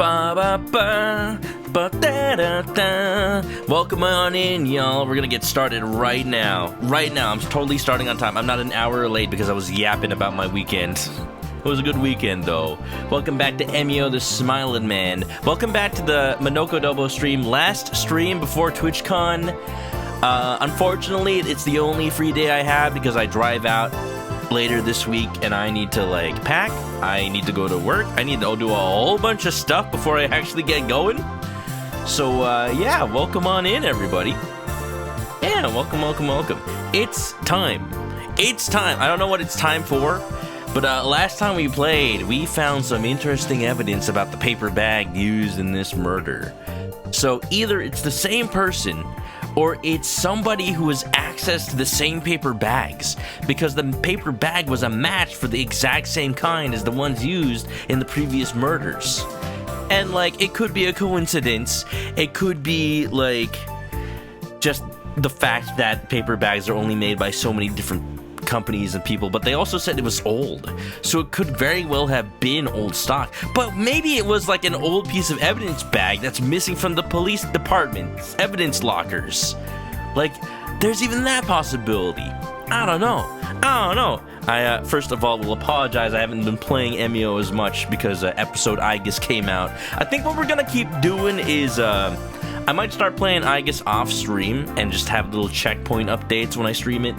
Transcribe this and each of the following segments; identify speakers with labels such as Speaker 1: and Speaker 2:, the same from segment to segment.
Speaker 1: Ba ba ba ba da da da. Welcome on in, y'all. We're gonna get started right now. I'm totally starting on time. I'm not an hour late because I was yapping about my weekend. It was a good weekend, though. Welcome back to Emio, the Smiling Man. Welcome back to the ManokAdobo stream. Last stream before TwitchCon. Unfortunately, it's the only free day I have because I drive out later this week and I need to pack. I need to go to work. I need to do a whole bunch of stuff before I actually get going. So yeah, welcome on in, everybody. Yeah, welcome. It's time. I don't know what it's time for, but last time we played, we found some interesting evidence about the paper bag used in this murder. So either it's the same person or it's somebody who has access to the same paper bags, because the paper bag was a match for the exact same kind as the ones used in the previous murders. And it could be a coincidence. It could be just the fact that paper bags are only made by so many different companies and people, but they also said it was old, so it could very well have been old stock. But maybe it was an old piece of evidence bag that's missing from the police department's evidence lockers. There's even that possibility. I don't know. I first of all will apologize. I haven't been playing Emio as much because episode Aegis came out. I think what we're gonna keep doing is I might start playing Aegis off stream and just have little checkpoint updates when I stream it.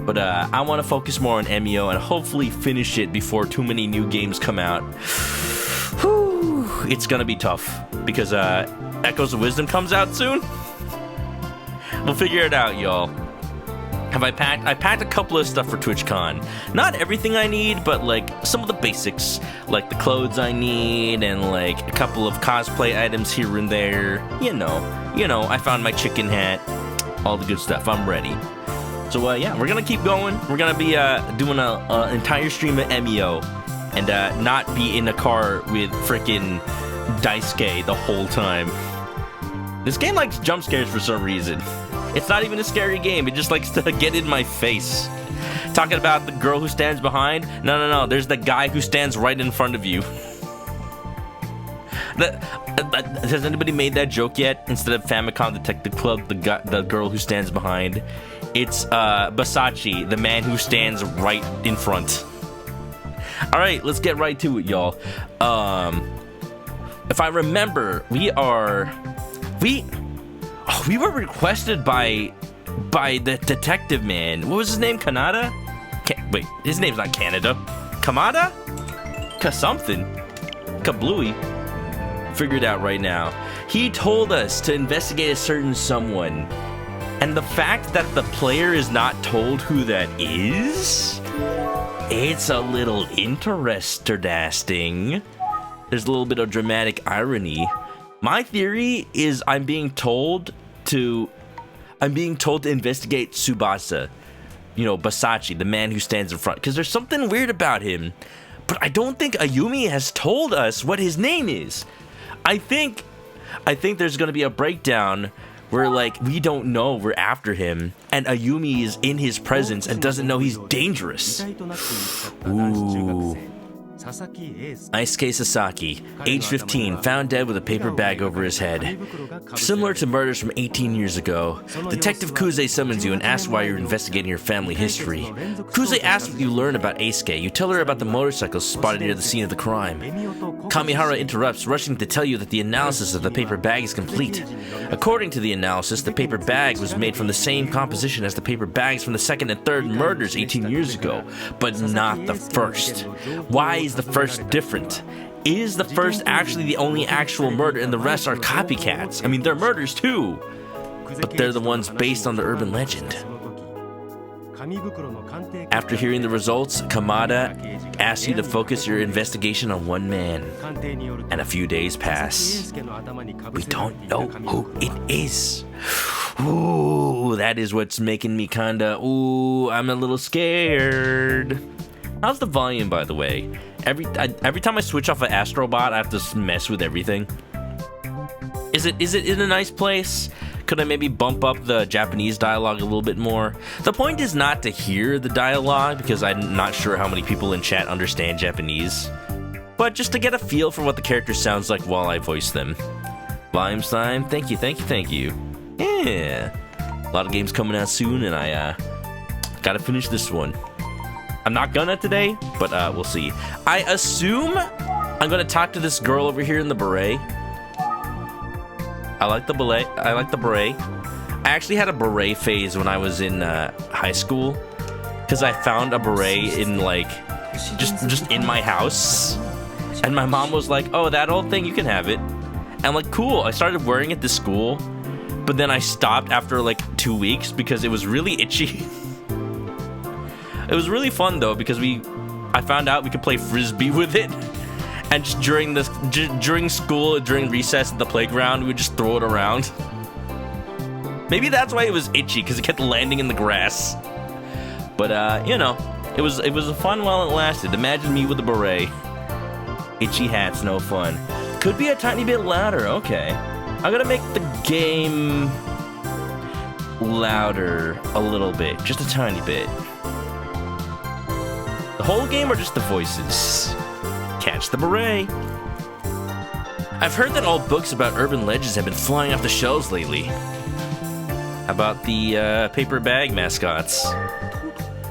Speaker 1: But I want to focus more on Emio and hopefully finish it before too many new games come out. Whew, it's gonna be tough because Echoes of Wisdom comes out soon. We'll figure it out, y'all. I packed a couple of stuff for TwitchCon. Not everything I need, but some of the basics, the clothes I need and a couple of cosplay items here and there. You know, I found my chicken hat, all the good stuff. I'm ready. So yeah, we're gonna keep going. We're gonna be doing an entire stream of Emio, and not be in a car with frickin' Daisuke the whole time. This game likes jump scares for some reason. It's not even a scary game. It just likes to get in my face. Talking about the girl who stands behind? No. There's the guy who stands right in front of you. Has anybody made that joke yet? Instead of Famicom Detective Club, the girl who stands behind. It's Basachi, the man who stands right in front. Alright, let's get right to it, y'all. If I remember, we were requested by the detective man. What was his name? Kanada? Wait, his name's not Canada. Kamada? Something. Kablooey. Figure it out right now. He told us to investigate a certain someone. And the fact that the player is not told who that is, it's a little interesting. There's a little bit of dramatic irony. My theory is I'm being told to investigate Tsubasa. Basachi, the man who stands in front, because there's something weird about him. But I don't think Ayumi has told us what his name is. I think there's going to be a breakdown where we don't know we're after him, and Ayumi is in his presence and doesn't know he's dangerous. Ooh. Aisuke Sasaki, age 15, found dead with a paper bag over his head. Similar to murders from 18 years ago, Detective Kuze summons you and asks why you're investigating your family history. Kuze asks what you learn about Aisuke. You tell her about the motorcycle spotted near the scene of the crime. Kamihara interrupts, rushing to tell you that the analysis of the paper bag is complete. According to the analysis, the paper bag was made from the same composition as the paper bags from the second and third murders 18 years ago, but not the first. Why is the first different? Is the first actually the only actual murder and the rest are copycats? I mean, they're murders too, but they're the ones based on the urban legend. After hearing the results, Kamada asks you to focus your investigation on one man, and a few days pass. We don't know who it is. Ooh, that is what's making me I'm a little scared. How's the volume, by the way? Every time I switch off an Astrobot, I have to mess with everything. Is it in a nice place? Could I maybe bump up the Japanese dialogue a little bit more? The point is not to hear the dialogue, because I'm not sure how many people in chat understand Japanese. but just to get a feel for what the character sounds like while I voice them. Volume Slime, thank you, thank you, thank you. Yeah. A lot of games coming out soon, and I gotta finish this one. I'm not gonna today, but we'll see. I assume I'm gonna talk to this girl over here in the beret. I like the beret. I actually had a beret phase when I was in high school, because I found a beret in like just in my house, and my mom was like, "Oh, that old thing, you can have it." And I'm like, "Cool." I started wearing it to school, but then I stopped after like 2 weeks because it was really itchy. It was really fun though, because I found out we could play frisbee with it, and just during school, during recess at the playground, we would just throw it around. Maybe that's why it was itchy, because it kept landing in the grass. But you know, it was fun while it lasted. Imagine me with a beret. Itchy hats, no fun. Could be a tiny bit louder. Okay, I'm gonna make the game louder a little bit, just a tiny bit. The whole game or just the voices? Catch the beret. I've heard that all books about urban legends have been flying off the shelves lately. How about the paper bag mascots?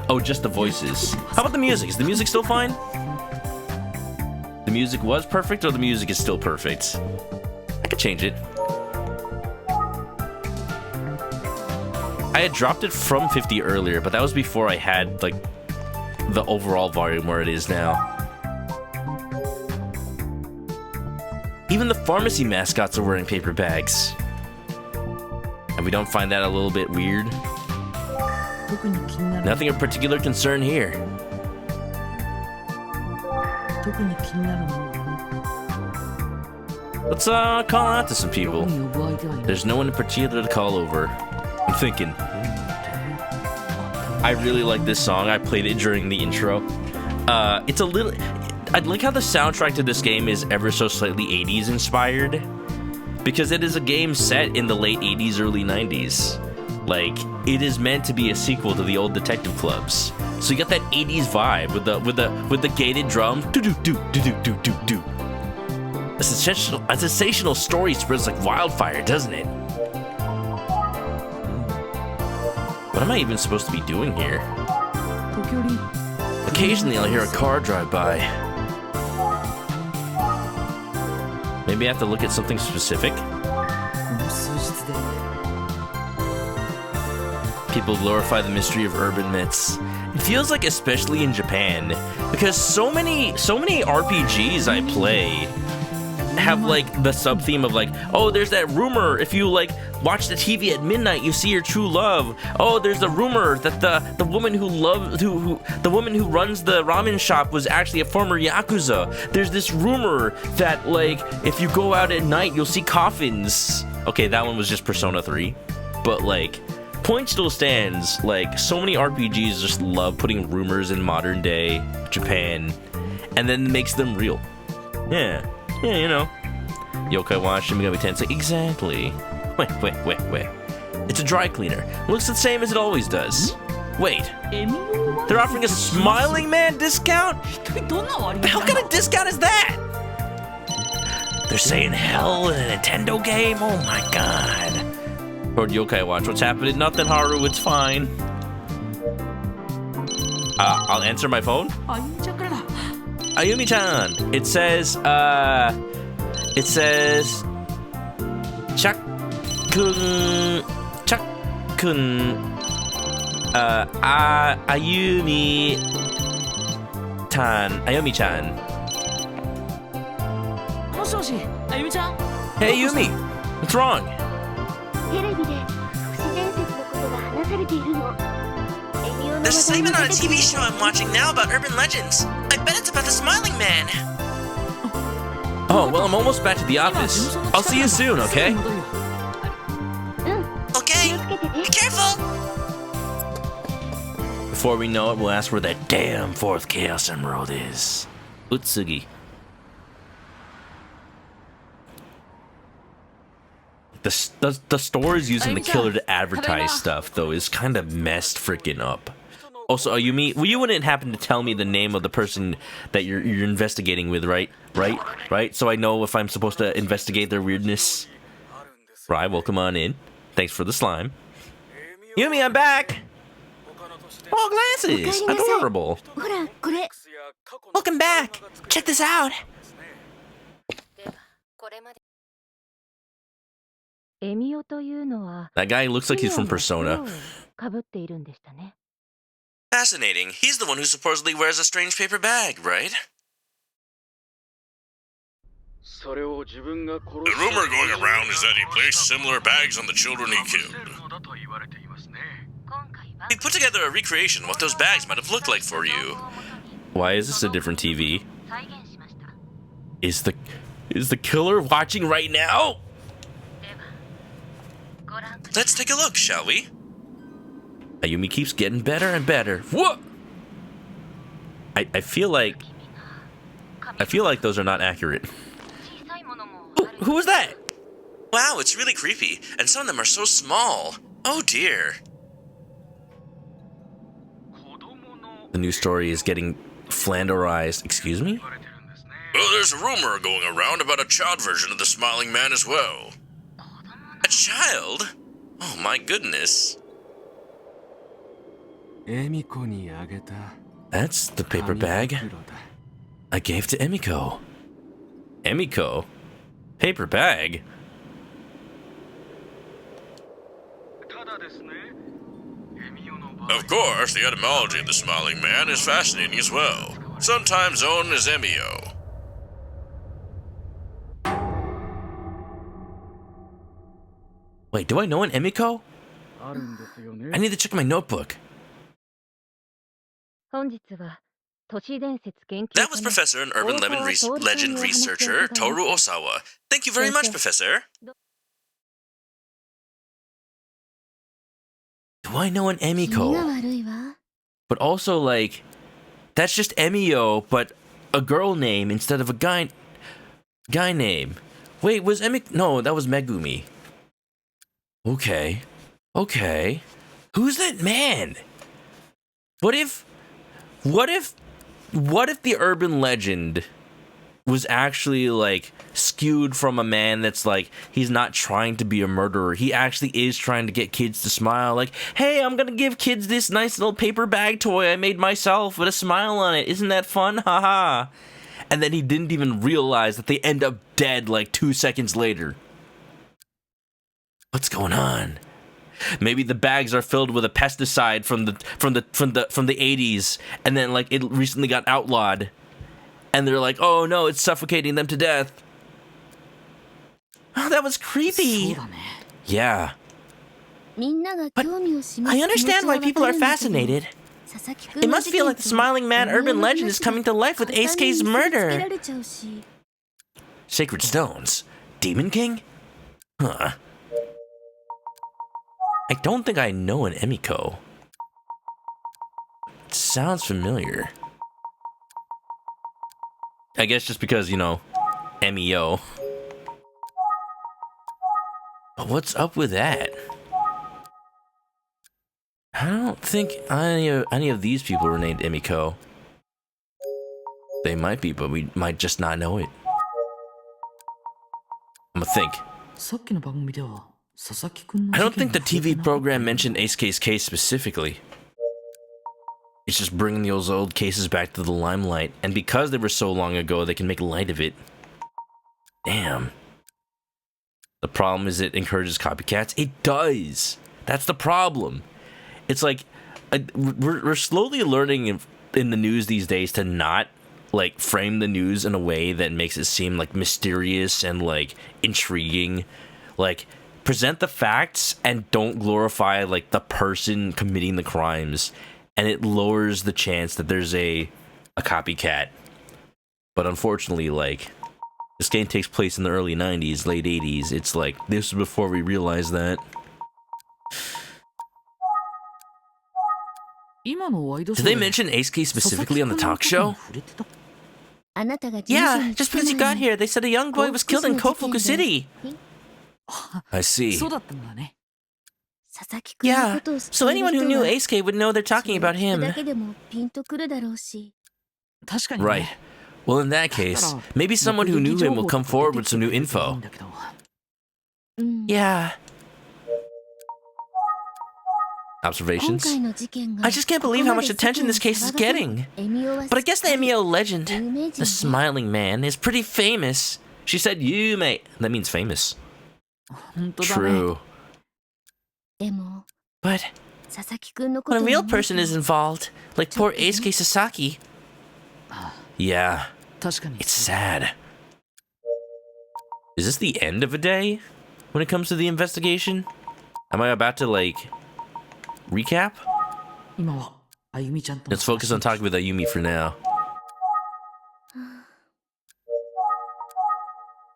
Speaker 1: Oh, just the voices. How about the music? Is the music still fine? The music was perfect, or the music is still perfect? I could change it. I had dropped it from 50 earlier, but that was before I had, like, the overall volume where it is now. Even the pharmacy mascots are wearing paper bags. And we don't find that a little bit weird? Nothing of particular concern here. Let's call out to some people. There's no one in particular to call over. I'm thinking. I really like this song. I played it during the intro. It's a little... I like how the soundtrack to this game is ever so slightly 80s inspired, because it is a game set in the late 80s, early 90s. Like, it is meant to be a sequel to the old detective clubs. So you got that 80s vibe with the gated drums. Do do do do do do do do. A sensational story spreads like wildfire, doesn't it? What am I even supposed to be doing here? Occasionally I'll hear a car drive by. Maybe I have to look at something specific? People glorify the mystery of urban myths. It feels like, especially in Japan, because so many RPGs I play have like the sub theme of like, oh, there's that rumor if you like watch the TV at midnight you see your true love. Oh, there's the rumor that the woman who runs the ramen shop was actually a former yakuza. There's this rumor that like if you go out at night you'll see coffins. Okay, that one was just Persona 3, but like point still stands. Like, so many RPGs just love putting rumors in modern day Japan and then makes them real. Yeah, you know. Yokai Watch, Shin Megami Tensei, exactly. Wait. It's a dry cleaner. Looks the same as it always does. Wait, they're offering a Smiling Man discount? How kind of discount is that? They're saying hell in a Nintendo game? Oh my god. Lord Yokai Watch, what's happening? Nothing, Haru, it's fine. I'll answer my phone. Ayumi-chan. It says, Chuck-kun, Ayumi-chan. Hey, Yumi, what's wrong?
Speaker 2: There's a segment on a TV show I'm watching now about urban legends. I bet it's about the Smiling Man.
Speaker 1: Oh, well, I'm almost back to the office. I'll see you soon, okay?
Speaker 2: Okay, be careful.
Speaker 1: Before we know it, we'll ask where that damn fourth Chaos Emerald is. Utsugi. The stores using the killer to advertise stuff, though, is kind of messed freaking up. Also, you wouldn't happen to tell me the name of the person that you're investigating with, right? Right? So I know if I'm supposed to investigate their weirdness. Right, welcome on in. Thanks for the slime. Yumi, I'm back! Oh, glasses! Adorable! Welcome back! Check this out! That guy looks like he's from Persona.
Speaker 2: Fascinating. He's the one who supposedly wears a strange paper bag, right?
Speaker 3: The rumor going around is that he placed similar bags on the children he killed.
Speaker 2: We put together a recreation of what those bags might have looked like for you.
Speaker 1: Why is this a different TV? Is the killer watching right now?
Speaker 2: Let's take a look, shall we?
Speaker 1: Ayumi keeps getting better and better. What? I feel like those are not accurate. Who was that?
Speaker 2: Wow, it's really creepy, and some of them are so small. Oh dear.
Speaker 1: The news story is getting flanderized. Excuse me?
Speaker 3: Well, there's a rumor going around about a child version of the Smiling Man as well.
Speaker 2: A child? Oh my goodness.
Speaker 1: That's the paper bag I gave to Emiko. Emiko? Paper bag?
Speaker 3: Of course, the etymology of the Smiling Man is fascinating as well, sometimes known as Emio.
Speaker 1: Wait, do I know an Emiko? I need to check my notebook.
Speaker 2: That was Professor and Urban Legend researcher Toru Osawa. Thank you very much, Professor.
Speaker 1: Do I know an Emiko? But also, like, that's just Emio, but a girl name instead of a guy name. Wait, was Emiko? No, that was Megumi. Okay. Who's that man? What if the urban legend was actually, like, skewed from a man that's, like, he's not trying to be a murderer. He actually is trying to get kids to smile. Like, hey, I'm gonna give kids this nice little paper bag toy I made myself with a smile on it. Isn't that fun? Haha. And then he didn't even realize that they end up dead, like, 2 seconds later. What's going on? Maybe the bags are filled with a pesticide from the 80s, and then, like, it recently got outlawed. And they're like, oh no, it's suffocating them to death. Oh, that was creepy. Yeah. But I understand why people are fascinated. It must feel like the Smiling Man urban legend is coming to life with Eisuke's murder. Sacred Stones? Demon King? Huh. I don't think I know an Emiko. It sounds familiar. I guess just because, you know, Emio. But what's up with that? I don't think any of these people were named Emiko. They might be, but we might just not know it. I'm gonna think. I don't think the TV program mentioned Eisuke's case specifically. It's just bringing those old cases back to the limelight, and because they were so long ago, they can make light of it. Damn. The problem is it encourages copycats? It does! That's the problem. It's like, we're slowly learning in the news these days to not, like, frame the news in a way that makes it seem, like, mysterious and, like, intriguing. Like, present the facts and don't glorify, like, the person committing the crimes. And it lowers the chance that there's a copycat. But unfortunately, like, this game takes place in the early 90s, late 80s. It's like, this was before we realized that. Did they mention Eisuke specifically on the talk show? Yeah, just because you got here, they said a young boy was killed in Kofuku City. I see. Yeah, so anyone who knew Eisuke would know they're talking about him. Right. Well, in that case, maybe someone who knew him will come forward with some new info. Yeah. Observations? I just can't believe how much attention this case is getting. But I guess the Emio legend, the smiling man, is pretty famous. She said you, mate. That means famous. True. But when a real person is involved, like poor Eisuke Sasaki, yeah, it's sad. Is this the end of a day when it comes to the investigation? Am I about to, like, recap? Let's focus on talking with Ayumi for now.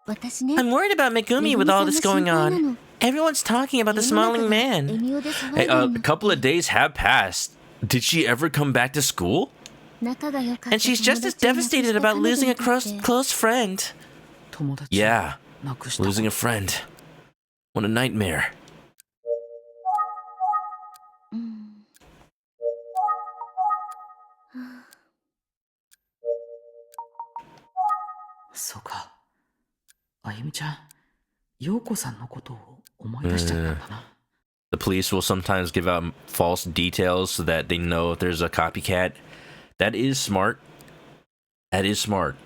Speaker 1: I'm worried about Megumi with all this going on. Everyone's talking about the smiling man. Hey, a couple of days have passed. Did she ever come back to school? And she's just as devastated about losing a close friend. Yeah, losing a friend. What a nightmare. The police will sometimes give out false details so that they know if there's a copycat. That is smart. That is smart.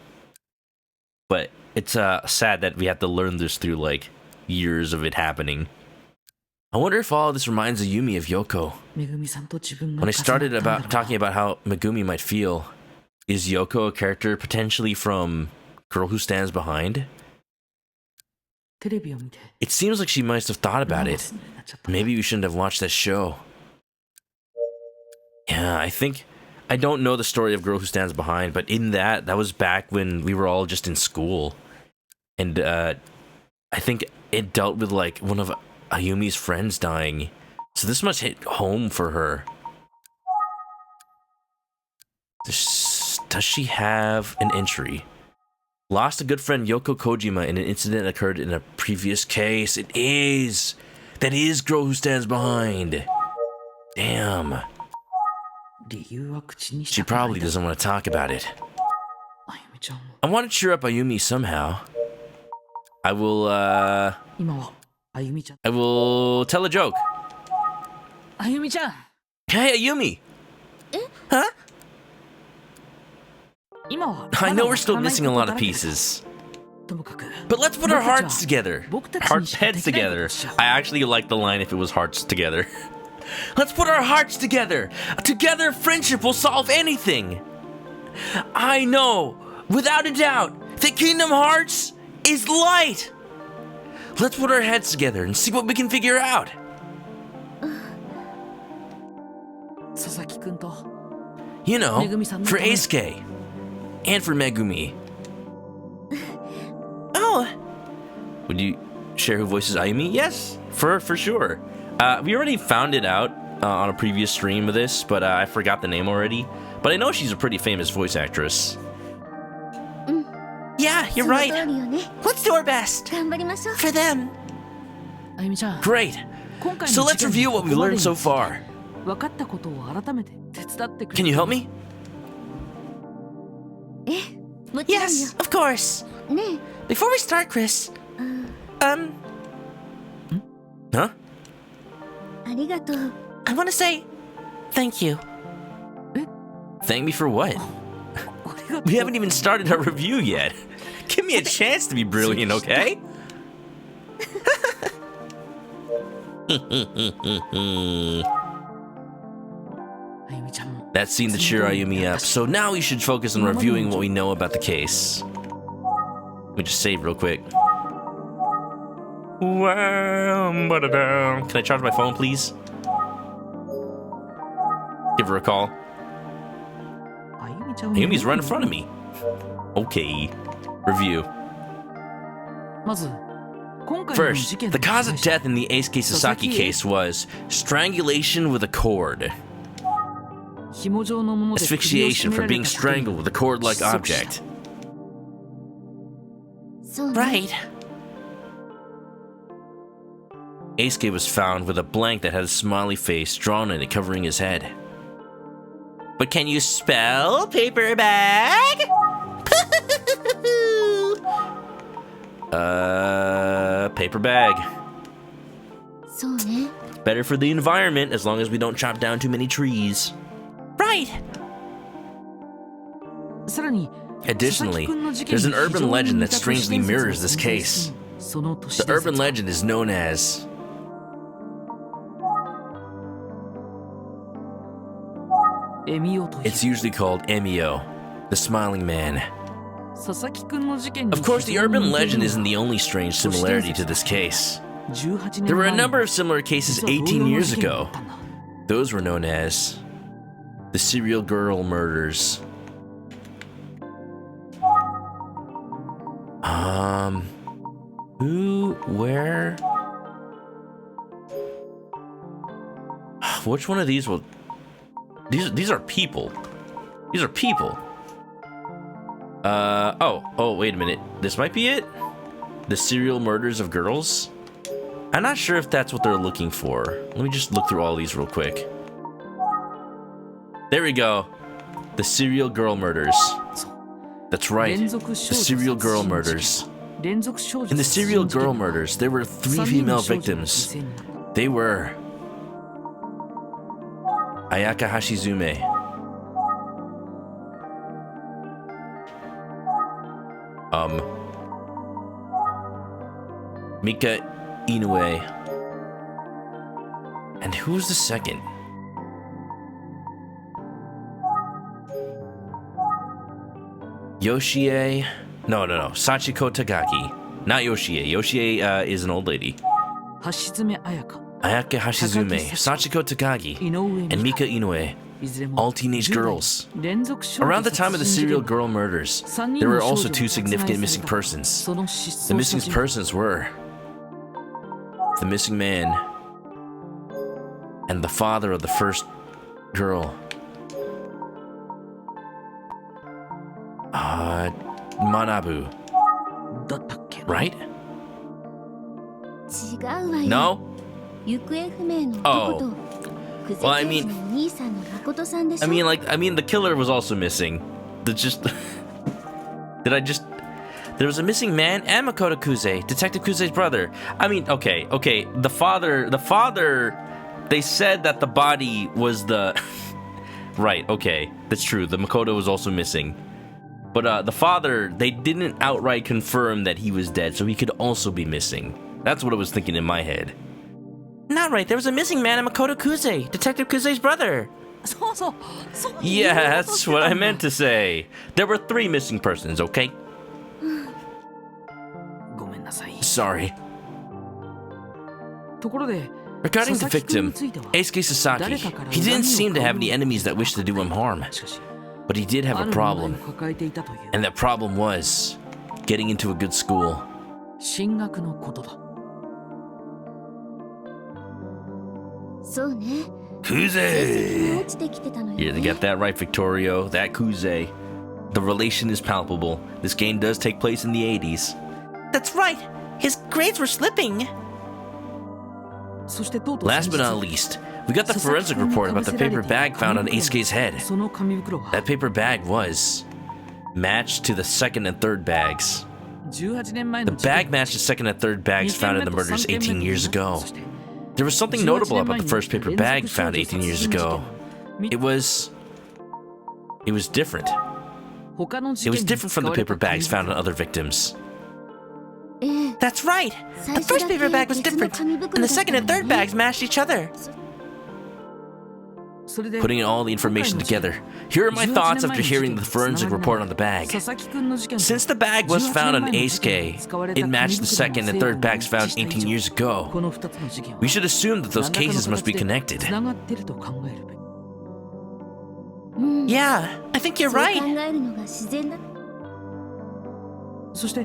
Speaker 1: But it's sad that we have to learn this through, like, years of it happening. I wonder if all of this reminds Ayumi of Yoko. When I started talking about how Megumi might feel, is Yoko a character potentially from Girl Who Stands Behind? It seems like she must have thought about it. Maybe we shouldn't have watched that show. Yeah, I don't know the story of Girl Who Stands Behind, but in that was back when we were all just in school. And I think it dealt with, like, one of Ayumi's friends dying. So this must hit home for her. Does she have an entry? Lost a good friend Yoko Kojima in an incident that occurred in a previous case. It is! That is Girl Who Stands Behind. Damn. She probably doesn't want to talk about it. I want to cheer up Ayumi somehow. I will tell a joke.
Speaker 2: Ayumi-chan.
Speaker 1: Hey, Ayumi! Huh? I know we're still missing a lot of pieces. But let's put our hearts together. Heads together. I actually like the line if it was hearts together. Let's put our hearts together. Together, friendship will solve anything. I know, without a doubt, that Kingdom Hearts is light. Let's put our heads together and see what we can figure out. You know, for Eisuke. And for Megumi. Oh! Would you share who voices Ayumi? Yes, for sure. We already found it out on a previous stream of this, but I forgot the name already. But I know she's a pretty famous voice actress. Yeah, you're right. Let's do our best. For them. Great. So let's review what we learned so far. Can you help me? Yes, of course. Before we start, Chris. Huh? I want to say thank you. Thank me for what? We haven't even started our review yet. Give me a chance to be brilliant, okay? That seemed to cheer Ayumi up, so now we should focus on reviewing what we know about the case. Let me just save real quick. Can I charge my phone, please? Give her a call. Ayumi's right in front of me. Okay. Review. First, the cause of death in the Eisuke Sasaki case was strangulation with a cord. Asphyxiation for being strangled with a cord-like object. Right. Eisuke was found with a blank that had a smiley face drawn in it covering his head. But can you spell paper bag? Paper bag.
Speaker 2: そうね。
Speaker 1: Better for the environment as long as we don't chop down too many trees. Right!
Speaker 4: さらに
Speaker 1: Additionally, there's an urban legend that strangely mirrors this case. The urban legend is known as it's usually called Emio, the smiling man. Of course, the urban legend isn't the only strange similarity to this case. There were a number of similar cases 18 years ago. Those were known as the serial girl murders. Who, where? Which one of these will... These are people. These are people. Oh, wait a minute. This might be it? The serial murders of girls? I'm not sure if that's what they're looking for. Let me just look through all these real quick. There we go. The serial girl murders. That's right. The serial girl murders. In the serial girl murders, there were 3 female victims. They were Ayaka Hashizume, Mika Inoue, and who's the second? Yoshie. No. Sachiko Tagaki. Not Yoshie. Yoshie is an old lady. Ayaka Hashizume, Sachiko Takagi, and Mika Inoue, all teenage girls. Around the time of the serial girl murders, there were also 2 significant missing persons. The missing persons were the missing man and the father of the first girl. Manabu. Right? No? Oh. Well, I mean, the killer was also missing. There was a missing man and Makoto Kuze, Detective Kuze's brother. I mean, okay. The father, they said that the body was the... Right, okay, that's true. The Makoto was also missing. But the father, they didn't outright confirm that he was dead, so he could also be missing. That's what I was thinking in my head. Not right, there was a missing man in Makoto Kuze, Detective Kuze's brother. Yeah, that's what I meant to say. There were 3 missing persons, okay? Sorry. Regarding the victim, Eisuke Sasaki, he didn't seem to have any enemies that wished to do him harm. But he did have a problem. And that problem was getting into a good school. Kuze! Yeah, they got that right, Victorio. That Kuze. The relation is palpable. This game does take place in the 80s. That's right! His grades were slipping! Last but not least, we got the forensic report about the paper bag found on Eisuke's head. That paper bag was matched to the 2nd and 3rd bags. The bag matched the 2nd and 3rd bags found in the murders 18 years ago. There was something notable about the first paper bag found 18 years ago. It was different. It was different from the paper bags found on other victims. That's right! The first paper bag was different, and the 2nd and 3rd bags matched each other. Putting all the information together, here are my thoughts after hearing the forensic report on the bag. Since the bag was found on Eisuke, it matched the 2nd and 3rd bags found 18 years ago. We should assume that those cases must be connected. Yeah, I think you're right.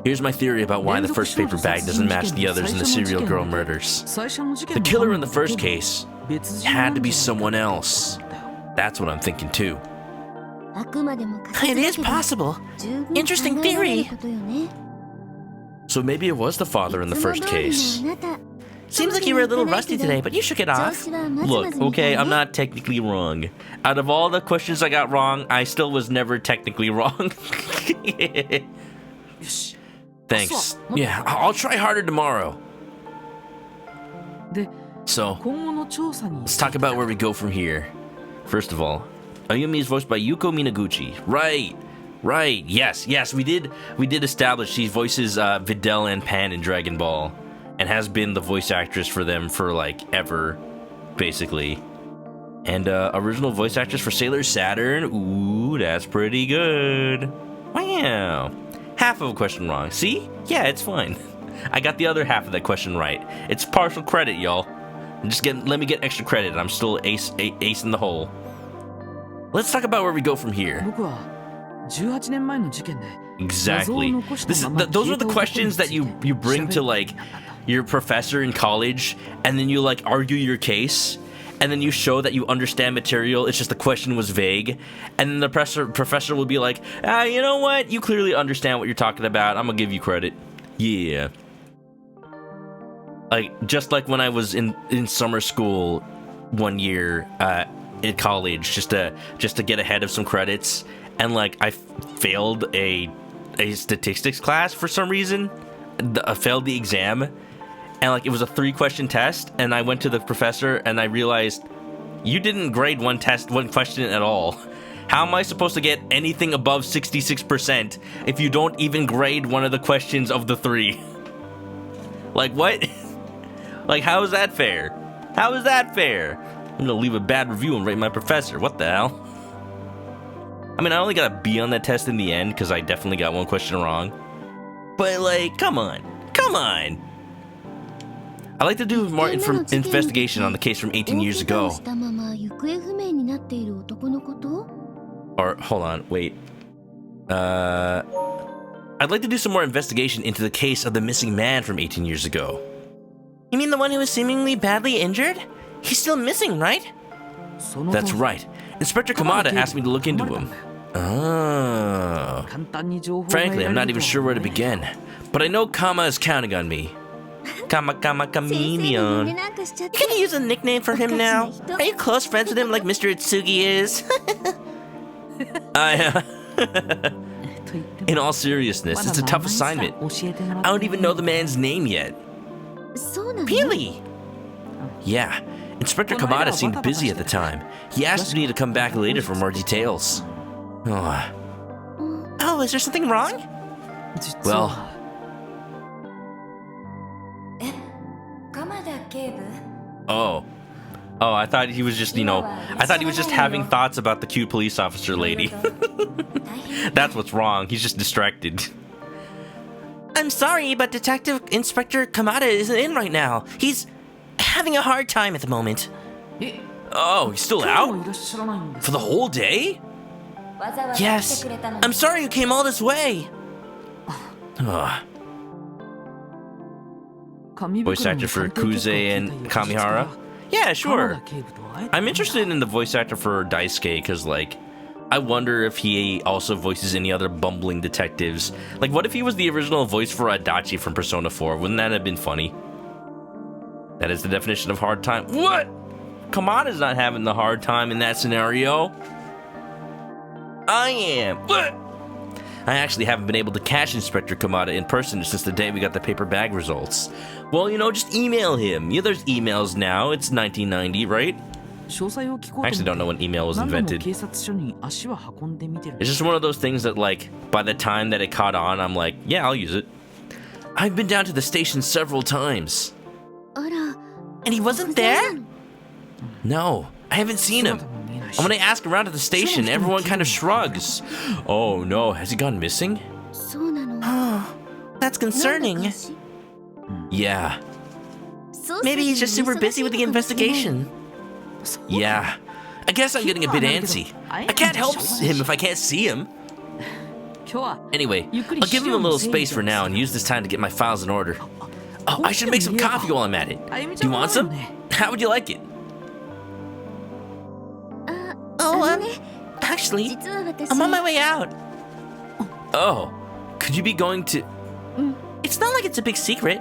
Speaker 1: Here's my theory about why the first paper bag doesn't match the others in the serial girl murders. The killer in the first case had to be someone else. That's what I'm thinking too. It is possible. Interesting theory. So maybe it was the father in the first case. Seems like you were a little rusty today, but you shook it off. Look, okay, I'm not technically wrong. Out of all the questions I got wrong, I still was never technically wrong. Thanks. Yeah, I'll try harder tomorrow. So, let's talk about where we go from here. First of all, Ayumi is voiced by Yuko Minaguchi. Right. Yes, we did establish she voices Videl and Pan in Dragon Ball, and has been the voice actress for them for like ever, basically. And original voice actress for Sailor Saturn. Ooh, that's pretty good. Wow. Half of a question wrong. See? Yeah, it's fine. I got the other half of that question right. It's partial credit, y'all. Let me get extra credit. I'm still ace in the hole. Let's talk about where we go from here. Exactly. Those are the questions that you bring to like your professor in college, and then you like argue your case, and then you show that you understand material. It's just the question was vague, and then the professor will be like, you know what? You clearly understand what you're talking about. I'm gonna give you credit. Yeah. Like just like when I was in summer school one year in college, just to get ahead of some credits, and like I failed a statistics class for some reason. I failed the exam, and like it was a 3-question test, and I went to the professor and I realized, you didn't grade one question at all. How am I supposed to get anything above 66% if you don't even grade one of the questions of the 3? Like what? Like how is that fair? How is that fair? I'm gonna leave a bad review and rate my professor. What the hell? I mean, I only got a B on that test in the end because I definitely got one question wrong. But like, come on. I'd like to do more investigation on the case from 18 years ago. Or, hold on, wait. I'd like to do some more investigation into the case of the missing man from 18 years ago. You mean the one who was seemingly badly injured? He's still missing, right? That's right. Inspector Kamada asked me to look into him. Oh. Frankly, I'm not even sure where to begin. But I know Kama is counting on me. Kaminion. You gonna use a nickname for him now? Are you close friends with him like Mr. Itsugi is? In all seriousness, it's a tough assignment. I don't even know the man's name yet. Really? Yeah. Inspector Kamada seemed busy at the time. He asked me to come back later for more details. Oh, is there something wrong? Well... Oh, I thought he was just, having thoughts about the cute police officer lady. That's what's wrong. He's just distracted. I'm sorry, but Detective Inspector Kamada isn't in right now. He's having a hard time at the moment. Oh, he's still out? For the whole day? Yes. I'm sorry you came all this way. Voice actor for Kuze and Kamihara? Yeah, sure. I'm interested in the voice actor for Daisuke because, like, I wonder if he also voices any other bumbling detectives. Like, what if he was the original voice for Adachi from Persona 4? Wouldn't that have been funny? That is the definition of hard time. What? Kamada's not having the hard time in that scenario. I am. What? I actually haven't been able to catch Inspector Kamada in person since the day we got the paper bag results. Well, just email him. Yeah, there's emails now. It's 1990, right? I actually don't know when email was invented. It's just one of those things that, like, by the time that it caught on, I'm like, yeah, I'll use it. I've been down to the station several times. And he wasn't there? No, I haven't seen him. And when I ask around at the station, everyone kind of shrugs. Oh no, has he gone missing? Oh, that's concerning. Yeah. Maybe he's just super busy with the investigation. Yeah. I guess I'm getting a bit antsy. I can't help him if I can't see him. Anyway, I'll give him a little space for now and use this time to get my files in order. Oh, I should make some coffee while I'm at it. Do you want some? How would you like it? Actually, I'm on my way out. Oh, could you be going to... It's not like it's a big secret.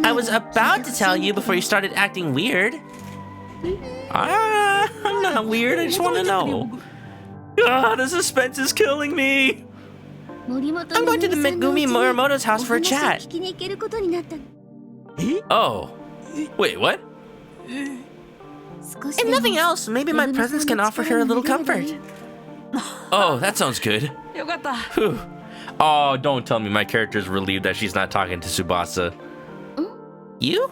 Speaker 1: I was about to tell you before you started acting weird. I'm not weird, I just want to know. The suspense is killing me.
Speaker 2: I'm going to the Megumi Morimoto's house for a chat.
Speaker 1: Oh. Wait, what?
Speaker 2: If nothing else, maybe my presence can offer her a little comfort.
Speaker 1: Oh, that sounds good. Whew. Oh, don't tell me my character's relieved that she's not talking to Tsubasa.
Speaker 2: You?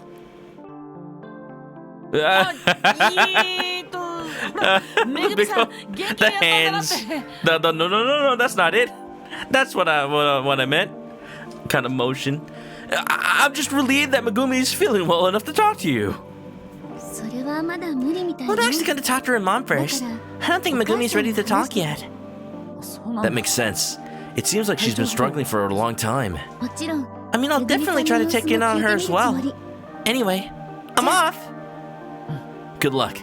Speaker 1: The hands. No, that's not it. That's what I meant. Kind of motion. I'm just relieved that Megumi's feeling well enough to talk to you.
Speaker 2: We're actually going to talk to her mom first. I don't think Megumi's ready to talk yet.
Speaker 1: That makes sense. It seems like she's been struggling for a long time.
Speaker 2: I mean, I'll definitely try to check in on her as well. Anyway, I'm off.
Speaker 1: Good luck.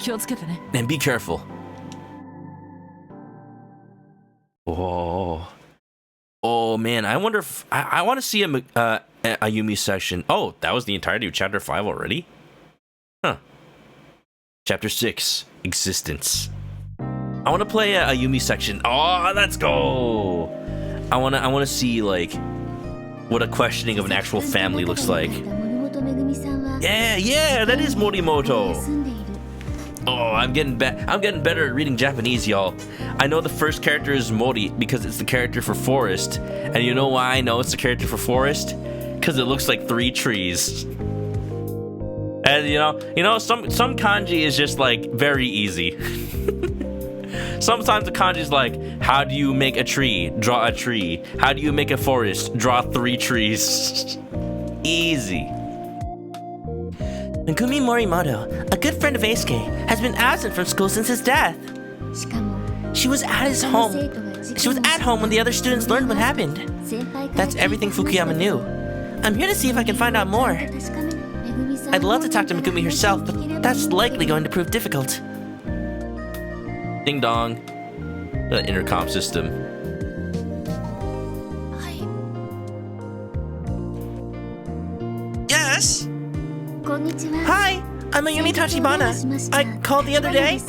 Speaker 1: And be careful. Oh man, I wonder if I want to see a Ayumi section. Oh, that was the entirety of Chapter 5 already? Huh. Chapter 6, Existence. I want to play a Ayumi section. Oh, let's go! I want to see like what a questioning of an actual family looks like. Yeah, that is Morimoto. Oh, I'm getting better at reading Japanese, y'all. I know the first character is Mori because it's the character for forest, and you know why I know it's the character for forest? Because it looks like 3 trees. And you know, some kanji is just like very easy. Sometimes the kanji is like, how do you make a tree? Draw a tree. How do you make a forest? Draw 3 trees. Easy.
Speaker 2: Megumi Morimoto, a good friend of Eisuke, has been absent from school since his death. She was at his home. She was at home when the other students learned what happened. That's everything Fukuyama knew. I'm here to see if I can find out more. I'd love to talk to Megumi herself, but that's likely going to prove difficult.
Speaker 1: Ding dong. The intercom system.
Speaker 2: Yes? Hi, I'm Ayumi Tachibana. I called the other day.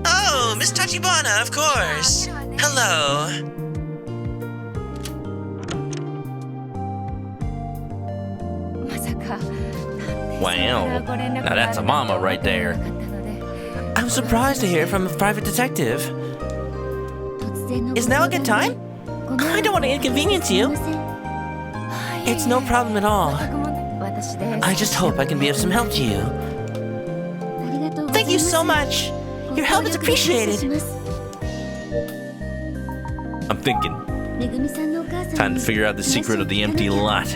Speaker 2: Oh, Miss Tachibana, of course. Hello.
Speaker 1: Wow. Now that's a mama right there.
Speaker 2: I'm surprised to hear from a private detective. Is now a good time? I don't want to inconvenience you. It's no problem at all. I just hope I can be of some help to you. Thank you so much. Your help is appreciated.
Speaker 1: I'm thinking. Time to figure out the secret of the empty lot.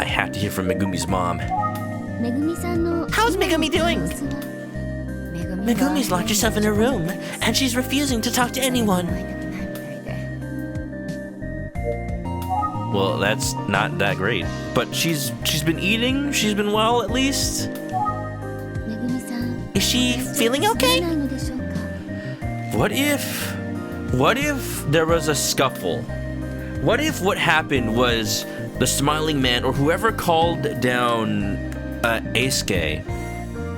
Speaker 1: I have to hear from Megumi's mom.
Speaker 2: How's Megumi doing? Megumi's locked herself in her room, and she's refusing to talk to anyone.
Speaker 1: Well, that's not that great. But she's been eating. She's been well, at least.
Speaker 2: Is she feeling okay?
Speaker 1: What if there was a scuffle? What if what happened was the smiling man or whoever called down Eisuke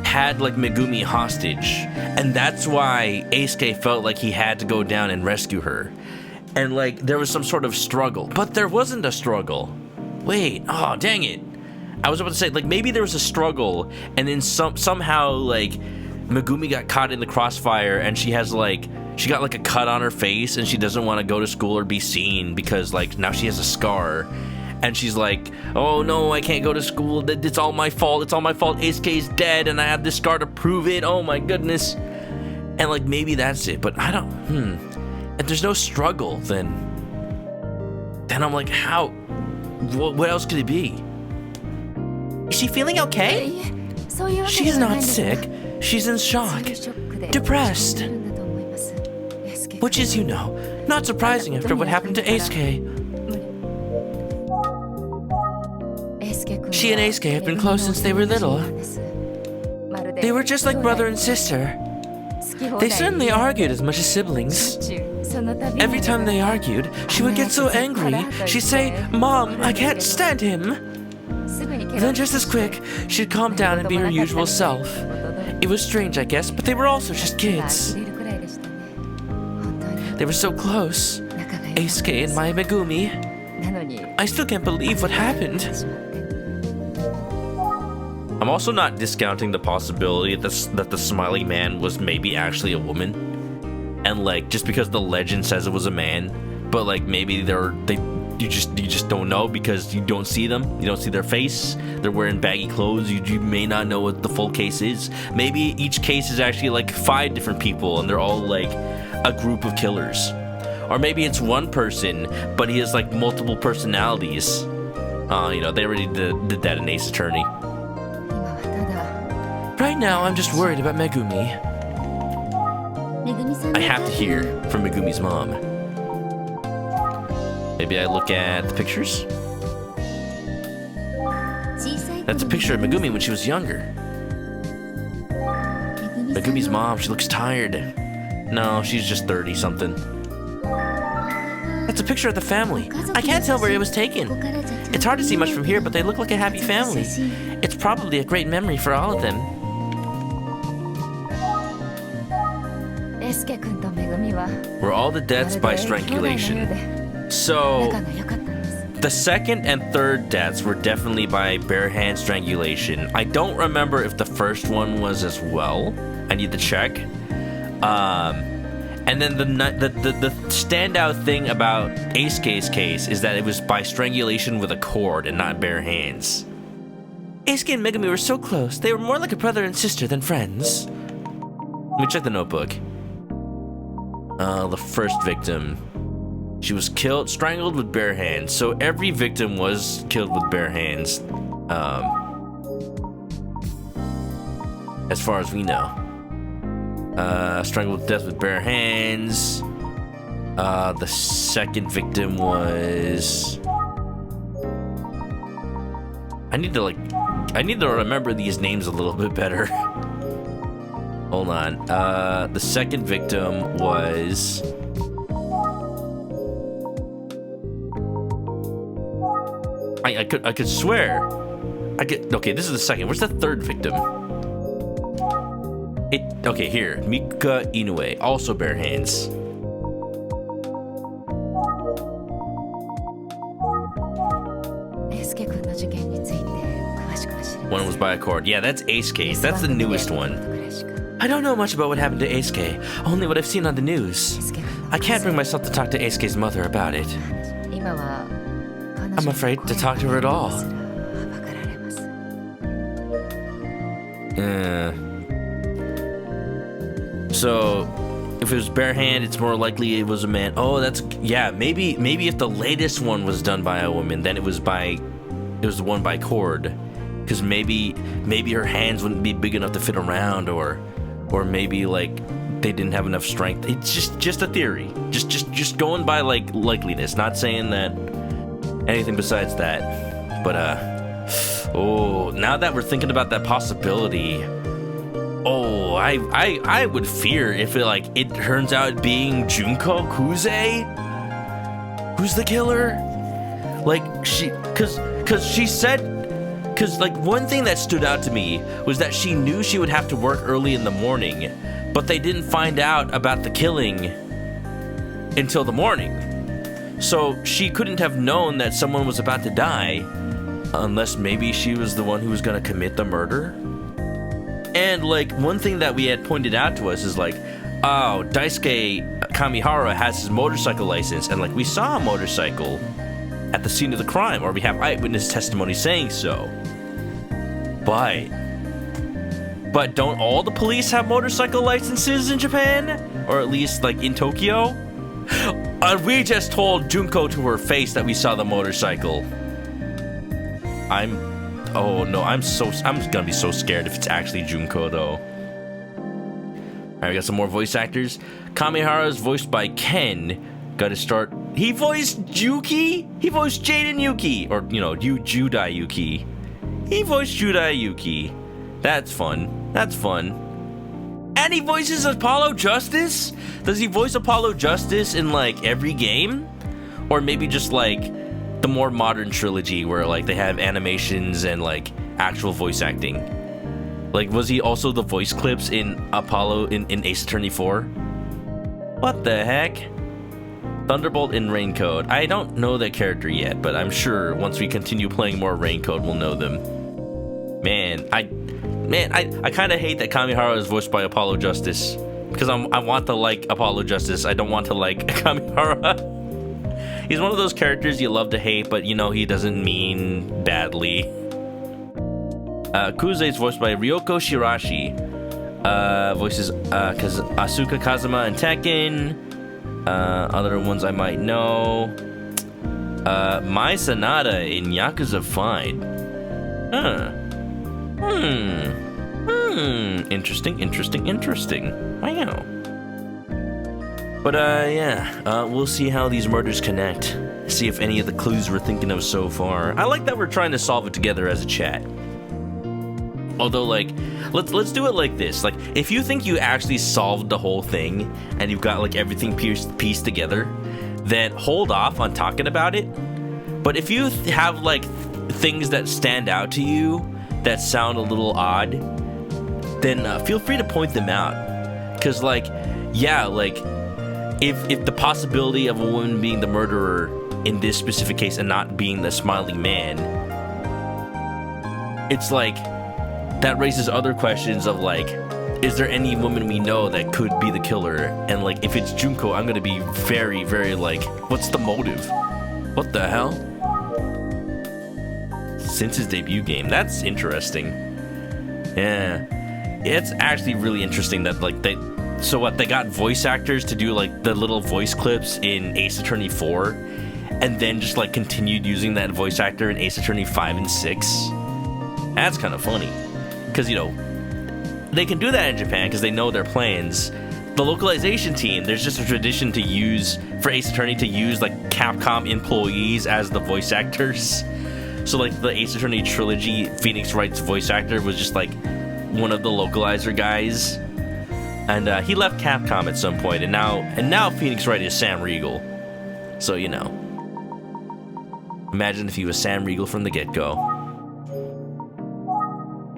Speaker 1: had like Megumi hostage, and that's why Eisuke felt like he had to go down and rescue her, and like there was some sort of struggle, but there wasn't a struggle. Wait, oh dang it! I was about to say like maybe there was a struggle, and then somehow like Megumi got caught in the crossfire, and she got like a cut on her face, and she doesn't want to go to school or be seen because like now she has a scar. And she's like, oh no, I can't go to school. It's all my fault. It's all my fault. Eisuke's dead and I have this scar to prove it. Oh my goodness. And like, maybe that's it. But I don't, If there's no struggle, then I'm like, how? What else could it be?
Speaker 2: Is she feeling okay?
Speaker 1: She's not sick. She's in shock. Depressed. Which is, not surprising after what happened to Eisuke.
Speaker 2: She and Eisuke have been close since they were little. They were just like brother and sister. They certainly argued as much as siblings. Every time they argued, she would get so angry. She'd say, "Mom, I can't stand him." Then just as quick, she'd calm down and be her usual self. It was strange, I guess, but they were also just kids. They were so close.
Speaker 1: Eisuke and my Megumi. I still can't believe what happened. I'm also not discounting the possibility that the smiling man was maybe actually a woman, and like just because the legend says it was a man, but like maybe you just don't know because you don't see them, you don't see their face. They're wearing baggy clothes. You may not know what the full case is. Maybe each case is actually like 5 different people, and they're all like a group of killers, or maybe it's one person, but he has like multiple personalities. They already did that in Ace Attorney. Right now, I'm just worried about Megumi. I have to hear from Megumi's mom. Maybe I look at the pictures? That's a picture of Megumi when she was younger. Megumi's mom, she looks tired. No, she's just 30-something. That's a picture of the family. I can't tell where it was taken. It's hard to see much from here, but they look like a happy family. It's probably a great memory for all of them. Were all the deaths by strangulation? So, the second and third deaths were definitely by bare hand strangulation. I don't remember if the first one was as well. I need to check. And then the standout thing about Eisuke's case is that it was by strangulation with a cord and not bare hands. Eisuke and Megumi were so close. They were more like a brother and sister than friends. Let me check the notebook. The first victim. She was strangled with bare hands. So every victim was killed with bare hands. As far as we know. Strangled to death with bare hands. The second victim was... I need to remember these names a little bit better. Hold on. The second victim was... I could swear. Okay, this is the second. Where's the third victim? Okay, here. Mika Inoue, also bare hands. One was by a cord. Yeah, that's Eisuke. That's the newest one. I don't know much about what happened to Eisuke, only what I've seen on the news. I can't bring myself to talk to Eisuke's mother about it. I'm afraid to talk to her at all. So, if it was bare hand, it's more likely it was a man. Oh, maybe if the latest one was done by a woman, then it was the one by cord, because maybe her hands wouldn't be big enough to fit around, or maybe like they didn't have enough strength. It's just a theory, just going by like likeliness, not saying that anything besides that. But now that we're thinking about that possibility. Oh, I would fear if it turns out being Junko Kuze, who's the killer. Cause one thing that stood out to me was that she knew she would have to work early in the morning, but they didn't find out about the killing until the morning. So she couldn't have known that someone was about to die, unless maybe she was the one who was gonna commit the murder. And one thing that we had pointed out to us is Daisuke Kamihara has his motorcycle license, and we saw a motorcycle at the scene of the crime, or we have eyewitness testimony saying so. But don't all the police have motorcycle licenses in Japan? Or at least in Tokyo? We just told Junko to her face that we saw the motorcycle. Oh no, I'm gonna be so scared if it's actually Junko though. Alright, we got some more voice actors. Kamihara is voiced by Ken. Gotta start. He voiced Yuki? He voiced Jaden Yuki. Or, Judai Yuki. He voiced Judai Yuki. That's fun. That's fun. And he voices Apollo Justice? Does he voice Apollo Justice in every game? Or maybe just the more modern trilogy where they have animations and actual voice acting? Was he also the voice clips in Apollo in Ace Attorney 4? What the heck? Thunderbolt in Raincoat. I don't know that character yet, but I'm sure once we continue playing more Raincoat, we'll know them. Man, I kind of hate that Kamihara is voiced by Apollo Justice. Because I want to like Apollo Justice. I don't want to like Kamihara. He's one of those characters you love to hate, but you know he doesn't mean badly. Kuze is voiced by Ryoko Shirashi. Voices Asuka Kazuma and Tekken. Other ones I might know. Mai Sanada in Yakuza 5. Interesting. Wow. But yeah, we'll see how these murders connect. See if any of the clues we're thinking of so far. I like that we're trying to solve it together as a chat. Although, like, let's do it like this. Like, if you think you actually solved the whole thing and you've got like everything pieced together, then hold off on talking about it. But if you have like things that stand out to you that sound a little odd, then feel free to point them out. Cause like, yeah, like if the possibility of a woman being the murderer in this specific case and not being the smiling man, it's like that raises other questions of like, is there any woman we know that could be the killer? And like, if it's Junko, I'm gonna be very, very like, what's the motive? What the hell? Since his debut game, that's interesting. Yeah, it's actually really interesting that like they got voice actors to do like the little voice clips in Ace Attorney 4, and then just like continued using that voice actor in Ace Attorney 5 and 6. That's kind of funny. Because, you know, they can do that in Japan because they know their plans. The localization team, there's just a tradition to use, for Ace Attorney, to use, like, Capcom employees as the voice actors. So, like, the Ace Attorney trilogy, Phoenix Wright's voice actor was just, like, one of the localizer guys. And he left Capcom at some point, and now Phoenix Wright is Sam Riegel. So, you know. Imagine if he was Sam Riegel from the get-go.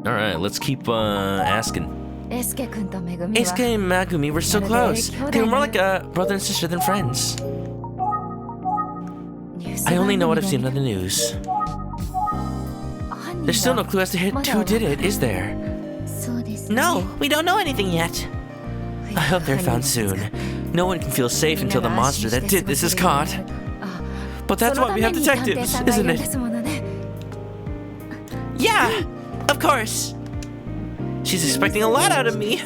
Speaker 1: Alright, let's keep asking. Eisuke and Megumi were so close. They were more like a brother and sister than friends. I only know what I've seen on the news. There's still no clue as to who did it, is there? No, we don't know anything yet. I hope they're found soon. No one can feel safe until the monster that did this is caught. But that's why we have detectives, isn't it? Yeah! Of course. She's expecting a lot out of me.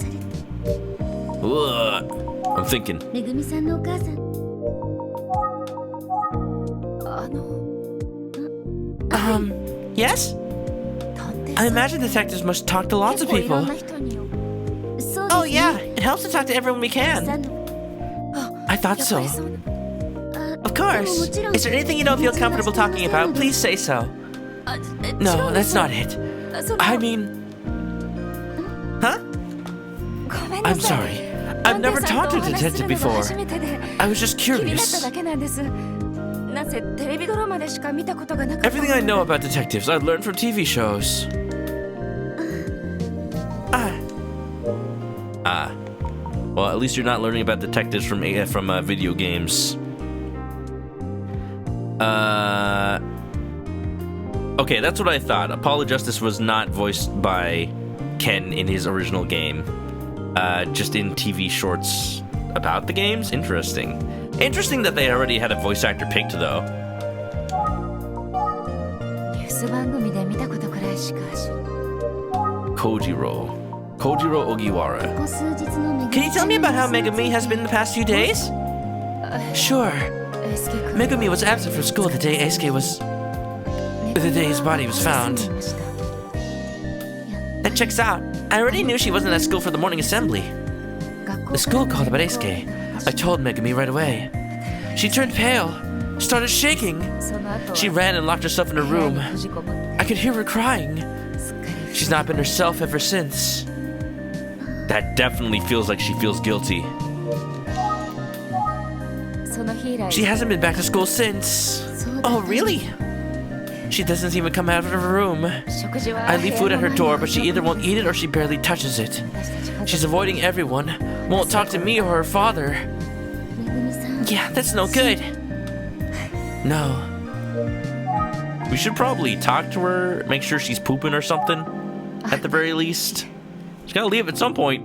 Speaker 1: I'm thinking. Yes? I imagine detectives must talk to lots of people. Oh yeah, it helps to talk to everyone we can. I thought so. Of course. Is there anything you don't feel comfortable talking about? Please say so. No, that's not it. I mean... Huh? I'm sorry. I've never talked to a detective before. I was just curious. Everything I know about detectives, I've learned from TV shows. Well, at least you're not learning about detectives from video games. Okay, that's what I thought. Apollo Justice was not voiced by Ken in his original game. Just in TV shorts about the games? Interesting. Interesting that they already had a voice actor picked, though. Kojiro Ogiwara. Can you tell me about how Megumi has been the past few days? Sure. Megumi was absent from school the day his body was found. That checks out. I already knew she wasn't at school for the morning assembly. The school called about Eisuke. I told Megumi right away. She turned pale, started shaking. She ran and locked herself in her room. I could hear her crying. She's not been herself ever since. That definitely feels like she feels guilty. She hasn't been back to school since. Oh, really? She doesn't even come out of her room. I leave food at her door, but she either won't eat it or she barely touches it. She's avoiding everyone, won't talk to me or her father. Yeah, that's no good. No. We should probably talk to her, make sure she's pooping or something, at the very least. She's gotta leave at some point.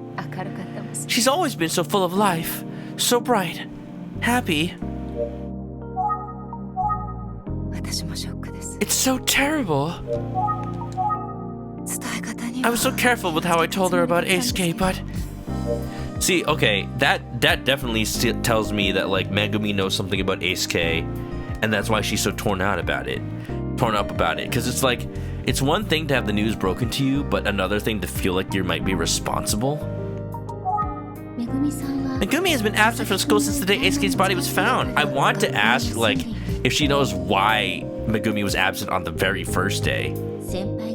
Speaker 1: She's always been so full of life, so bright, happy. It's so terrible. I was so careful with how I told her about Eisuke, but... See, okay, that definitely tells me that, like, Megumi knows something about Eisuke, and that's why she's so torn up about it. Because it's like, it's one thing to have the news broken to you, but another thing to feel like you might be responsible. Megumi has been absent from school since the day Eisuke's body was found. I want to ask, like, if she knows why Megumi was absent on the very first day.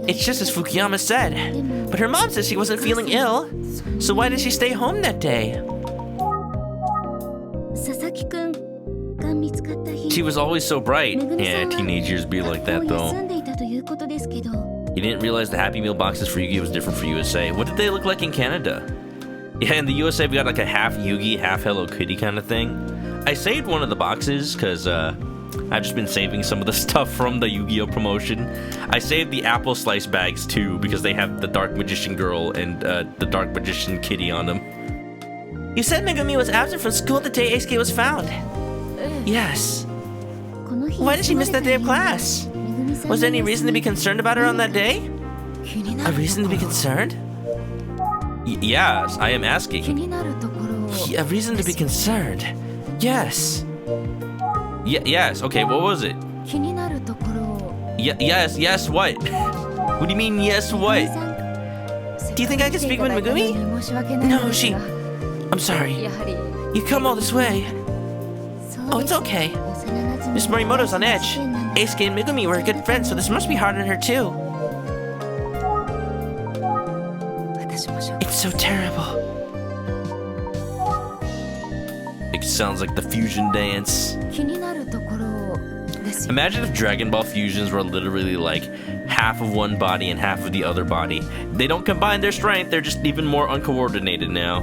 Speaker 1: It's just as Fukuyama said. But her mom says she wasn't feeling ill. So why did she stay home that day? She was always so bright. Yeah, teenage years be like that though. You didn't realize the Happy Meal boxes for Yu-Gi-Oh was different for USA. What did they look like in Canada? Yeah, in the USA we got like a half Yu-Gi, half Hello Kitty kind of thing. I saved one of the boxes because I've just been saving some of the stuff from the Yu-Gi-Oh promotion. I saved the apple slice bags too because they have the Dark Magician Girl and the Dark Magician Kitty on them. You said Megumi was absent from school the day Eisuke was found. Yes. Why did she miss that day of class? Was there any reason to be concerned about her on that day? A reason to be concerned? Yes, I am asking. A reason to be concerned? Yes. Yes, okay, what was it? Yes, what? What do you mean, yes, what? Do you think I can speak with Megumi? No, I'm sorry. You come all this way. Oh, it's okay. Miss Morimoto's on edge. Eisuke and Megumi were good friends, so this must be hard on her too. It's so terrible. It sounds like the fusion dance. Imagine if Dragon Ball fusions were literally like half of one body and half of the other body. They don't combine their strength, they're just even more uncoordinated now.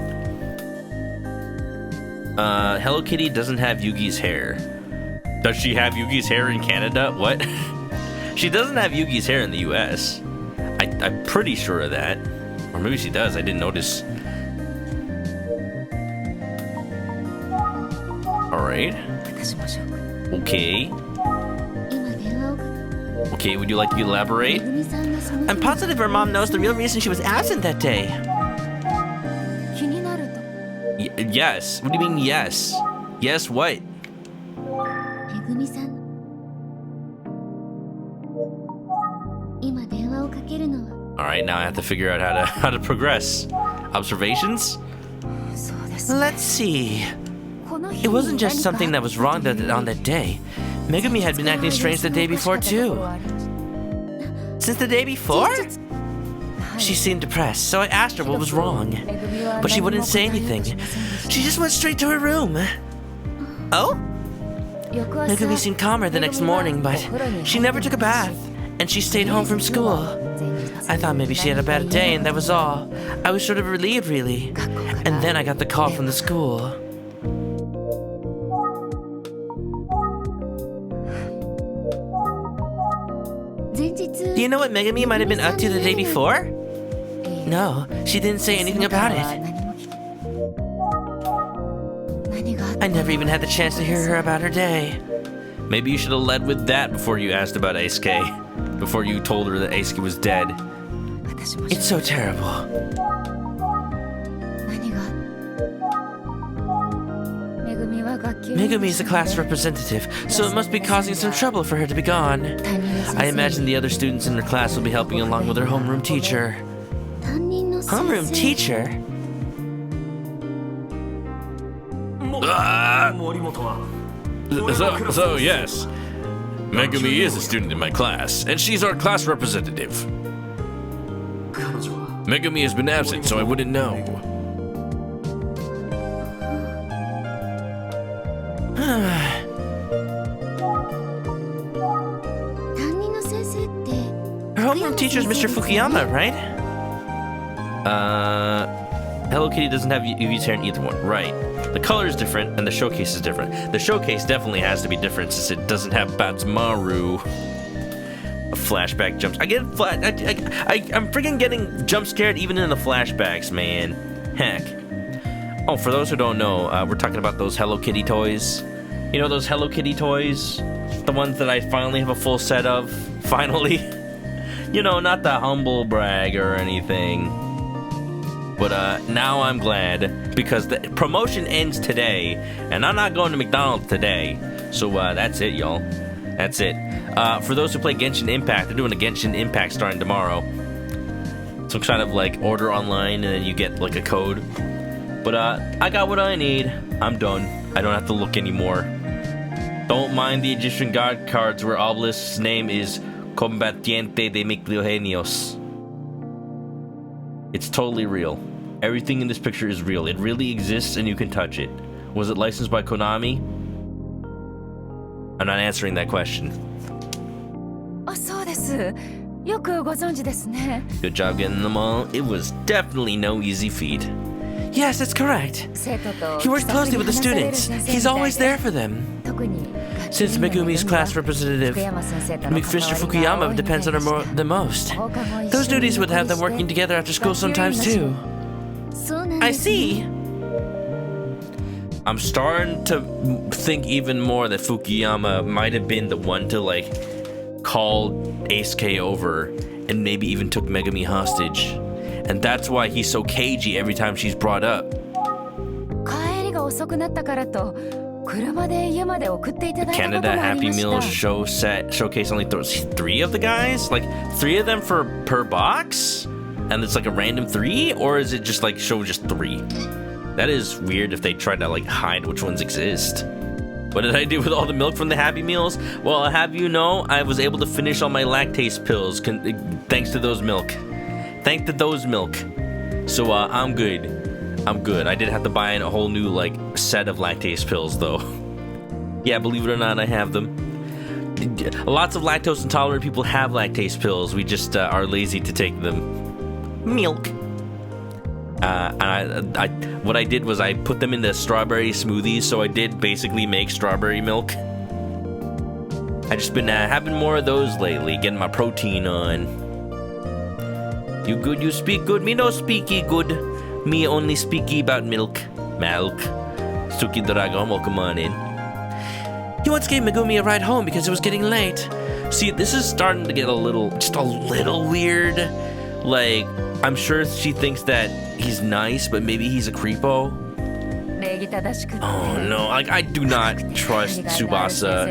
Speaker 1: Hello Kitty doesn't have Yugi's hair. Does she have Yugi's hair in Canada? What? She doesn't have Yugi's hair in the US. I'm pretty sure of that. Or maybe she does, I didn't notice. Alright. Okay. Okay, would you like to elaborate? I'm positive her mom knows the real reason she was absent that day. Yes. What do you mean, yes? Yes, what? Alright, now I have to figure out how to progress. Observations? Let's see. It wasn't just something that was wrong on that day. Megumi had been acting strange the day before, too. Since the day before? She seemed depressed, so I asked her what was wrong. But she wouldn't say anything. She just went straight to her room. Oh? Megumi seemed calmer the next morning, but she never took a bath, and she stayed home from school. I thought maybe she had a bad day, and that was all. I was sort of relieved, really. And then I got the call from the school. Do you know what Megumi might have been up to the day before? No, she didn't say anything about it. I never even had the chance to hear her about her day. Maybe you should have led with that before you asked about Eisuke. Before you told her that Eisuke was dead. It's so terrible. Megumi is the class representative, so it must be causing some trouble for her to be gone. I imagine the other students in her class will be helping along with her homeroom teacher. Homeroom teacher?
Speaker 3: So yes, Megumi is a student in my class, and she's our class representative. Megumi has been absent, so I wouldn't know.
Speaker 1: Her homeroom teacher is Mr. Fukuyama, right? Hello Kitty doesn't have Yugi's hair in either one. Right. The color is different, and the showcase is different. The showcase definitely has to be different since it doesn't have Batsumaru. Flashback jumps. I get I'm freaking getting jump scared even in the flashbacks, man. Heck. Oh, for those who don't know, we're talking about those Hello Kitty toys. You know those Hello Kitty toys? The ones that I finally have a full set of. Finally. You know, not the humble brag or anything. But now I'm glad because the promotion ends today, and I'm not going to McDonald's today. So that's it, y'all. That's it. For those who play Genshin Impact, they're doing a Genshin Impact starting tomorrow. Some kind of like order online, and then you get like a code. But I got what I need. I'm done. I don't have to look anymore. Don't mind the Egyptian god cards where Obelisk's name is Combatiente de Micliogenios. It's totally real. Everything in this picture is real. It really exists and you can touch it. Was it licensed by Konami? I'm not answering that question. Good job getting them all. It was definitely no easy feat.
Speaker 2: Yes, that's correct. He works closely with the students. He's always there for them. Since Megumi's class representative, Mr. Fukuyama depends on her more than most. Those duties would have them working together after school sometimes too. I see.
Speaker 1: I'm starting to think even more that Fukuyama might have been the one to like call Ace-K over and maybe even took Megumi hostage. And that's why he's so cagey every time she's brought up. The Canada Happy Meal showcase only throws 3 of the guys? Like 3 of them per box? And it's like a random 3? Or is it just like show just 3? That is weird if they try to like hide which ones exist. What did I do with all the milk from the Happy Meals? Well, I'll have you know, I was able to finish all my lactase pills thanks to those milk. Thanks to those milk. So I'm good. I'm good. I did have to buy a whole new like set of lactase pills though. Yeah, believe it or not, I have them. Lots of lactose intolerant people have lactase pills. We just are lazy to take them. Milk. What I did was I put them in the strawberry smoothies, so I did basically make strawberry milk. I just been having more of those lately, getting my protein on. You good, you speak good, me no speaky good. Me only speaky about milk. Milk. Suki Dragon, welcome on in.
Speaker 2: He once gave Megumi a ride home because it was getting late.
Speaker 1: See, this is starting to get just a little weird. Like, I'm sure she thinks that he's nice, but maybe he's a creepo. Oh no, like I do not trust Tsubasa.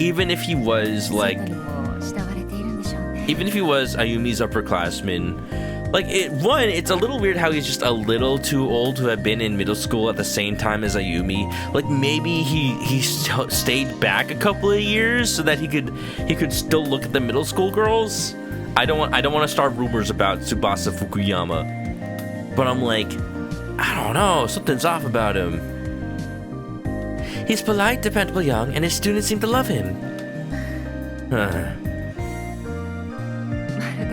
Speaker 1: Even if he was Ayumi's upperclassman. Like, it's a little weird how he's just a little too old to have been in middle school at the same time as Ayumi. Like, maybe he stayed back a couple of years so that he could still look at the middle school girls. I don't want to start rumors about Tsubasa Fukuyama. But I'm like, I don't know, something's off about him.
Speaker 2: He's polite, dependable, young, and his students seem to love him.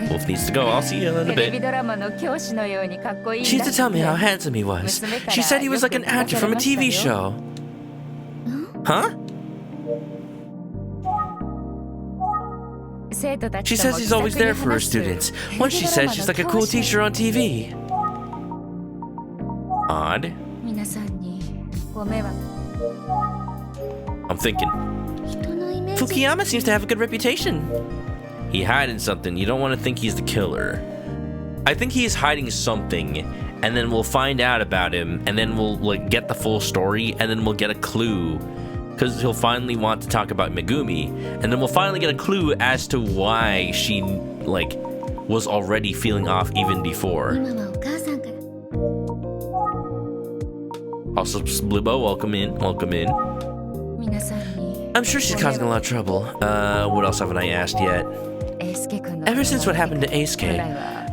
Speaker 1: Wolf needs to go. I'll see you in a bit.
Speaker 2: She used to tell me how handsome he was. She said he was like an actor from a TV show.
Speaker 1: Huh?
Speaker 2: She says he's always there for her students. Once she said she's like a cool teacher on TV.
Speaker 1: Odd. I'm thinking.
Speaker 2: Fukuyama seems to have a good reputation.
Speaker 1: He hiding something. You don't want to think he's the killer. I think he's hiding something, and then we'll find out about him, and then we'll like get the full story, and then we'll get a clue. Because he'll finally want to talk about Megumi, and then we'll finally get a clue as to why she, like, was already feeling off even before. Also, Blibo, welcome in, welcome in.
Speaker 2: I'm sure she's causing a lot of trouble.
Speaker 1: What else haven't I asked yet?
Speaker 2: Ever since what happened to Ace-K,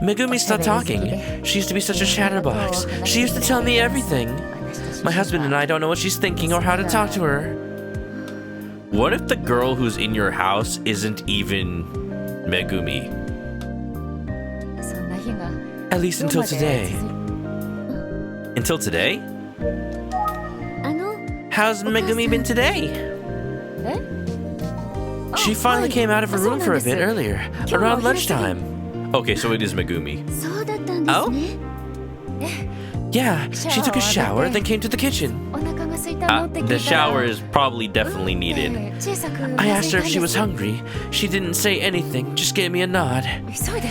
Speaker 2: Megumi stopped talking. She used to be such a chatterbox. She used to tell me everything. My husband and I don't know what she's thinking or how to talk to her.
Speaker 1: What if the girl who's in your house isn't even Megumi?
Speaker 2: At least until today.
Speaker 1: Until today? How's Megumi been today? She finally came out of her room for a bit earlier, around lunchtime. Okay, so it is Megumi. Oh? Yeah, she took a shower, then came to the kitchen. The shower is probably definitely needed. I asked her if she was hungry. She didn't say anything, just gave me a nod.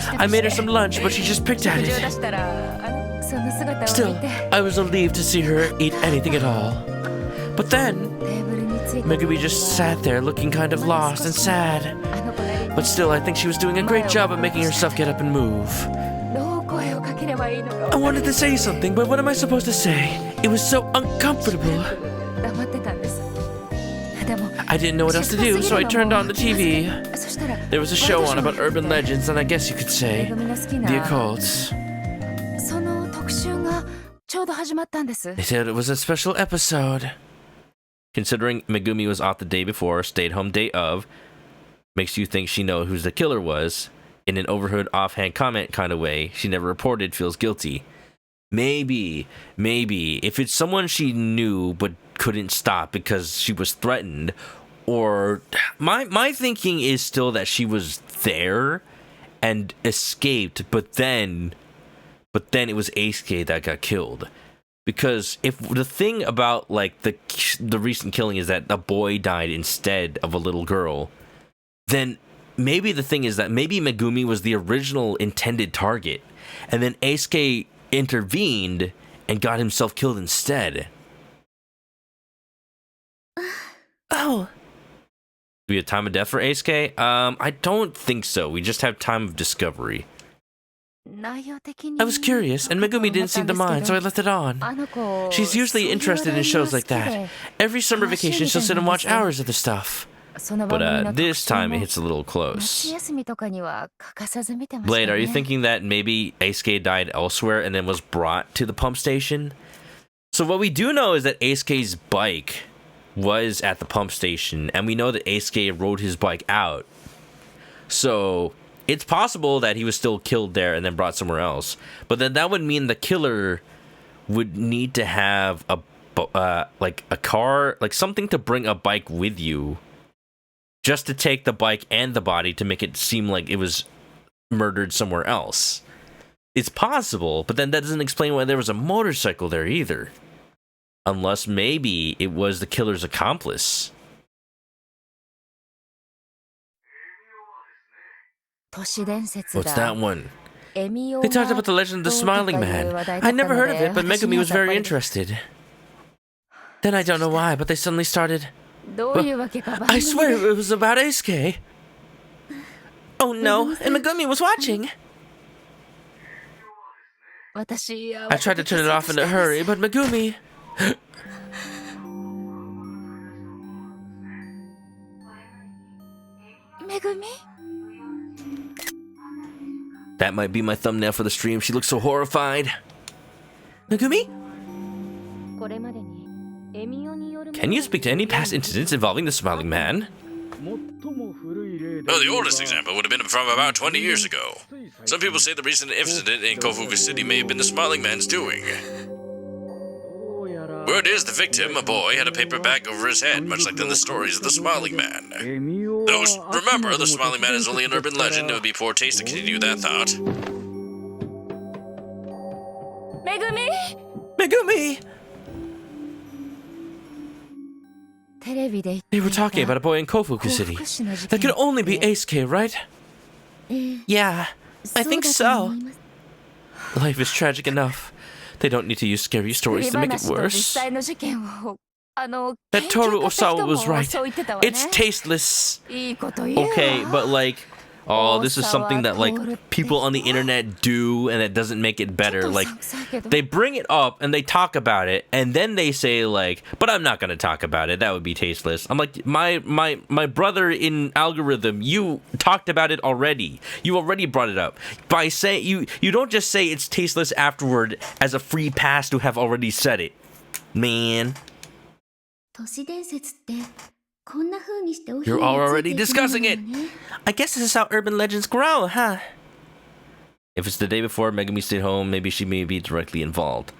Speaker 1: I made her some lunch, but she just picked at it. Still, I was relieved to see her eat anything at all. But then, Megumi just sat there looking kind of lost and sad. But still, I think she was doing a great job of making herself get up and move. I wanted to say something, but what am I supposed to say? It was so uncomfortable. I didn't know what else to do, so I turned on the TV. There was a show on about urban legends, and I guess you could say the occult. They said it was a special episode. Considering Megumi was off the day before, stayed home day of, makes you think she knows who the killer was. In an overheard offhand comment kind of way, she never reported, feels guilty. Maybe, if it's someone she knew but couldn't stop because she was threatened, or my thinking is still that she was there and escaped, but then it was Aisuke that got killed. Because if the thing about like the recent killing is that a boy died instead of a little girl, then maybe the thing is that maybe Megumi was the original intended target, and then Aisuke intervened and got himself killed instead. Oh. Do we have time of death for Aisuke? I don't think so. We just have time of discovery. I was curious, and Megumi didn't seem to mind, so I left it on. She's usually interested in shows like that. Every summer vacation, she'll sit and watch hours of the stuff. But this time it hits a little close. Blade, are you thinking that maybe Aisuke died elsewhere and then was brought to the pump station? So what we do know is that Aisuke's bike was at the pump station, and we know that Aisuke rode his bike out. So it's possible that he was still killed there and then brought somewhere else. But then that would mean the killer would need to have a car, like something to bring a bike with you, just to take the bike and the body to make it seem like it was murdered somewhere else. It's possible, but then that doesn't explain why there was a motorcycle there either. Unless maybe it was the killer's accomplice. What's that one? They talked about the legend of the Smiling Man. I never heard of it, but Megumi was very interested. Then I don't know why, but they suddenly started... I swear it was about Aisuke. Oh no, and Megumi was watching. I tried to turn it off in a hurry, but Megumi... That might be my thumbnail for the stream. She looks so horrified. Megumi? Can you speak to any past incidents involving the Smiling Man?
Speaker 3: Well, the oldest example would have been from about 20 years ago. Some people say the recent incident in Kofuku City may have been the Smiling Man's doing. Word is the victim, a boy, had a paper bag over his head, much like in the stories of the Smiling Man. Though, remember, the Smiling Man is only an urban legend. It would be poor taste to continue that thought.
Speaker 1: Megumi! They were talking about a boy in Kofuku City. That could only be Aisuke, right? Yeah, I think so. Life is tragic enough. They don't need to use scary stories to make it worse. That Toru Osawa was right. It's tasteless. Okay, but like... Oh, this is something that, like, people on the internet do, and it doesn't make it better. Like, they bring it up, and they talk about it, and then they say, like, but I'm not going to talk about it. That would be tasteless. I'm like, my brother in algorithm, you talked about it already. You already brought it up. By saying, you don't just say it's tasteless afterward as a free pass to have already said it. Man. You're already discussing it. I guess this is how urban legends grow, huh? If it's the day before Megumi stayed home, maybe she may be directly involved.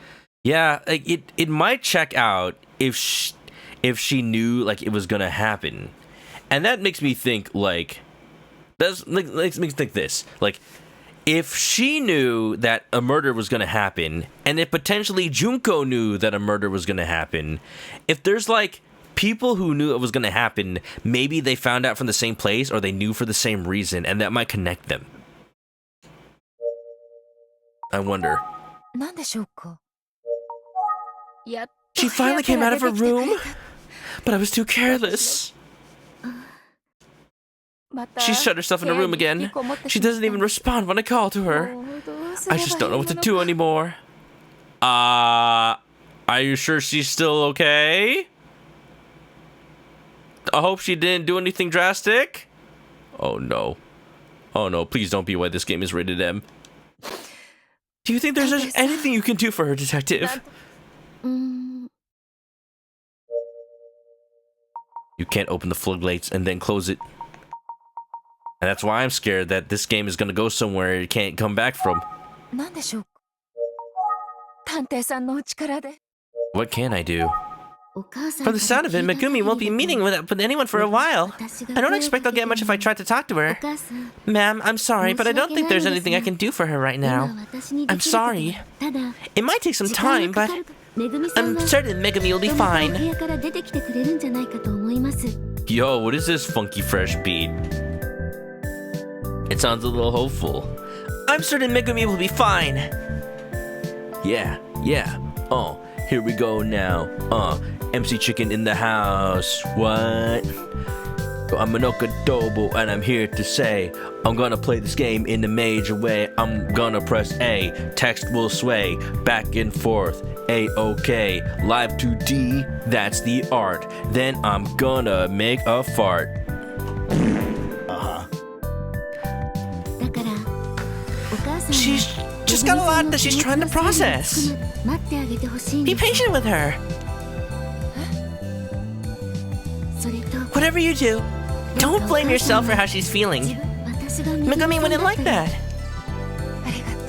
Speaker 1: Yeah, like it might check out if she knew like it was gonna happen, and that makes me think like makes me think this like if she knew that a murder was gonna happen, and if potentially Junko knew that a murder was gonna happen, if there's like people who knew it was gonna happen, maybe they found out from the same place or they knew for the same reason, and that might connect them. I wonder. She finally came out of her room, but I was too careless. She shut herself in her room again. She doesn't even respond when I call to her. I just don't know what to do anymore. Are you sure she's still okay? I hope she didn't do anything drastic. Oh no. Oh no, please don't be why this game is rated M. Do you think there's anything you can do for her, detective? You can't open the floodgates and then close it. And that's why I'm scared that this game is going to go somewhere it can't come back from. What can I do? From the sound of it, Megumi won't be meeting with anyone for a while. I don't expect I'll get much if I try to talk to her. Ma'am, I'm sorry, but I don't think there's anything I can do for her right now. I'm sorry. It might take some time, but I'm certain Megumi will be fine. Yo, what is this funky fresh beat? It sounds a little hopeful. I'm certain Megumi will be fine. Yeah. Oh, here we go now. MC Chicken in the house. What? I'm ManokAdobo, and I'm here to say I'm gonna play this game in a major way. I'm gonna press A, text will sway back and forth. A-OK, live 2D, that's the art. Then I'm gonna make a fart. She's just got a lot that she's trying to process. Be patient with her. Whatever you do, don't blame yourself for how she's feeling. Megumi wouldn't like that.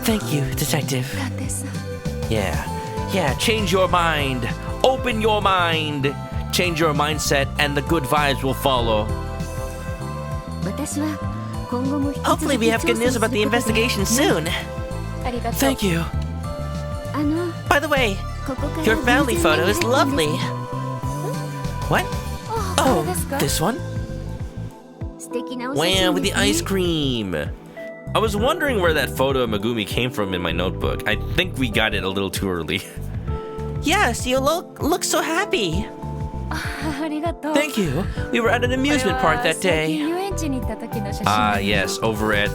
Speaker 1: Thank you, detective. Yeah, change your mind. Open your mind. Change your mindset and the good vibes will follow. Hopefully we have good news about the investigation soon. Thank you. By the way, your family photo is lovely. What? Oh, this one? Wow, with the ice cream. I was wondering where that photo of Megumi came from in my notebook. I think we got it a little too early. Yes, you look so happy. Thank you. We were at an amusement park that day. Yes, over at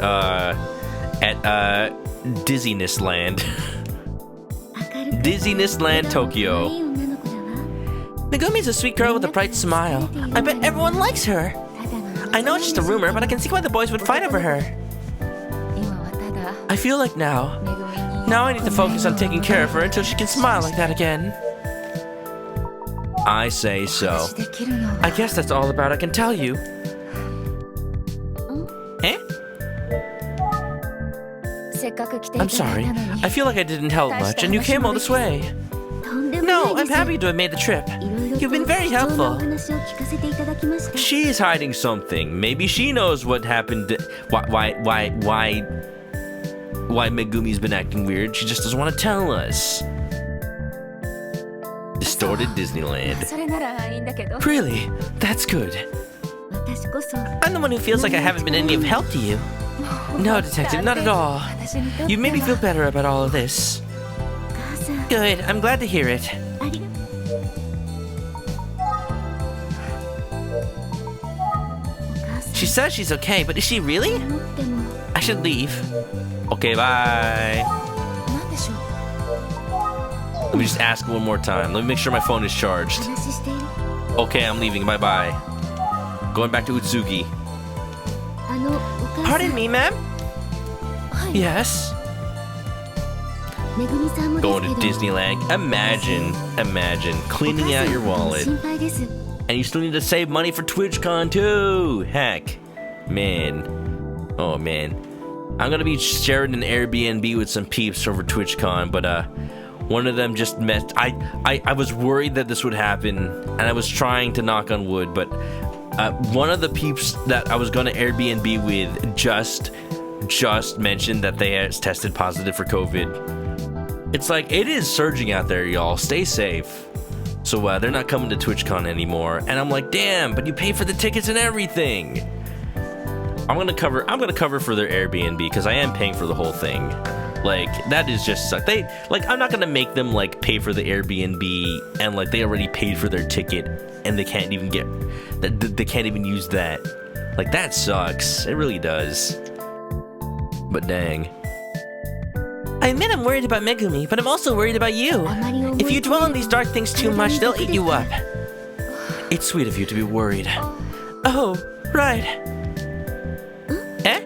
Speaker 1: Dizziness Land. Dizziness Land, Tokyo. Megumi's a sweet girl with a bright smile. I bet everyone likes her. I know it's just a rumor, but I can see why the boys would fight over her. I feel like now I need to focus on taking care of her until she can smile like that again. I say so. I guess that's all about I can tell you. Eh? I'm sorry. I feel like I didn't help much, and you came all this way. No, I'm happy to have made the trip. You've been very helpful. She's hiding something. Maybe she knows what happened. Why Megumi's been acting weird. She just doesn't want to tell us. Distorted Disneyland. Really? That's good. I'm the one who feels like I haven't been any of help to you. No, detective, not at all. You made me feel better about all of this. Good, I'm glad to hear it. She says she's okay, but is she really? I should leave. Okay, bye. Let me just ask one more time. Let me make sure my phone is charged. Okay, I'm leaving. Bye-bye. Going back to Utsugi. Pardon me, ma'am? Yes? Going to Disneyland. Imagine cleaning out your wallet. And you still need to save money for TwitchCon too. Heck. Man. Oh, man. I'm gonna be sharing an Airbnb with some peeps over TwitchCon, but One of them just met. I was worried that this would happen, and I was trying to knock on wood, but one of the peeps that I was going to Airbnb with just mentioned that they had tested positive for COVID. It's like, it is surging out there, y'all. Stay safe. So they're not coming to TwitchCon anymore, and I'm like, damn, but you pay for the tickets and everything. I'm gonna cover for their Airbnb because I am paying for the whole thing. Like, that is just suck. I'm not gonna make them like pay for the Airbnb and like they already paid for their ticket and they can't even use that. Like, that sucks. It really does. But dang.
Speaker 2: I admit I'm worried about Megumi, but I'm also worried about you. If you dwell on these dark things too much, they'll eat you up.
Speaker 1: It's sweet of you to be worried.
Speaker 2: Oh, right.
Speaker 1: Eh?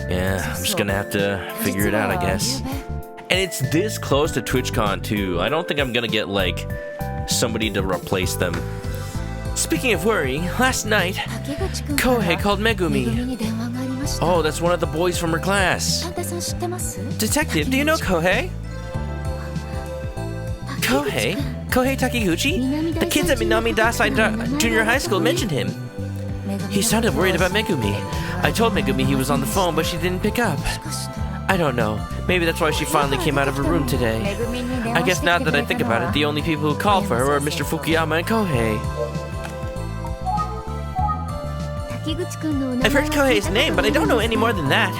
Speaker 1: Yeah, I'm just gonna have to figure it out, I guess. And it's this close to TwitchCon too. I don't think I'm gonna get like somebody to replace them.
Speaker 2: Speaking of worry, last night, Kohei called Megumi.
Speaker 1: Oh, that's one of the boys from her class.
Speaker 2: Detective, do you know Kohei? Kohei? Kohei Takiguchi? The kids at Minami Dasai Junior High School mentioned him. He sounded worried about Megumi. I told Megumi he was on the phone, but she didn't pick up. I don't know. Maybe that's why she finally came out of her room today. I guess now that I think about it, the only people who called for her were Mr. Fukuyama and Kohei. I've heard Kohei's name, but I don't know any more than that.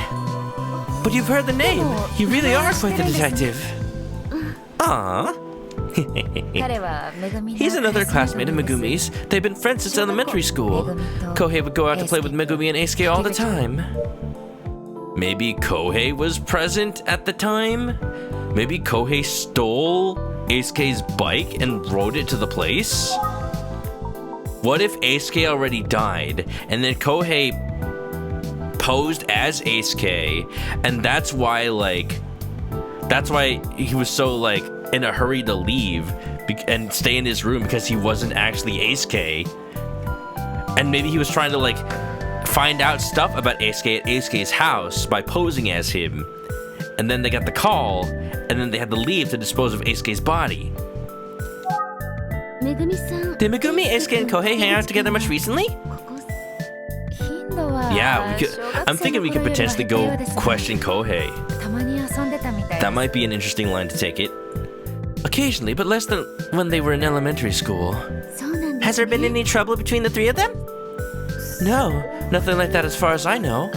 Speaker 2: But you've heard the name. You really are quite the detective.
Speaker 1: Aww.
Speaker 2: He's another classmate of Megumi's. They've been friends since elementary school. Kohei would go out to play with Megumi and Eisuke all the time.
Speaker 1: Maybe Kohei was present at the time? Maybe Kohei stole Eisuke's bike and rode it to the place? What if Eisuke already died, and then Kohei posed as Eisuke, and that's why he was so, like, in a hurry to leave and stay in his room because he wasn't actually Eisuke. And maybe he was trying to, like, find out stuff about Eisuke at Eisuke's house by posing as him. And then they got the call, and then they had to leave to dispose of Eisuke's body.
Speaker 2: Did Megumi, Eisuke, and Kohei hang out together much recently?
Speaker 1: Yeah, I'm thinking we could potentially go question Kohei. That might be an interesting line to take it.
Speaker 2: Occasionally, but less than when they were in elementary school. Has there been any trouble between the three of them? No, nothing like that as far as I know.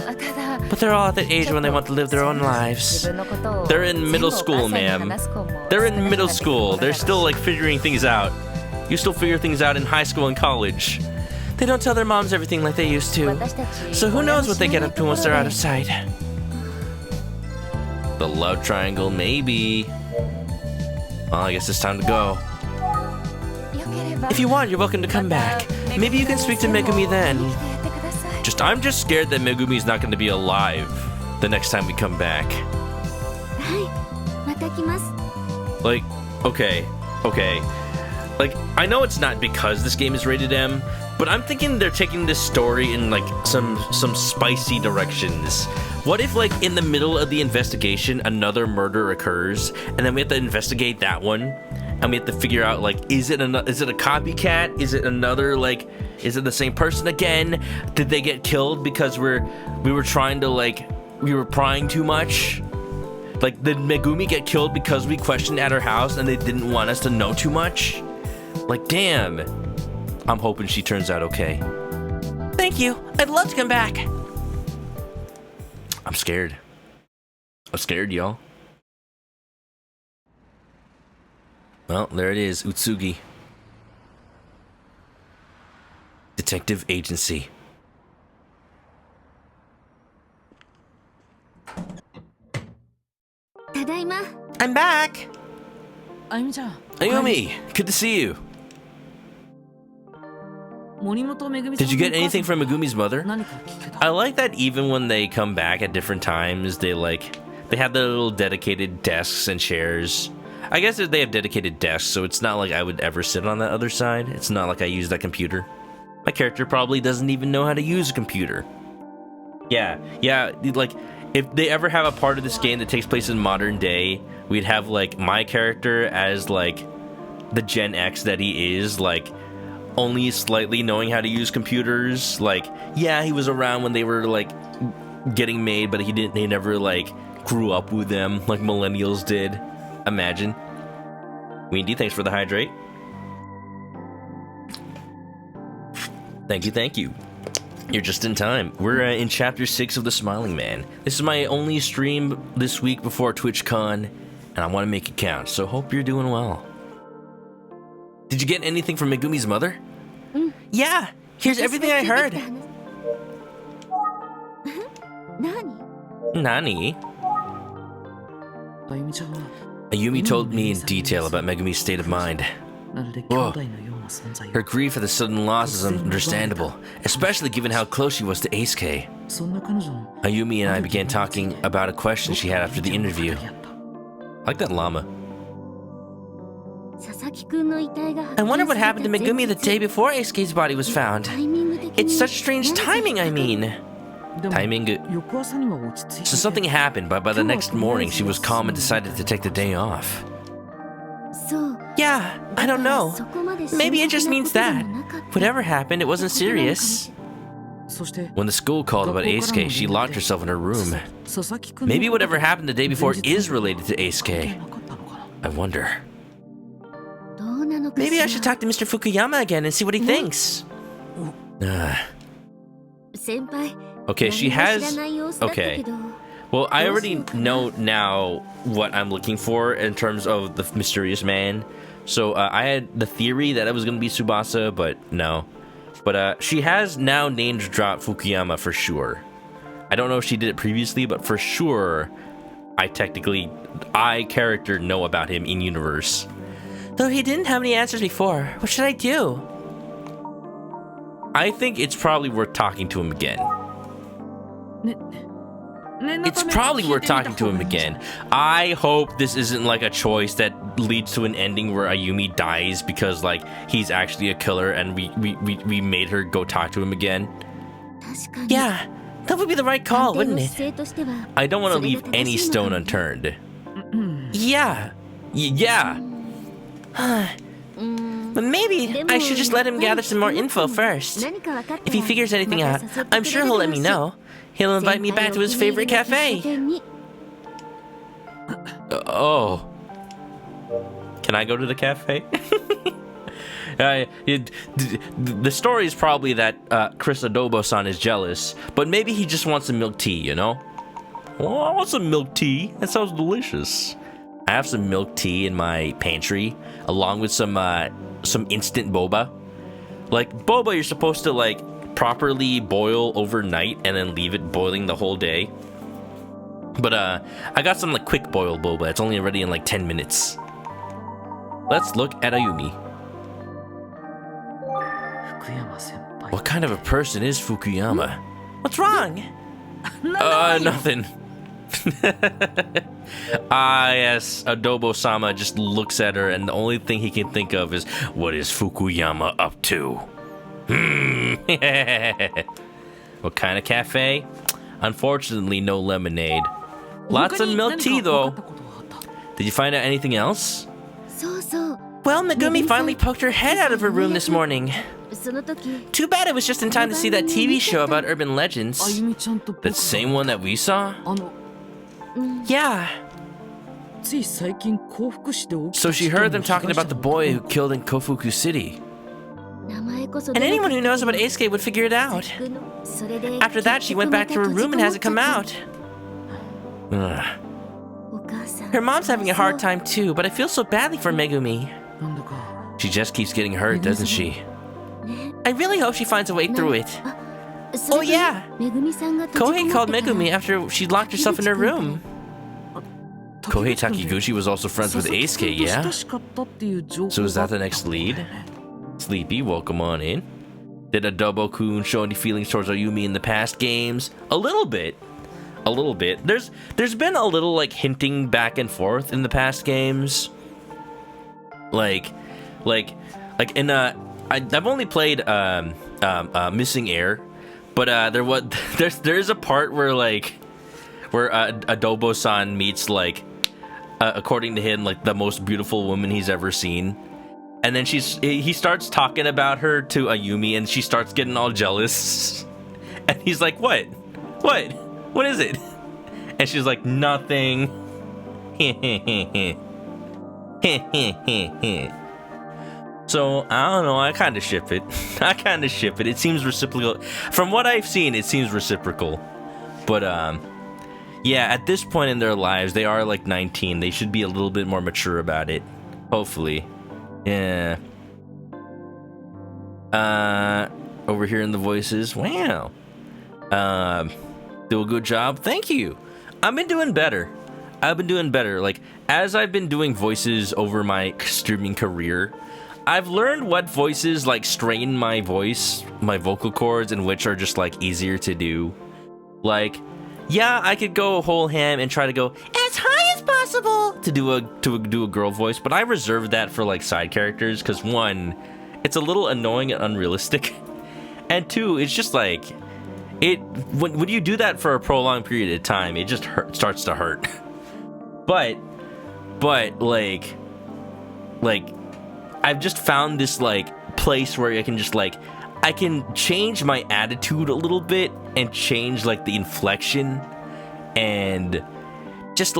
Speaker 2: But they're all at that age when they want to live their own lives.
Speaker 1: They're in middle school, ma'am. They're in middle school. They're still, like, figuring things out. You still figure things out in high school and college.
Speaker 2: They don't tell their moms everything like they used to. So who knows what they get up to once they're out of sight.
Speaker 1: The love triangle, maybe. Well, I guess it's time to go.
Speaker 2: If you want, you're welcome to come back. Maybe you can speak to Megumi then.
Speaker 1: I'm just scared that Megumi's not going to be alive the next time we come back. Like, okay. Like, I know it's not because this game is rated M, but I'm thinking they're taking this story in, like, some spicy directions. What if, like, in the middle of the investigation, another murder occurs, and then we have to investigate that one, and we have to figure out, like, is it a copycat? Is it another, like, is it the same person again? Did they get killed because we were trying to, like, we were prying too much? Like, did Megumi get killed because we questioned at her house and they didn't want us to know too much? Like, damn. I'm hoping she turns out okay.
Speaker 2: Thank you. I'd love to come back.
Speaker 1: I'm scared. I'm scared, y'all. Well, there it is, Utsugi. Detective Agency.
Speaker 2: I'm back.
Speaker 1: Ayumi, good to see you. Did you get anything from Megumi's mother? I like that even when they come back at different times, they have their little dedicated desks and chairs. I guess they have dedicated desks, so it's not like I would ever sit on that other side. It's not like I use that computer. My character probably doesn't even know how to use a computer. Yeah, yeah, like, if they ever have a part of this game that takes place in modern day, we'd have, like, my character as, like, the Gen X that he is, like, only slightly knowing how to use computers. Like, yeah, he was around when they were, like, getting made, but he never, like, grew up with them like millennials did. Imagine. Wendy, thanks for the hydrate. Thank you. You're just in time. We're in Chapter 6 of The Smiling Man. This is my only stream this week before TwitchCon, and I want to make it count, so hope you're doing well. Did you get anything from Megumi's mother? Yeah, here's everything I heard. Nani? Ayumi told me in detail about Megumi's state of mind. Whoa. Her grief at the sudden loss is understandable, especially given how close she was to Eisuke. Ayumi and I began talking about a question she had after the interview. I like that llama. I wonder what happened to Megumi the day before Eisuke's body was found. It's such strange timing, I mean. Timing. So something happened, but by the next morning she was calm and decided to take the day off. Yeah, I don't know. Maybe it just means that. Whatever happened, it wasn't serious. When the school called about Eisuke, she locked herself in her room. Maybe whatever happened the day before is related to Eisuke. I wonder. Maybe I should talk to Mr. Fukuyama again and see what he thinks. Okay, she has... Okay. Well, I already know now what I'm looking for in terms of the mysterious man. So I had the theory that it was going to be Tsubasa, but no. But she has now named dropped Fukuyama for sure. I don't know if she did it previously, but for sure, I character know about him in universe. Though he didn't have any answers before, what should I do? I think it's probably worth talking to him again. It's probably worth talking to him again. I hope this isn't like a choice that leads to an ending where Ayumi dies because like he's actually a killer and we made her go talk to him again. Yeah, that would be the right call, wouldn't it? I don't want to leave any stone unturned. Yeah. But maybe I should just let him gather some more info first. If he figures anything out, I'm sure he'll let me know. He'll invite me back to his favorite cafe. Oh. Can I go to the cafe? The story is probably that Chris Adobo-san is jealous, but maybe he just wants some milk tea, you know? Well, I want some milk tea. That sounds delicious. I have some milk tea in my pantry, along with some instant boba. Like, boba you're supposed to, like, properly boil overnight and then leave it boiling the whole day. But, I got some, like, quick boil boba. It's only ready in, like, 10 minutes. Let's look at Ayumi. What kind of a person is Fukuyama? What's wrong? Nothing. Yes, Adobo-sama just looks at her and the only thing he can think of is, what is Fukuyama up to? What kind of cafe? Unfortunately, no lemonade. Lots of milk tea, though. Did you find out anything else? Well, Megumi finally poked her head out of her room this morning. Too bad it was just in time to see that TV show about urban legends. That same one that we saw? Yeah. So she heard them talking about the boy who killed in Kofuku City. And anyone who knows about Eisuke would figure it out. After that, she went back to her room and hasn't come out. Her mom's having a hard time too, but I feel so badly for Megumi. She just keeps getting hurt, doesn't she? I really hope she finds a way through it. Oh yeah! Kohei called Megumi after she locked herself in her room. Kohei Takiguchi was also friends with Eisuke, yeah? So is that the next lead? Sleepy, welcome on in. Did Adobo-kun show any feelings towards Ayumi in the past games? A little bit. A little bit. There's been a little like hinting back and forth in the past games. Like in I've only played Missing Air, But there's a part where Adobo-san meets according to him the most beautiful woman he's ever seen, and then he starts talking about her to Ayumi, and she starts getting all jealous, and he's like, what is it? And she's like, nothing. So, I don't know, I kind of ship it. It seems reciprocal. From what I've seen, it seems reciprocal. But, yeah, at this point in their lives, they are 19. They should be a little bit more mature about it. Hopefully. Yeah. Overhearing the voices. Wow. Do a good job. Thank you. I've been doing better. As I've been doing voices over my streaming career, I've learned what voices strain my voice, my vocal cords, and which are just easier to do. Yeah, I could go whole ham and try to go as high as possible to do a girl voice, but I reserve that for side characters because one, it's a little annoying and unrealistic, and two, it's just when you do that for a prolonged period of time, it just starts to hurt. But I've just found this place where I can just I can change my attitude a little bit and change the inflection and just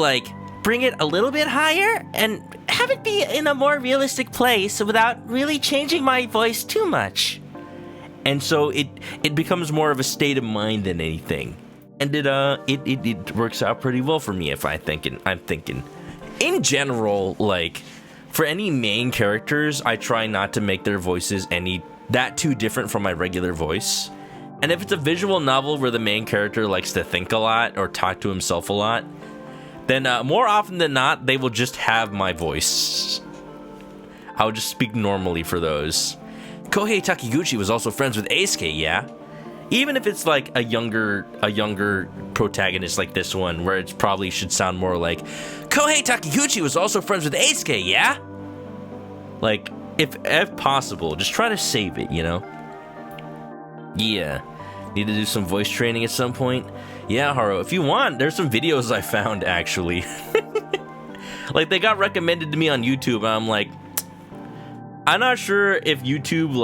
Speaker 1: bring it a little bit higher and have it be in a more realistic place without really changing my voice too much. And so it becomes more of a state of mind than anything. And it works out pretty well for me I'm thinking. In general, for any main characters, I try not to make their voices that too different from my regular voice. And if it's a visual novel where the main character likes to think a lot or talk to himself a lot, then more often than not, they will just have my voice. I'll just speak normally for those. Kohei Takiguchi was also friends with Eisuke, yeah? Even if it's a younger protagonist like this one, where it probably should sound more like Kohei Takiguchi was also friends with Eisuke, yeah? If possible, just try to save it, Yeah. Need to do some voice training at some point? Yeah, Haro, if you want, there's some videos I found, actually. They got recommended to me on YouTube, and I'm not sure if YouTube,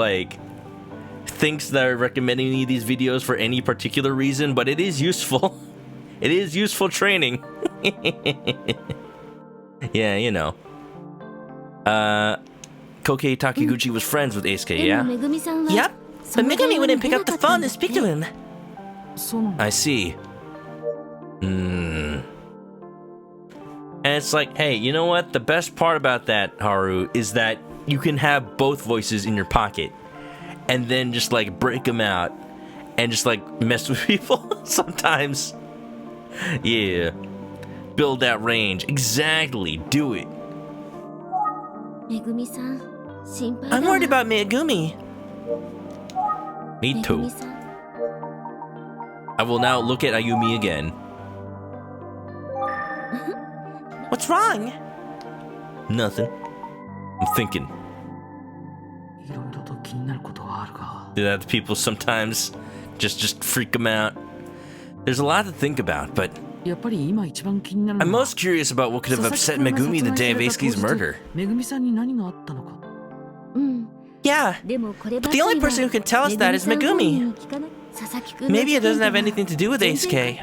Speaker 1: thinks they're recommending me these videos for any particular reason, but it is useful. It is useful training. Yeah, Kohei Takiguchi was friends with Eisuke, yeah? Yep, but Megumi wouldn't pick up the phone to speak to him. I see. And it's hey, you know what? The best part about that, Haru, is that you can have both voices in your pocket and then just break them out and just mess with people sometimes. Yeah. Build that range. Exactly. Do it. I'm worried about Megumi. Me too. I will now look at Ayumi again. What's wrong? Nothing. I'm thinking. Do that to people sometimes. Just freak them out. There's a lot to think about, but I'm most curious about what could have upset Megumi the day of Eisuke's murder. Yeah, but the only person who can tell us that is Megumi. Maybe it doesn't have anything to do with Eisuke.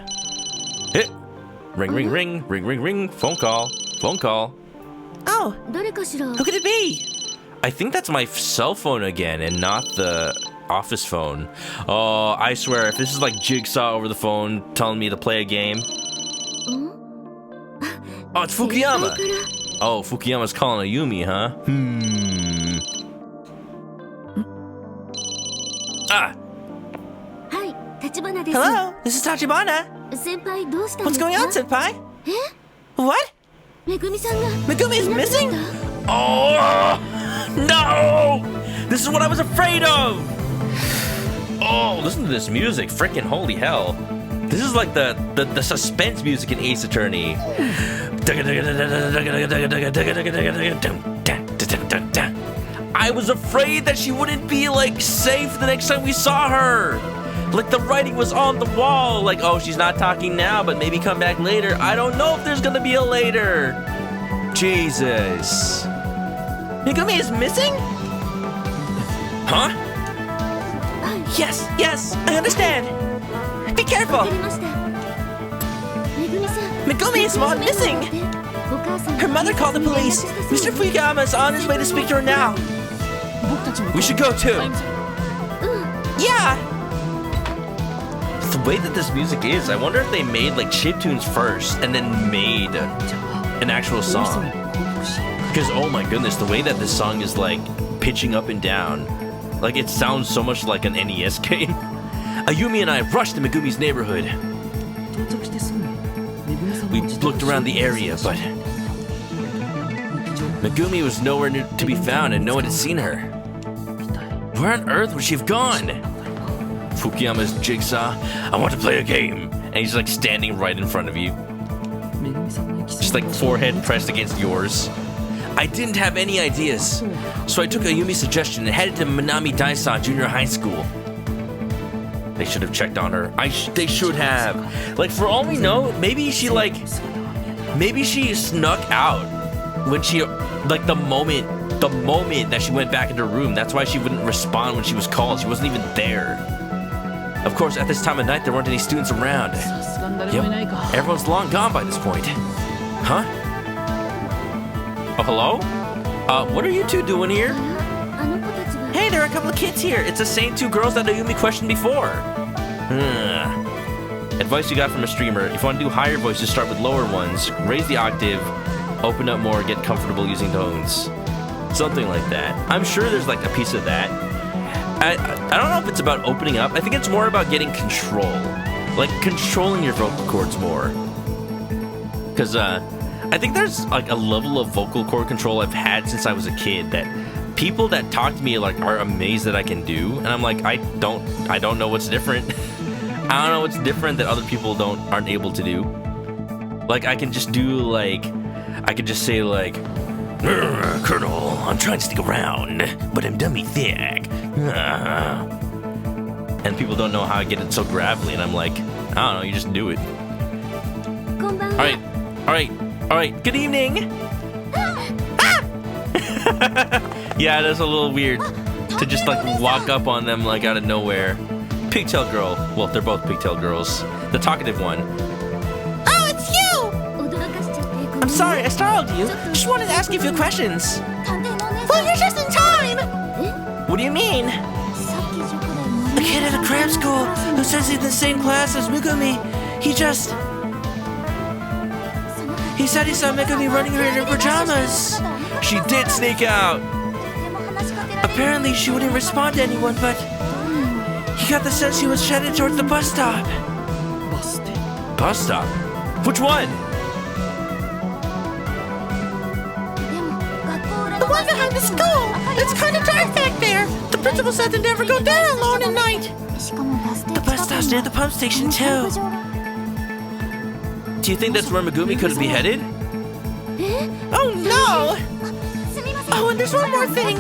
Speaker 1: Ring, ring, ring, ring, ring, ring. Phone call. Oh, who could it be? I think that's my cell phone again and not the office phone. Oh, I swear, if this is Jigsaw over the phone telling me to play a game. Oh, it's Fukuyama. Oh, Fukuyama's calling Ayumi, huh? Ah. Hello, this is Tachibana. What's going on, senpai? What? Megumi is missing? Oh, no! This is what I was afraid of! Oh, listen to this music. Freaking holy hell. This is the suspense music in Ace Attorney. I was afraid that she wouldn't be safe the next time we saw her. Like, the writing was on the wall. Like, oh, she's not talking now, but maybe come back later. I don't know if there's gonna be a later. Jesus.
Speaker 2: Megumi is missing?
Speaker 1: Huh?
Speaker 2: Yes, I understand. Be careful. Megumi is gone missing. Her mother called the police. Mr. Fuyama is on his way to speak to her now.
Speaker 1: We should go too.
Speaker 2: Yeah.
Speaker 1: The way that this music is, I wonder if they made like chiptunes first and then made an actual song. Because oh my goodness, the way that this song is like pitching up and down, like it sounds so much like an NES game. Ayumi and I rushed to Megumi's neighborhood. We looked around the area, but Megumi was nowhere to be found and no one had seen her. Where on earth would she have gone? Fukuyama's Jigsaw, I want to play a game. And he's like standing right in front of you. Just like forehead pressed against yours. I didn't have any ideas. So I took Ayumi's suggestion and headed to Minami Daisa Junior High School. They should have checked on her. They should have. Like, for all we know, maybe she snuck out when she, like, the moment that she went back into her room. That's why she wouldn't respond when she was called. She wasn't even there. Of course, at this time of night, there weren't any students around. Yep, everyone's long gone by this point. Huh? Oh, hello? What are you two doing here?
Speaker 2: Hey, there are a couple of kids here.
Speaker 1: It's the same two girls that Ayumi questioned before. Advice you got from a streamer. If you want to do higher voices, start with lower ones. Raise the octave. Open up more. Get comfortable using tones. Something like that. I'm sure there's like a piece of that. I don't know if it's about opening up. I think it's more about getting control. Like controlling your vocal cords more. Because I think there's like a level of vocal cord control I've had since I was a kid that people that talk to me like are amazed that I can do, and I'm like, I don't know what's different. I don't know what's different that other people aren't able to do. Like I can just do like, I could just say like, Colonel, I'm trying to stick around, but I'm dummy thick. And people don't know how I get it so gravelly, and I'm like, I don't know, you just do it. All right. Good evening. Yeah, that's a little weird to just like walk up on them like out of nowhere. Pigtail girl. Well, they're both pigtail girls. The talkative one.
Speaker 2: Oh, it's you! I'm sorry, I startled you. Just wanted to ask you a few questions. Well, you're just in time!
Speaker 1: What do you mean?
Speaker 2: A kid at a cram school who says he's in the same class as Megumi. He said he saw Megumi running around in her pajamas.
Speaker 1: She did sneak out.
Speaker 2: Apparently she wouldn't respond to anyone, but he got the sense she was headed towards the bus stop.
Speaker 1: Bus stop? Which one?
Speaker 2: The one behind the school. It's kind of dark back there. The principal said to never go there alone at night. The bus stop's near the pump station, too.
Speaker 1: Do you think that's where Megumi could be headed?
Speaker 2: Oh, no! Oh, and there's one more thing.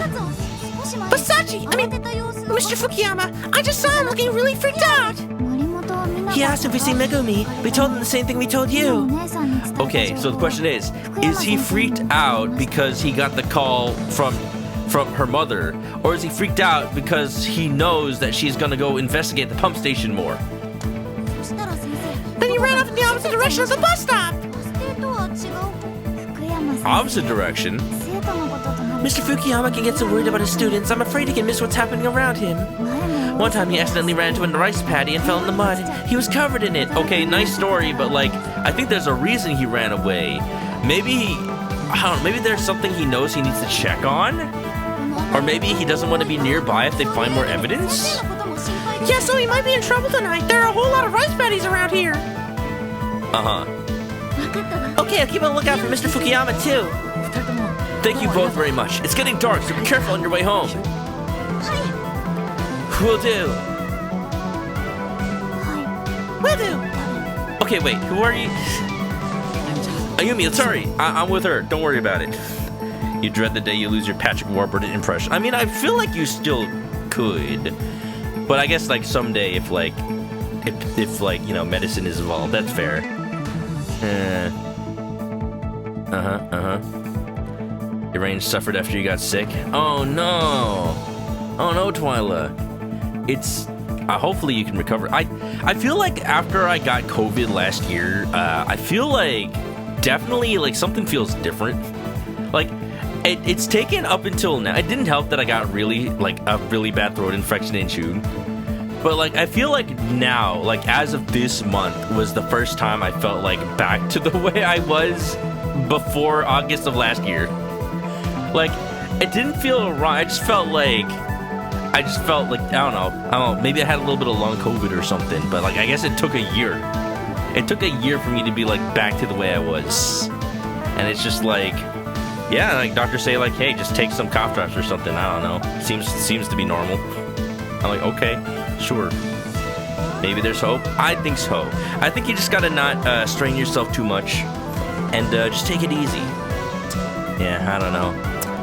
Speaker 2: Mr. Fukuyama, I just saw him looking really freaked out. He asked if we see Megumi. We told him the same thing we told you.
Speaker 1: Okay, so the question is he freaked out because he got the call from her mother, or is he freaked out because he knows that she's gonna go investigate the pump station more?
Speaker 2: Then he ran off in the opposite direction of the bus stop.
Speaker 1: Opposite direction?
Speaker 2: Mr. Fukuyama can get so worried about his students, I'm afraid he can miss what's happening around him. One time he accidentally ran into a rice paddy and fell in the mud. He was covered in it.
Speaker 1: Okay, nice story, but like, I think there's a reason he ran away. Maybe, I don't know, maybe there's something he knows he needs to check on? Or maybe he doesn't want to be nearby if they find more evidence?
Speaker 2: Yeah, so he might be in trouble tonight. There are a whole lot of rice paddies around here.
Speaker 1: Uh-huh.
Speaker 2: Okay, I'll keep a lookout for Mr. Fukuyama, too.
Speaker 1: Thank you both very much. It's getting dark, so be careful on your way home. Will do.
Speaker 2: Will do.
Speaker 1: Okay, wait, who are you? Ayumi, sorry. I'm with her. Don't worry about it. You dread the day you lose your Patrick Warburton impression. I mean, I feel like you still could. But I guess like someday, if like you know, medicine is evolved, that's fair. Your range suffered after you got sick. Oh no! Oh no, Twyla. It's hopefully you can recover. I feel like after I got COVID last year, I feel like definitely like something feels different. Like it's taken up until now. It didn't help that I got really like a really bad throat infection in June. But like I feel like now, like as of this month, was the first time I felt like back to the way I was before August of last year. Like it didn't feel wrong. I just felt like I don't know. Maybe I had a little bit of long COVID or something. But like I guess it took a year. It took a year for me to be like back to the way I was. And it's just like, yeah, like doctors say like, hey, just take some cough drops or something. I don't know. Seems to be normal. I'm like, okay, sure. Maybe there's hope. I think so. I think you just gotta not strain yourself too much and just take it easy. Yeah, I don't know.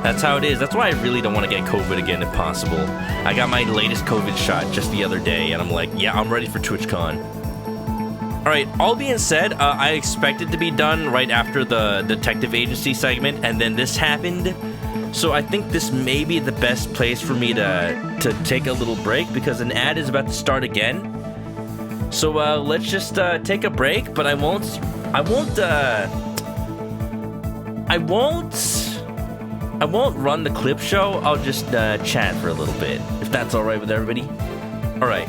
Speaker 1: That's how it is. That's why I really don't want to get COVID again if possible. I got my latest COVID shot just the other day, and I'm like, yeah, I'm ready for TwitchCon. Alright, all being said, I expected to be done right after the detective agency segment, and then this happened. So I think this may be the best place for me to take a little break, because an ad is about to start again. So let's just take a break, but I won't run the clip show. I'll just chat for a little bit, if that's alright with everybody. Alright.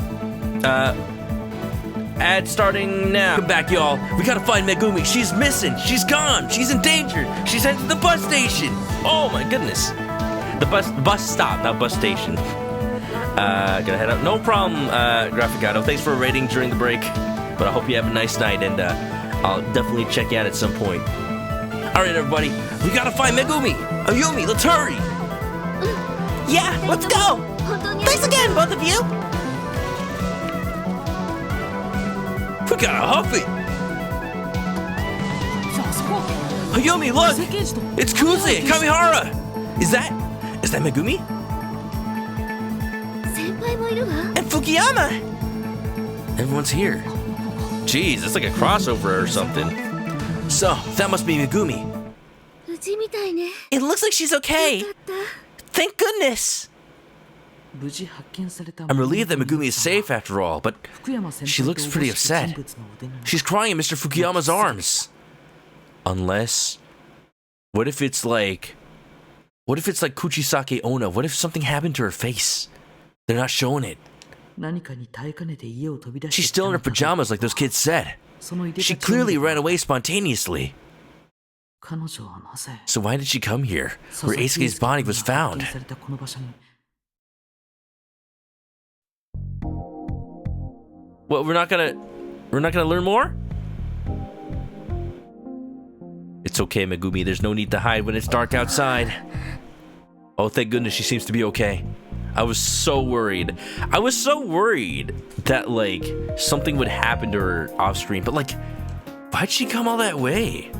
Speaker 1: Ad starting now. Come back, y'all. We gotta find Megumi. She's missing. She's gone. She's in danger. She's headed to the bus station. Oh my goodness. The bus stop, not bus station. Gonna head up. No problem, Graficado. Thanks for rating during the break. But I hope you have a nice night, and I'll definitely check you out at some point. Alright, everybody. We gotta find Megumi. Ayumi, let's hurry.
Speaker 2: Yeah, let's go. Thanks again, both of you.
Speaker 1: We gotta huff it. Ayumi, look! It's Kuze, Kamihara! Is that Megumi?
Speaker 2: And Fukuyama.
Speaker 1: Everyone's here. Jeez, it's like a crossover or something. So, that must be Megumi.
Speaker 2: It looks like she's okay. Thank goodness.
Speaker 1: I'm relieved that Megumi is safe after all, but she looks pretty upset. She's crying in Mr. Fukuyama's arms. Unless... What if it's like Kuchisake Onna? What if something happened to her face? They're not showing it. She's still in her pajamas like those kids said. She clearly ran away spontaneously. So why did she come here, where Eisuke's body was found? Well, we're not gonna learn more? It's okay, Megumi. There's no need to hide when it's dark outside. Oh, thank goodness she seems to be okay. I was so worried. I was so worried that, like, something would happen to her off screen. But, like, why'd she come all that way?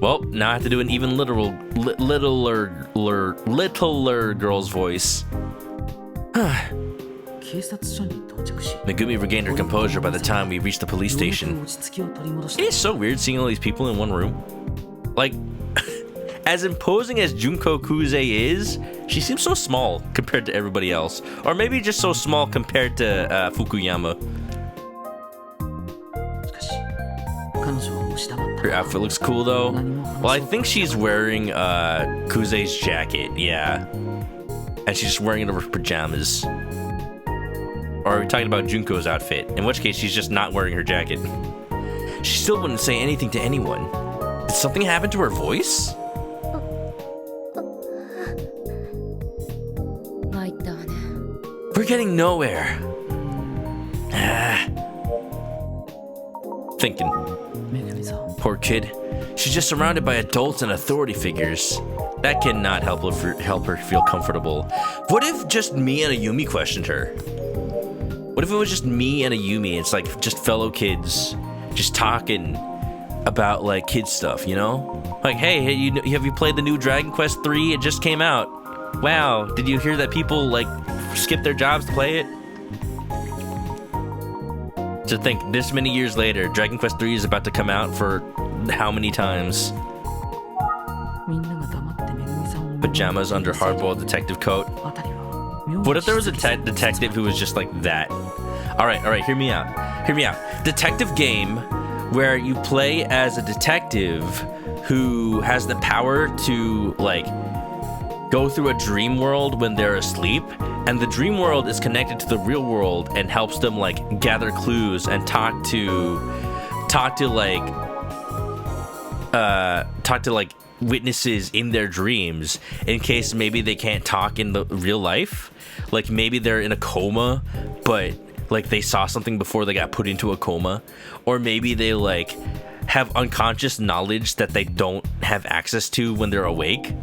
Speaker 1: Well, now I have to do an even littler girl's voice. Megumi regained her composure by the time we reached the police station. It is so weird seeing all these people in one room. Like, as imposing as Junko Kuze is, she seems so small compared to everybody else. Or maybe just so small compared to Fukuyama. Her outfit looks cool though. Well, I think she's wearing Kuze's jacket, yeah. And she's just wearing it over her pajamas. Or are we talking about Junko's outfit? In which case, she's just not wearing her jacket. She still wouldn't say anything to anyone. Did something happen to her voice? We're getting nowhere. Thinking. Poor kid. She's just surrounded by adults and authority figures. That cannot help her feel comfortable. What if just me and Ayumi questioned her? What if it was just me and Ayumi? It's like just fellow kids, just talking about like kid stuff, you know? Like, hey, have you played the new Dragon Quest 3? It just came out. Wow, did you hear that people, like, skip their jobs to play it? To think, this many years later, Dragon Quest III is about to come out for how many times? Pajamas under hard-boiled detective coat. What if there was a detective who was just like that? Alright, hear me out. Detective game where you play as a detective who has the power to, like, go through a dream world when they're asleep, and the dream world is connected to the real world and helps them, like, gather clues and talk to witnesses in their dreams in case maybe they can't talk in the real life. Like, maybe they're in a coma, but, like, they saw something before they got put into a coma, or maybe they, like, have unconscious knowledge that they don't have access to when they're awake.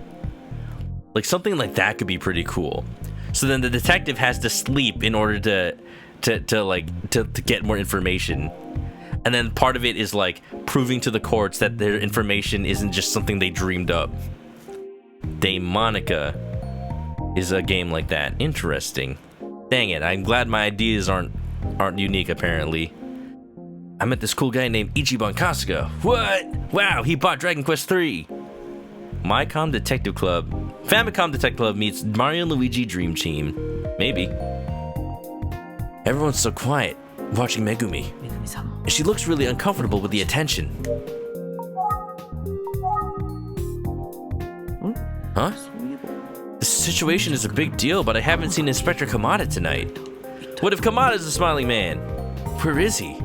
Speaker 1: Like, something like that could be pretty cool. So then the detective has to sleep in order to get more information. And then part of it is, like, proving to the courts that their information isn't just something they dreamed up. Daemonica is a game like that. Interesting. Dang it, I'm glad my ideas aren't unique, apparently. I met this cool guy named Ichiban Kasuga. What? Wow, he bought Dragon Quest III. Famicom Detective Club meets Mario and Luigi Dream Team. Maybe. Everyone's so quiet, watching Megumi. And she looks really uncomfortable with the attention. Huh? The situation is a big deal, but I haven't seen Inspector Kamada tonight. What if Kamada's the smiling man? Where is he?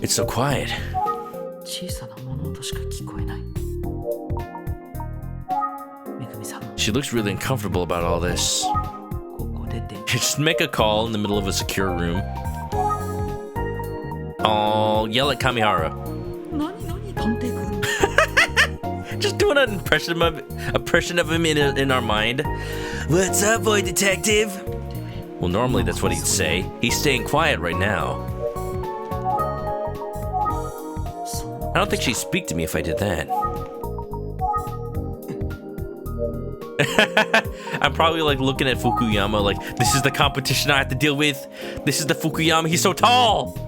Speaker 1: It's so quiet. She looks really uncomfortable about all this. Just make a call in the middle of a secure room. Oh, yell at Kamihara. Just doing an impression of him in our mind. What's up, boy detective? Well, normally that's what he'd say. He's staying quiet right now. I don't think she'd speak to me if I did that. I'm probably, like, looking at Fukuyama like, this is the competition I have to deal with. This is the Fukuyama, he's so tall.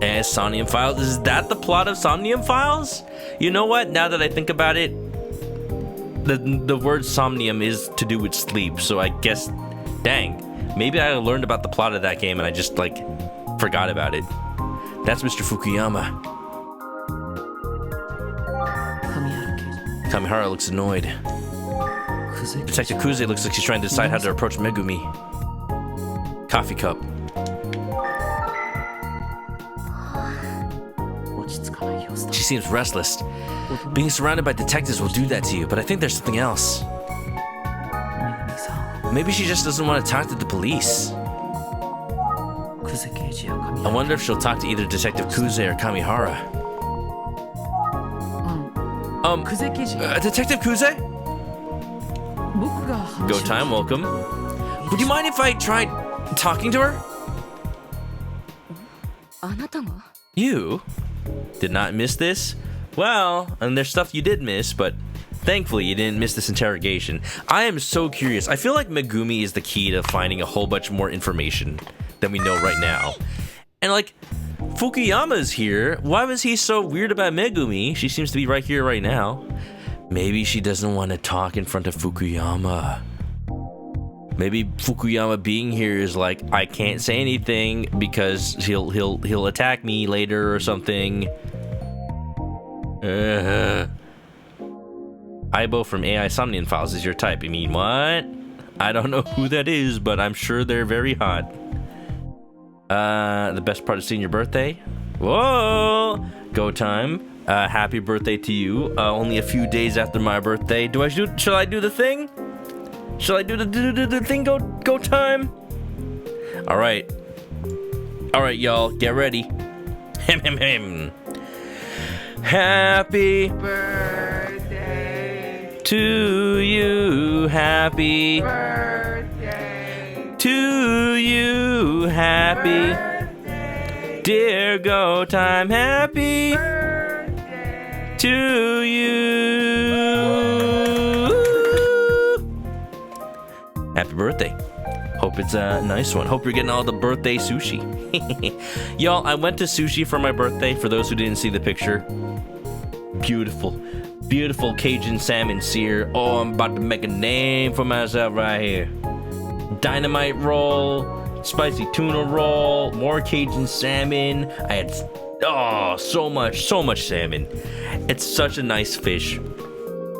Speaker 1: And Somnium Files, is that the plot of Somnium Files? You know what, now that I think about it, the word somnium is to do with sleep, so I guess, dang, maybe I learned about the plot of that game and I just, like, forgot about it. That's Mr. Fukuyama. Kamihara looks annoyed. Detective Kuze looks like she's trying to decide how to approach Megumi. Coffee cup. She seems restless. Being surrounded by detectives will do that to you, but I think there's something else. Maybe she just doesn't want to talk to the police. I wonder if she'll talk to either Detective Kuze or Kamihara. Detective Kuze? Go time, welcome. Would you mind if I tried talking to her? You? Did not miss this? Well, and there's stuff you did miss, but thankfully you didn't miss this interrogation. I am so curious. I feel like Megumi is the key to finding a whole bunch more information than we know right now. And, like, Fukuyama's here. Why was he so weird about Megumi? She seems to be right here right now. Maybe she doesn't want to talk in front of Fukuyama. Maybe Fukuyama being here is like, I can't say anything because he'll attack me later or something. Aibo from AI Somnium Files is your type. I mean, what? I don't know who that is, but I'm sure they're very hot. The best part of seeing your birthday? Whoa! Go time. Happy birthday to you. Only a few days after my birthday. Shall I do the thing? Shall I do the thing? Go time. All right, y'all, get ready. Happy birthday to you. Happy birthday to you. Happy birthday, dear Go Time. Happy birthday to you. Happy birthday. Hope it's a nice one. Hope you're getting all the birthday sushi. Y'all, I went to sushi for my birthday. For those who didn't see the picture, beautiful, beautiful Cajun salmon sear. Oh, I'm about to make a name for myself right here. Dynamite roll, spicy tuna roll, more Cajun salmon. I had, so much salmon. It's such a nice fish.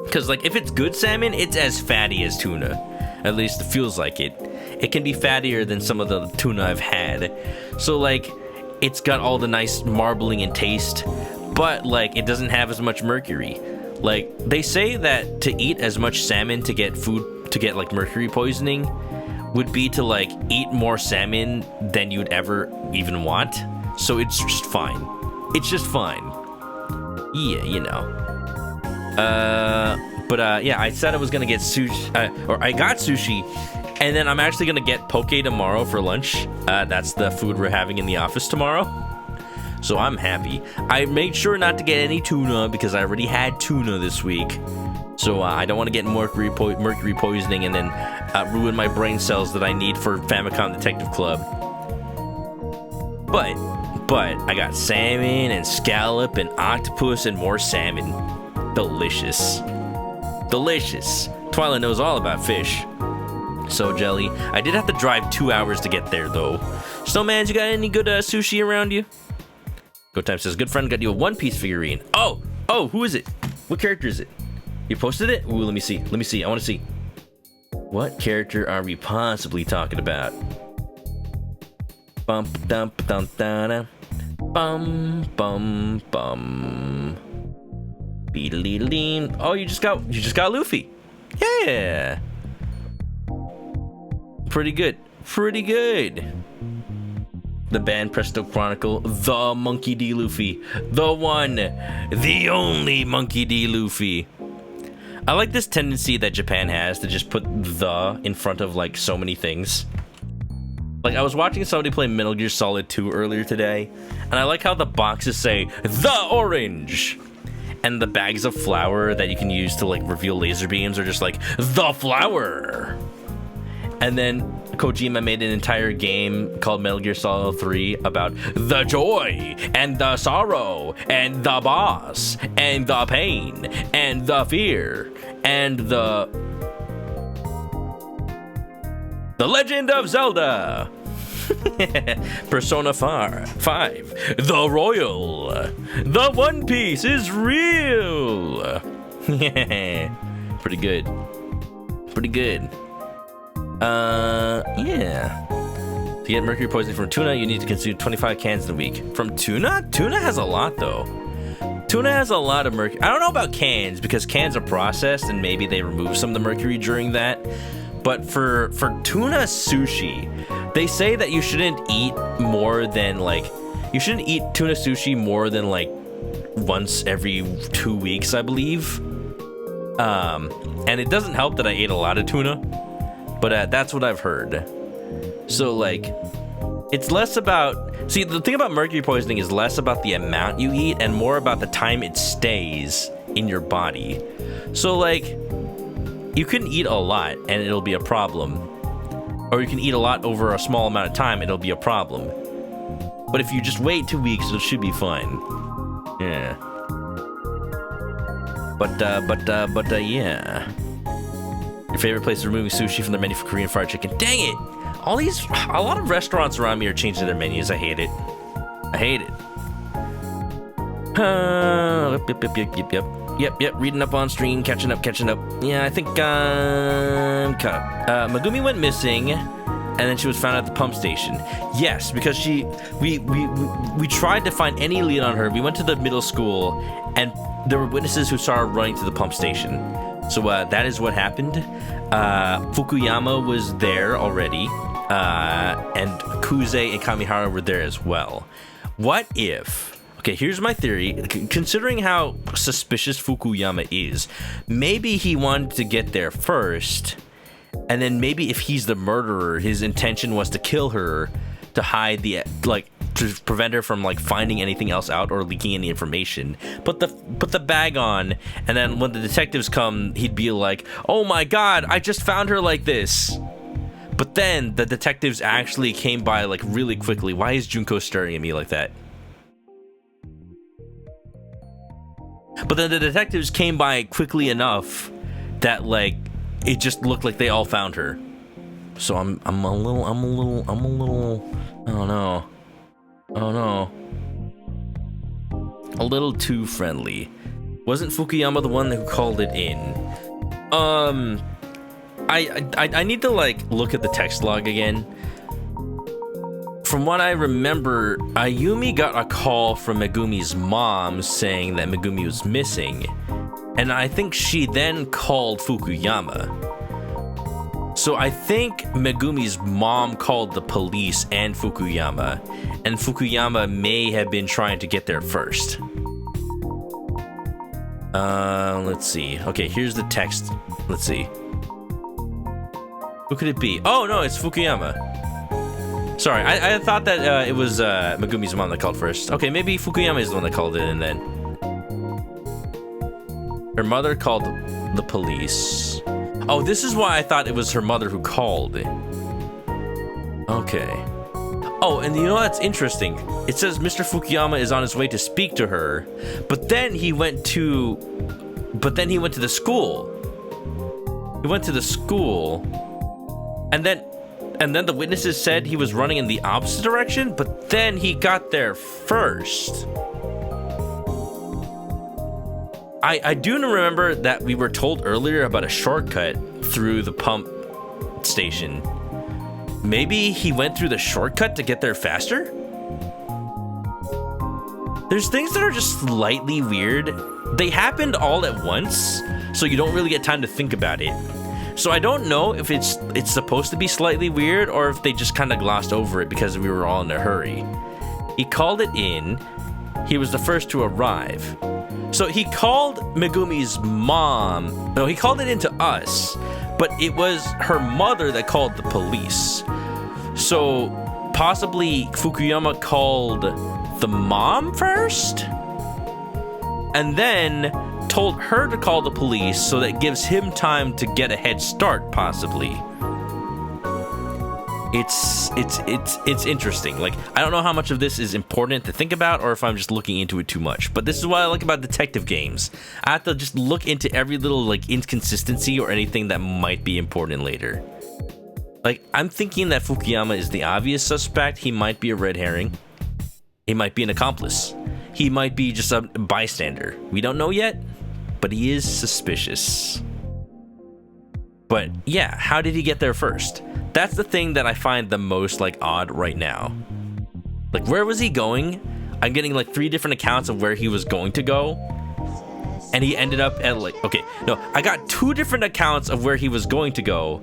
Speaker 1: Because, like, if it's good salmon, it's as fatty as tuna. At least it feels like it. It can be fattier than some of the tuna I've had. So, like, it's got all the nice marbling and taste, but, like, it doesn't have as much mercury. Like, they say that to eat as much salmon to get like, mercury poisoning would be to, like, eat more salmon than you'd ever even want. So it's just fine. It's just fine. Yeah, you know. Yeah, I said I was gonna get sushi, or I got sushi, and then I'm actually gonna get poke tomorrow for lunch. That's the food we're having in the office tomorrow. So I'm happy. I made sure not to get any tuna because I already had tuna this week. So I don't want to get mercury poisoning and then ruin my brain cells that I need for Famicom Detective Club. But I got salmon and scallop and octopus and more salmon. Delicious. Delicious. Twilight knows all about fish. So jelly. I did have to drive 2 hours to get there though. Snowman, you got any good sushi around you? Go Time says, good friend got you a One Piece figurine. Oh, who is it? What character is it? You posted it? Ooh, let me see. I want to see. What character are we possibly talking about? Bum dum dum da bum bum bum. Beedle-deedle-deen. Oh, you just got Luffy. Yeah. Pretty good. The band Presto Chronicle, the Monkey D. Luffy. The one, the only Monkey D. Luffy. I like this tendency that Japan has to just put the in front of, like, so many things. Like, I was watching somebody play Metal Gear Solid 2 earlier today, and I like how the boxes say, the orange! And the bags of flour that you can use to, like, reveal laser beams are just like, the flower! And then Kojima made an entire game called Metal Gear Solid 3 about the joy, and the sorrow, and the boss, and the pain, and the fear, and the Legend of Zelda! Persona 5, The Royal, The One Piece is real! Pretty good. Yeah. To get mercury poisoning from tuna, you need to consume 25 cans in a week. From tuna? Tuna has a lot, though. Tuna has a lot of mercury. I don't know about cans, because cans are processed, and maybe they remove some of the mercury during that. But for tuna sushi, they say that you shouldn't eat more than, like... You shouldn't eat tuna sushi more than, like, once every 2 weeks, I believe. And it doesn't help that I ate a lot of tuna. But that's what I've heard. So, like, it's less about... See, the thing about mercury poisoning is less about the amount you eat and more about the time it stays in your body. So, like, you can eat a lot and it'll be a problem. Or you can eat a lot over a small amount of time and it'll be a problem. But if you just wait 2 weeks, it should be fine. Yeah. But yeah. Your favorite place is removing sushi from their menu for Korean fried chicken. Dang it! A lot of restaurants around me are changing their menus. I hate it. Yep. Reading up on stream, catching up. Yeah, I think Megumi went missing, and then she was found at the pump station. Yes, because we tried to find any lead on her. We went to the middle school, and there were witnesses who saw her running to the pump station. So that is what happened. Fukuyama was there already, and Kuze and Kamihara were there as well. What if... Okay, here's my theory. Considering how suspicious Fukuyama is, maybe he wanted to get there first, and then maybe if he's the murderer, his intention was to kill her to hide the... Like, prevent her from like finding anything else out or leaking any information. Put the bag on, and then when the detectives come, he'd be like, "Oh my God, I just found her like this." But then the detectives actually came by like really quickly. Why is Junko staring at me like that? But then the detectives came by quickly enough that like it just looked like they all found her. So I'm a little I don't know. A little too friendly. Wasn't Fukuyama the one who called it in? I need to like look at the text log again. From what I remember, Ayumi got a call from Megumi's mom saying that Megumi was missing, and I think she then called Fukuyama. So I think Megumi's mom called the police and Fukuyama may have been trying to get there first. Let's see. Okay, here's the text. Let's see. Who could it be? Oh, no, it's Fukuyama. Sorry, I thought that it was Megumi's mom that called first. Okay, maybe Fukuyama is the one that called it in then. Her mother called the police. Oh, this is why I thought it was her mother who called. Okay. Oh, and you know what's interesting? It says Mr. Fukuyama is on his way to speak to her, but then he went to the school. He went to the school, and then the witnesses said he was running in the opposite direction, but then he got there first. I do remember that we were told earlier about a shortcut through the pump station. Maybe he went through the shortcut to get there faster? There's things that are just slightly weird. They happened all at once, so you don't really get time to think about it. So I don't know if it's supposed to be slightly weird or if they just kind of glossed over it because we were all in a hurry. He called it in. He was the first to arrive. So he called Megumi's mom. No, he called it in to us, but it was her mother that called the police. So possibly Fukuyama called the mom first and then told her to call the police, so that gives him time to get a head start, possibly. It's interesting. Like, I don't know how much of this is important to think about or if I'm just looking into it too much. But this is what I like about detective games. I have to just look into every little like inconsistency or anything that might be important later. Like, I'm thinking that Fukuyama is the obvious suspect. He might be a red herring. He might be an accomplice. He might be just a bystander. We don't know yet, but he is suspicious. But yeah, how did he get there first? That's the thing that I find the most like odd right now. Like, where was he going? I'm getting like 3 different accounts of where he was going to go. And he ended up at like, okay, no, I got 2 different accounts of where he was going to go.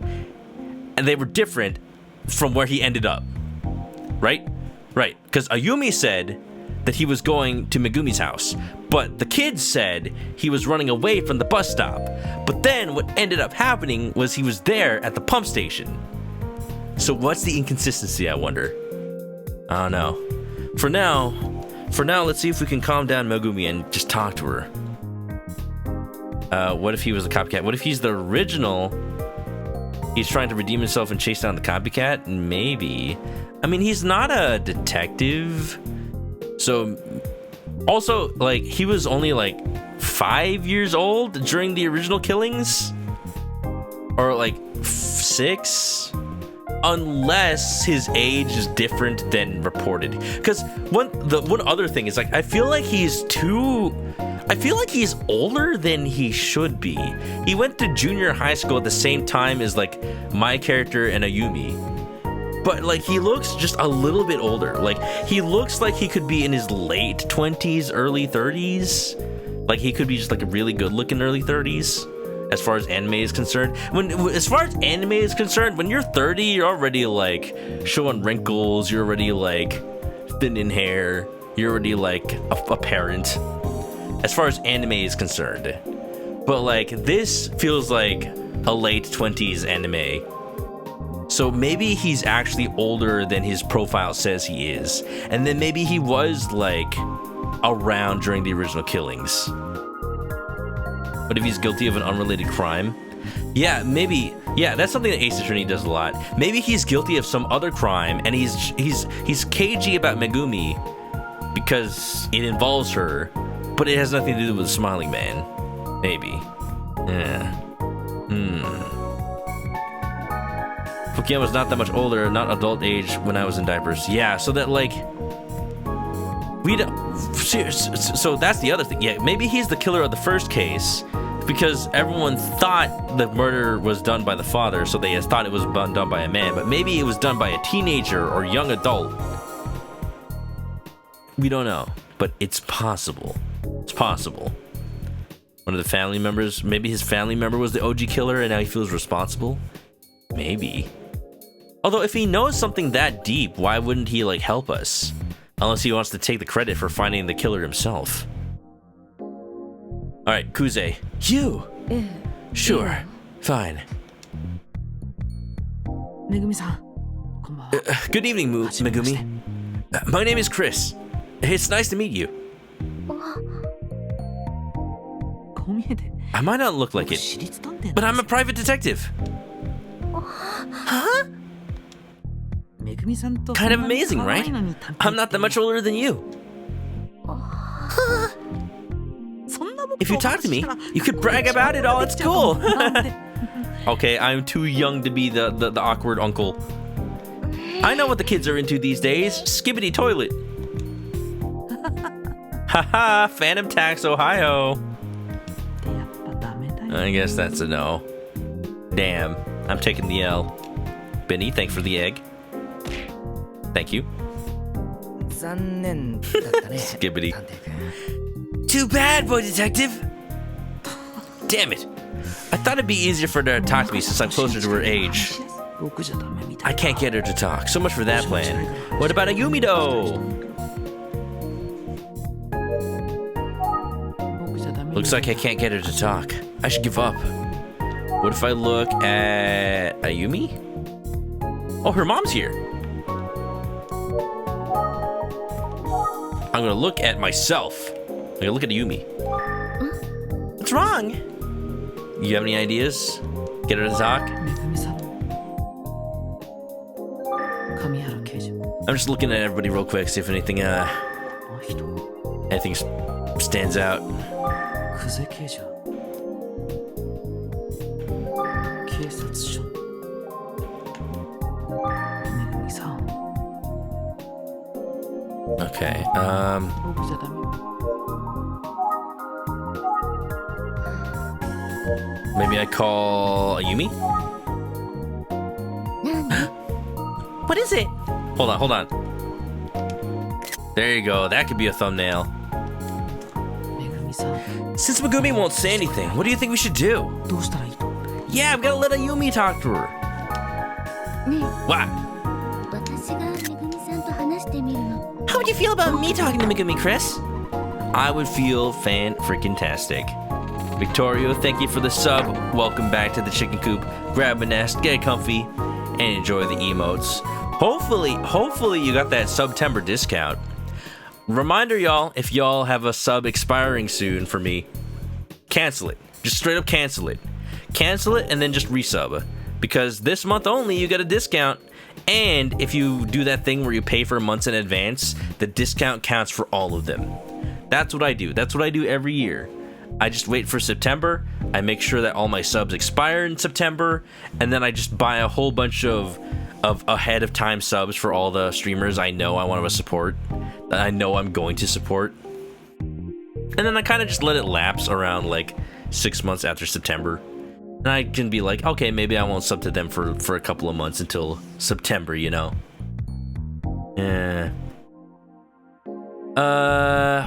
Speaker 1: And they were different from where he ended up. Right? Right. Because Ayumi said that he was going to Megumi's house, but the kids said he was running away from the bus stop. But then what ended up happening was he was there at the pump station. So what's the inconsistency, I wonder? I don't know. For now, let's see if we can calm down Megumi and just talk to her. What if he was a copycat? What if he's the original? He's trying to redeem himself and chase down the copycat? Maybe. I mean, he's not a detective. So, also, like, he was only, like, 5 years old during the original killings? Or, like, 6? Unless his age is different than reported. Because one other thing is, like, I feel like he's older than he should be. He went to junior high school at the same time as, like, my character and Ayumi. But, like, he looks just a little bit older. Like, he looks like he could be in his late 20s, early 30s. Like, he could be just, like, a really good-looking early 30s, as far as anime is concerned. As far as anime is concerned, when you're 30, you're already, like, showing wrinkles. You're already, like, thin in hair. You're already, like, a parent, as far as anime is concerned. But, like, this feels like a late 20s anime. So maybe he's actually older than his profile says he is. And then maybe he was like around during the original killings. But if he's guilty of an unrelated crime, yeah, maybe. Yeah, that's something that Ace Attorney does a lot. Maybe he's guilty of some other crime, and he's cagey about Megumi because it involves her, but it has nothing to do with the Smiling Man. Maybe. Yeah. Fukuyama was not that much older, not adult age when I was in diapers. Yeah, so that like we don't. So that's the other thing. Yeah, maybe he's the killer of the first case. Because everyone thought the murder was done by the father, so they thought it was done by a man, but maybe it was done by a teenager or young adult. We don't know, but it's possible. It's possible. One of the family members, maybe his family member was the OG killer and now he feels responsible? Maybe. Although if he knows something that deep, why wouldn't he like help us? Unless he wants to take the credit for finding the killer himself. Alright, Kuze. You! Sure. Fine. Good evening, Megumi. My name is Chris. It's nice to meet you. I might not look like it, but I'm a private detective. Huh? Kind of amazing, right? I'm not that much older than you. If you talk to me, you could brag about it all. It's cool. Okay, I'm too young to be the awkward uncle. I know what the kids are into these days. Skibbity toilet. Haha, Phantom Tax, Ohio. I guess that's a no. Damn, I'm taking the L. Benny, thanks for the egg. Thank you. Skibbity. Too bad, boy detective. Damn it. I thought it'd be easier for her to talk to me since I'm closer to her age. I can't get her to talk. So much for that plan. What about Ayumi though? Looks like I can't get her to talk. I should give up. What if I look at Ayumi? Oh, her mom's here. I'm gonna look at myself. I'm gonna look at Ayumi. What's wrong? You have any ideas? Get her to talk? I'm just looking at everybody real quick, see if anything stands out. Okay, maybe I call Ayumi? What is it? Hold on. There you go, that could be a thumbnail. Since Megumi won't say anything, what do you think we should do? Yeah, I've got to let Ayumi talk to her. What? How would you feel about me talking to Megumi, Chris? I would feel fan-freaking-tastic. Victorio, thank you for the sub. Welcome back to the chicken coop. Grab a nest, get comfy, and enjoy the emotes. Hopefully you got that September discount. Reminder, y'all, if y'all have a sub expiring soon for me, cancel it. Just straight up cancel it. Cancel it and then just resub. Because this month only, you get a discount. And if you do that thing where you pay for months in advance, the discount counts for all of them. That's what I do. That's what I do every year. I just wait for September. I make sure that all my subs expire in September. And then I just buy a whole bunch of ahead of time subs for all the streamers I know I want to support. That I know I'm going to support. And then I kind of just let it lapse around like 6 months after September. And I can be like, okay, maybe I won't sub to them for a couple of months until September, you know? Yeah.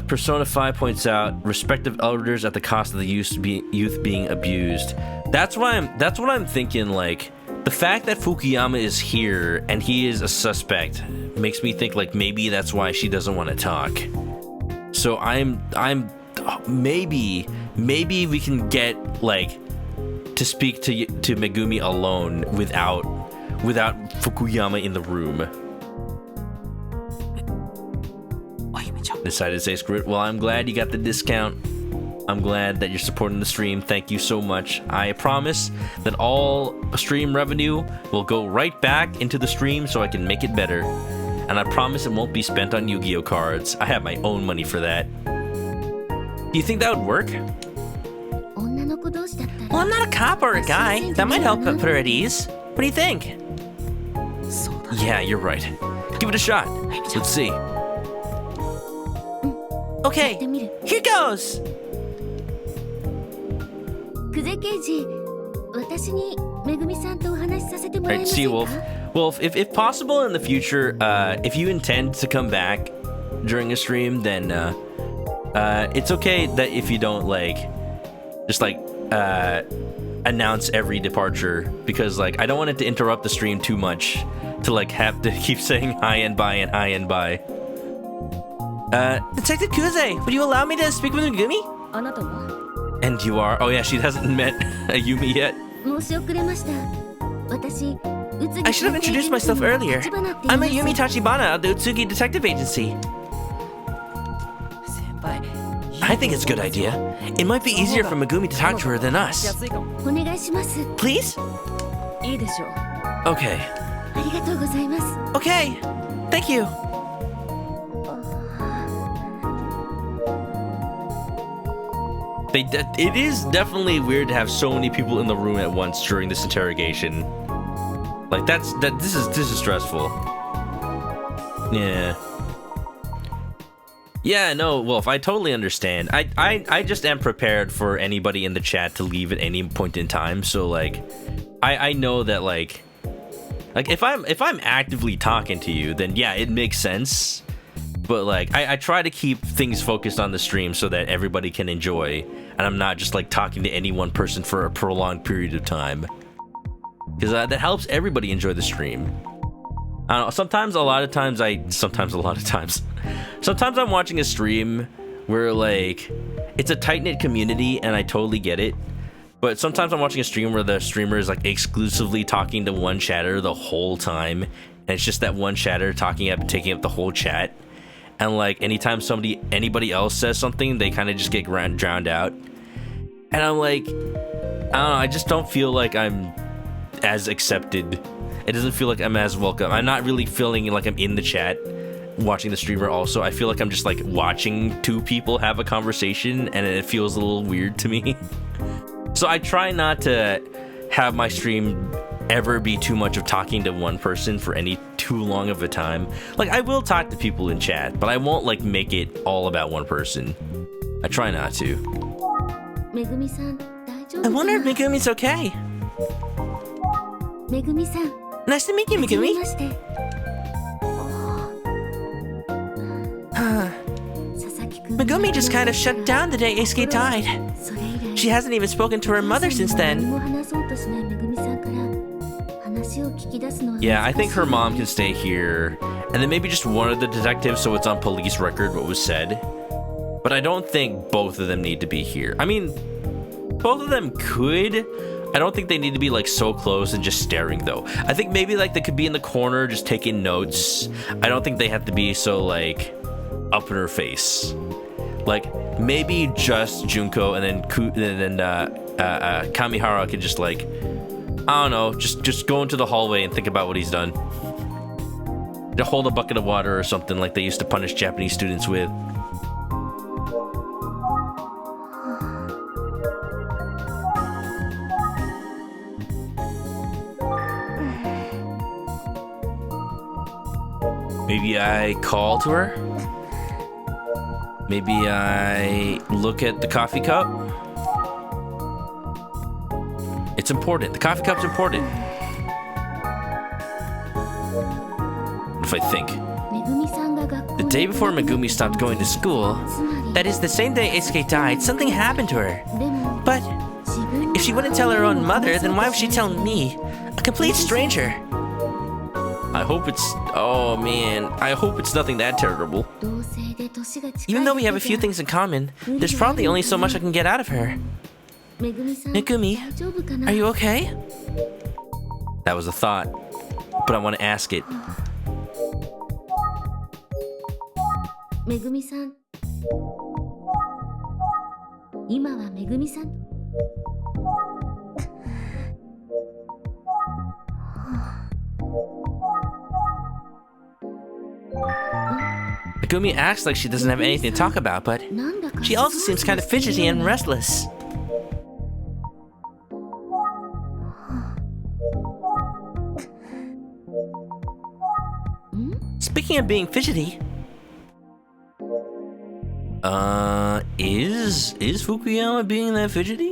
Speaker 1: Persona 5 points out, respective elders at the cost of the youth being abused. That's what I'm thinking, like, the fact that Fukuyama is here and he is a suspect makes me think like maybe that's why she doesn't want to talk. So maybe we can get like to speak to Megumi alone without without Fukuyama in the room. Decided to say screw it. Well, I'm glad you got the discount. I'm glad that you're supporting the stream. Thank you so much. I promise that all stream revenue will go right back into the stream so I can make it better. And I promise it won't be spent on Yu-Gi-Oh cards. I have my own money for that. Do you think that would work? Well, I'm not a cop or a guy. That might help put her at ease. What do you think? Yeah, you're right. Give it a shot. Let's see. Okay, here goes! Alright, Seawolf. Wolf, if possible in the future, if you intend to come back during a stream, then it's okay that if you don't just announce every departure, because I don't want it to interrupt the stream too much to have to keep saying hi and bye and hi and bye. Detective Kuze, would you allow me to speak with Megumi? And you are? Oh yeah, she hasn't met Ayumi yet. I should have introduced myself earlier. I'm Ayumi Tachibana of the Utsugi Detective Agency. I think it's a good idea. It might be easier for Megumi to talk to her than us. Please? Okay. Okay. Thank you. It is definitely weird to have so many people in the room at once during this interrogation. This is stressful. Yeah. Yeah, no, Wolf, I totally understand. I just am prepared for anybody in the chat to leave at any point in time. So I know that if I'm actively talking to you, then yeah, it makes sense. But I try to keep things focused on the stream so that everybody can enjoy, and I'm not just talking to any one person for a prolonged period of time, because that helps everybody enjoy the stream. I don't know, sometimes I'm watching a stream where it's a tight-knit community, and I totally get it. But sometimes I'm watching a stream where the streamer is exclusively talking to one chatter the whole time, and it's just that one chatter taking up the whole chat. And anytime anybody else says something, they kind of just get drowned out. And I'm I don't know, I just don't feel like I'm as accepted. It doesn't feel like I'm as welcome. I'm not really feeling like I'm in the chat watching the streamer also. I feel like I'm just watching two people have a conversation, and it feels a little weird to me. So I try not to have my stream ever be too much of talking to one person for any too long of a time. I will talk to people in chat, but I won't make it all about one person. I try not to. I wonder if Megumi's okay. Nice to meet you, Megumi. Megumi just kind of shut down the day Eisuke died. She hasn't even spoken to her mother since then. Yeah, I think her mom can stay here, and then maybe just one of the detectives so it's on police record what was said. But I don't think both of them need to be here. I mean, both of them could. I don't think they need to be so close and just staring though. I think maybe they could be in the corner just taking notes. I don't think they have to be so up in her face. Maybe just Junko and then Kamihara could just I don't know, just go into the hallway and think about what he's done. To hold a bucket of water or something like they used to punish Japanese students with. Maybe I call to her? Maybe I look at the coffee cup? It's important. The coffee cup's important. What if I think? The day before Megumi stopped going to school, that is the same day Eisuke died, something happened to her. But if she wouldn't tell her own mother, then why would she tell me, a complete stranger? I hope it's... Oh man, I hope it's nothing that terrible. Even though we have a few things in common, there's probably only so much I can get out of her. Megumi, are you okay? That was a thought. but I want to ask it.
Speaker 2: Megumi-san. 今はめぐみさん。
Speaker 1: Megumi acts like she doesn't have anything to talk about, but she also seems kind of fidgety and restless. Speaking of being fidgety, is Fukuyama being that fidgety?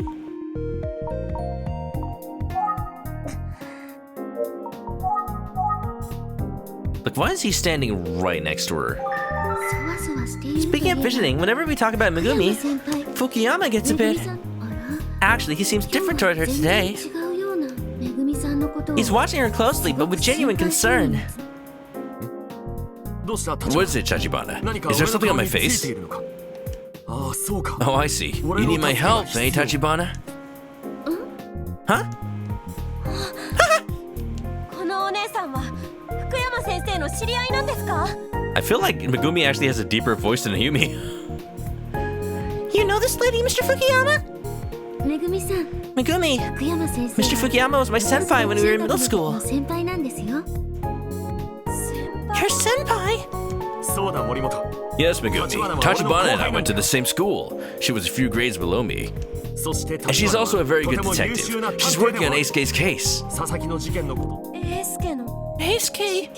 Speaker 1: Like, why is he standing right next to her? Speaking of fidgeting, whenever we talk about Megumi, Fukuyama gets a bit... Actually, he seems different toward her today. He's watching her closely, but with genuine concern. What is it, Tachibana? Is there something on my face? Oh, I see. You need my help, eh, Tachibana? Huh? I feel like Megumi actually has a deeper voice than Ayumi. You know this lady, Mr. Fukuyama? Megumi, Mr. Fukuyama was my senpai when we were in middle school. Your senpai? Yes, Megumi. Tachibana and I went to the same school. She was a few grades below me. And she's also a very good detective. She's working on Eisuke's case. Eisuke?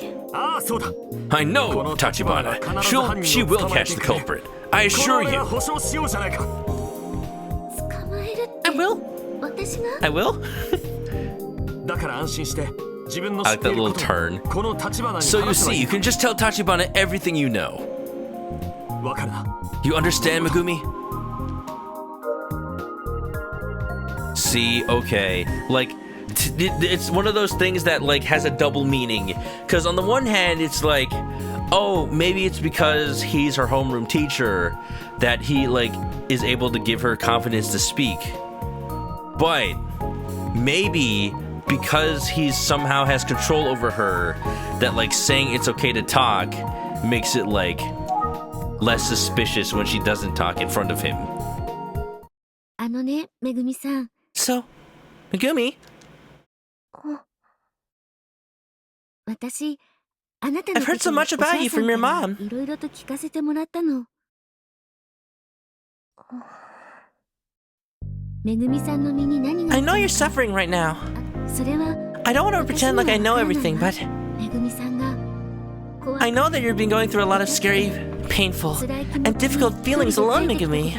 Speaker 1: I know, Tachibana. She will catch the culprit. I assure you. I will. I will? I like that little turn. So you see, you can just tell Tachibana everything you know. You understand, Megumi? See, okay. Like, it's one of those things that, like, has a double meaning. Because on the one hand, it's like, oh, maybe it's because he's her homeroom teacher that he, like, is able to give her confidence to speak. But maybe because he somehow has control over her, that, like, saying it's okay to talk makes it, like, less suspicious when she doesn't talk in front of him. So, Megumi, I've heard so much about you from your mom. I know you're suffering right now. I don't want to pretend like I know everything, but I know that you've been going through a lot of scary, painful, and difficult feelings alone, Megumi.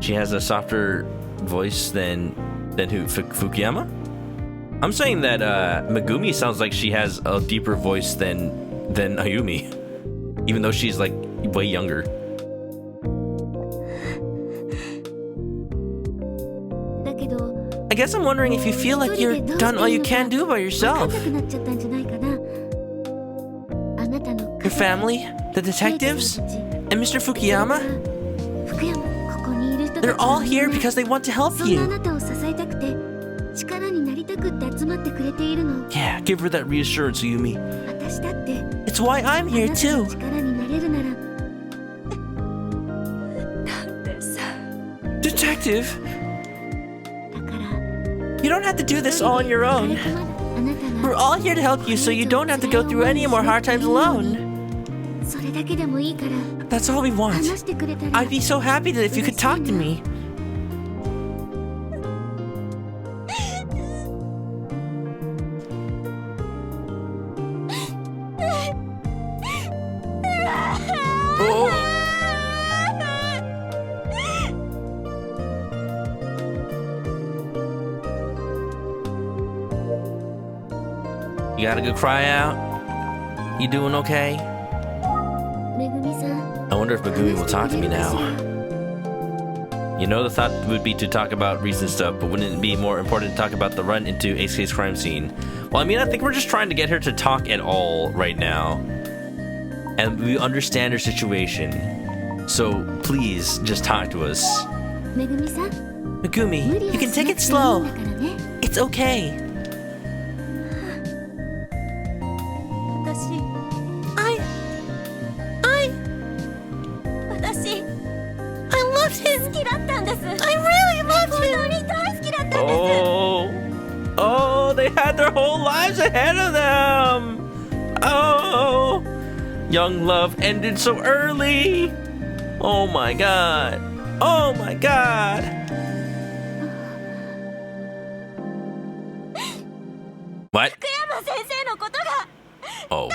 Speaker 1: She has a softer voice than who? Fukuyama? I'm saying that Megumi sounds like she has a deeper voice than Ayumi, even though she's like way younger. I guess I'm wondering if you feel like you're done all you can do by yourself. Your family, the detectives, and Mr. Fukuyama, they're all here because they want to help you. Yeah, give her that reassurance, Ayumi. It's why I'm here too. Detective, you don't have to do this all on your own. We're all here to help you so you don't have to go through any more hard times alone. That's all we want. I'd be so happy that if you could talk to me. You gotta go cry out? You doing okay? I wonder if Megumi will talk to me now. You know, the thought would be to talk about recent stuff, but wouldn't it be more important to talk about the run into Eisuke's crime scene? Well, I mean, I think we're just trying to get her to talk at all right now. And we understand her situation. So please, just talk to us. Megumi, you can take it slow. It's okay. their whole lives ahead of them. Oh, young love ended so early. Oh my god. Oh my god. What? Oh.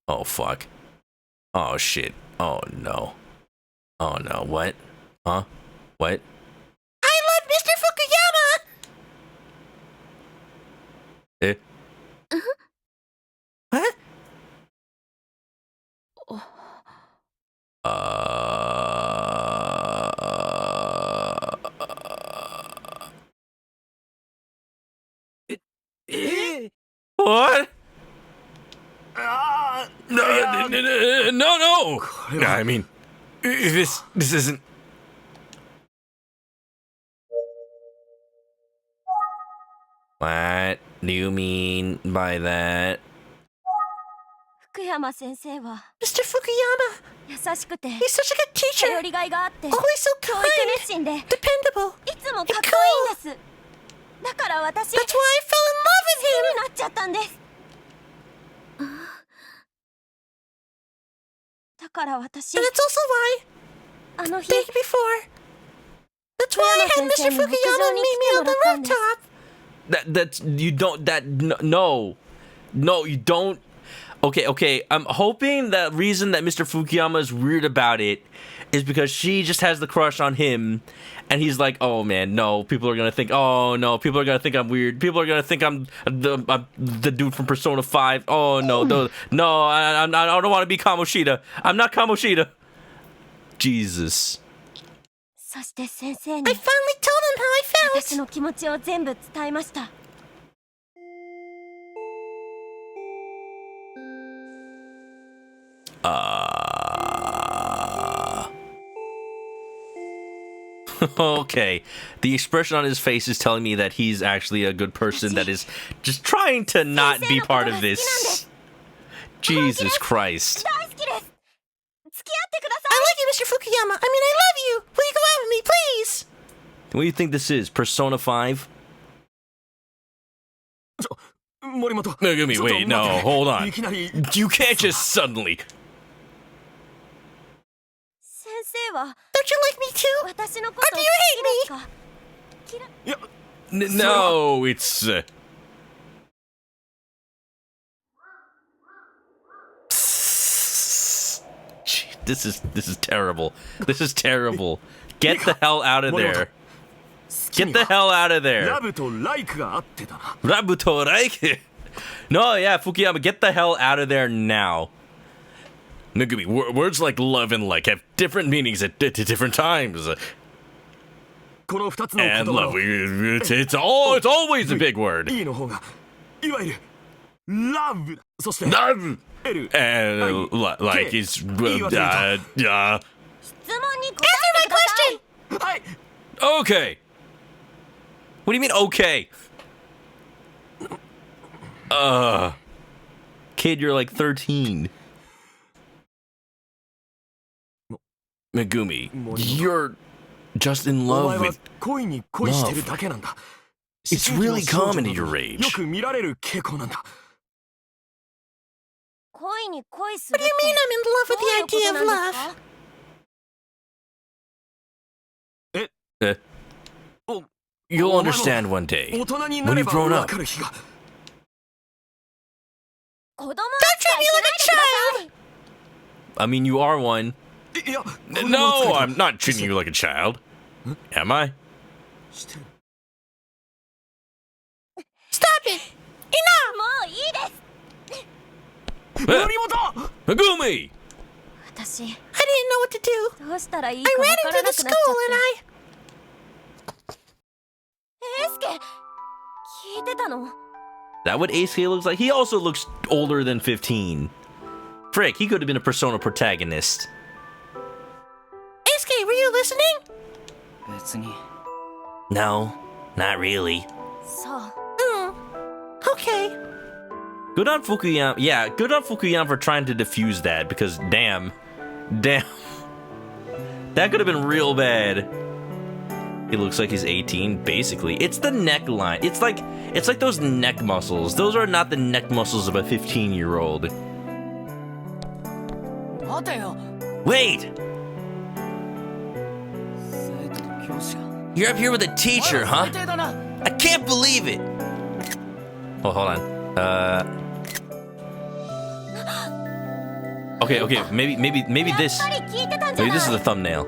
Speaker 1: Oh fuck. Oh shit. Oh no. Oh no. What? Huh? What?
Speaker 2: I love Mr. Fukuyama!
Speaker 1: Eh?
Speaker 2: What?
Speaker 1: What? No. I mean, this isn't. What do you mean by that?
Speaker 2: Mr. Fukuyama! He's such a good teacher! Always so kind! Dependable! And cool! That's why I fell in love with him! And that's also why, the day before, that's why I had Mr. Fukuyama meet me on the rooftop!
Speaker 1: That's you don't no you don't. Okay, I'm hoping the reason that Mr. Fukuyama is weird about it is because she just has the crush on him, and he's like, oh man, no, people are gonna think, oh no, people are gonna think I'm weird, people are gonna think I'm the dude from Persona 5, oh no, I don't want to be Kamoshida, I'm not Kamoshida. Jesus.
Speaker 2: I finally told him how I felt!
Speaker 1: Okay, the expression on his face is telling me that he's actually a good person that is just trying to not be part of this. Jesus Christ.
Speaker 2: I like you, Mr. Fukuyama. I mean, I love you. Will you go out with me, please?
Speaker 1: What do you think this is? Persona 5? Megumi, wait, no, hold on. You can't just suddenly.
Speaker 2: Don't you like me too? Or do you hate me?
Speaker 1: No, it's. This is terrible. This is terrible. Get the hell out of there. Get the hell out of there. Rabuto Raike. No, yeah, Fukuyama, get the hell out of there now. Megumi, words like love and like have different meanings at different times. And love, it's always a big word. Love. And like it's
Speaker 2: Answer my question!
Speaker 1: Okay. What do you mean okay? Kid, you're like 13. Megumi, you're just in love with love. It's really common at your age.
Speaker 2: What do you mean I'm in love with the idea of love?
Speaker 1: You'll understand one day, when you've grown up.
Speaker 2: Don't treat me like a child!
Speaker 1: I mean, you are one. No, I'm not treating you like a child. Am I?
Speaker 2: Stop it! Enough!
Speaker 1: Megumi!
Speaker 2: I didn't know what to do. I ran into the school and
Speaker 1: Is that what Eisuke looks like? He also looks older than 15. Frick, he could have been a Persona protagonist.
Speaker 2: Eisuke, were you listening?
Speaker 1: No, not really.
Speaker 2: Okay.
Speaker 1: Good on Fukuyama. Yeah, good on Fukuyama for trying to defuse that, because damn. That could have been real bad. He looks like he's 18, basically. It's the neckline. It's like those neck muscles. Those are not the neck muscles of a 15-year-old. Wait! You're up here with a teacher, huh? I can't believe it! Oh, hold on. Okay, maybe this is the thumbnail.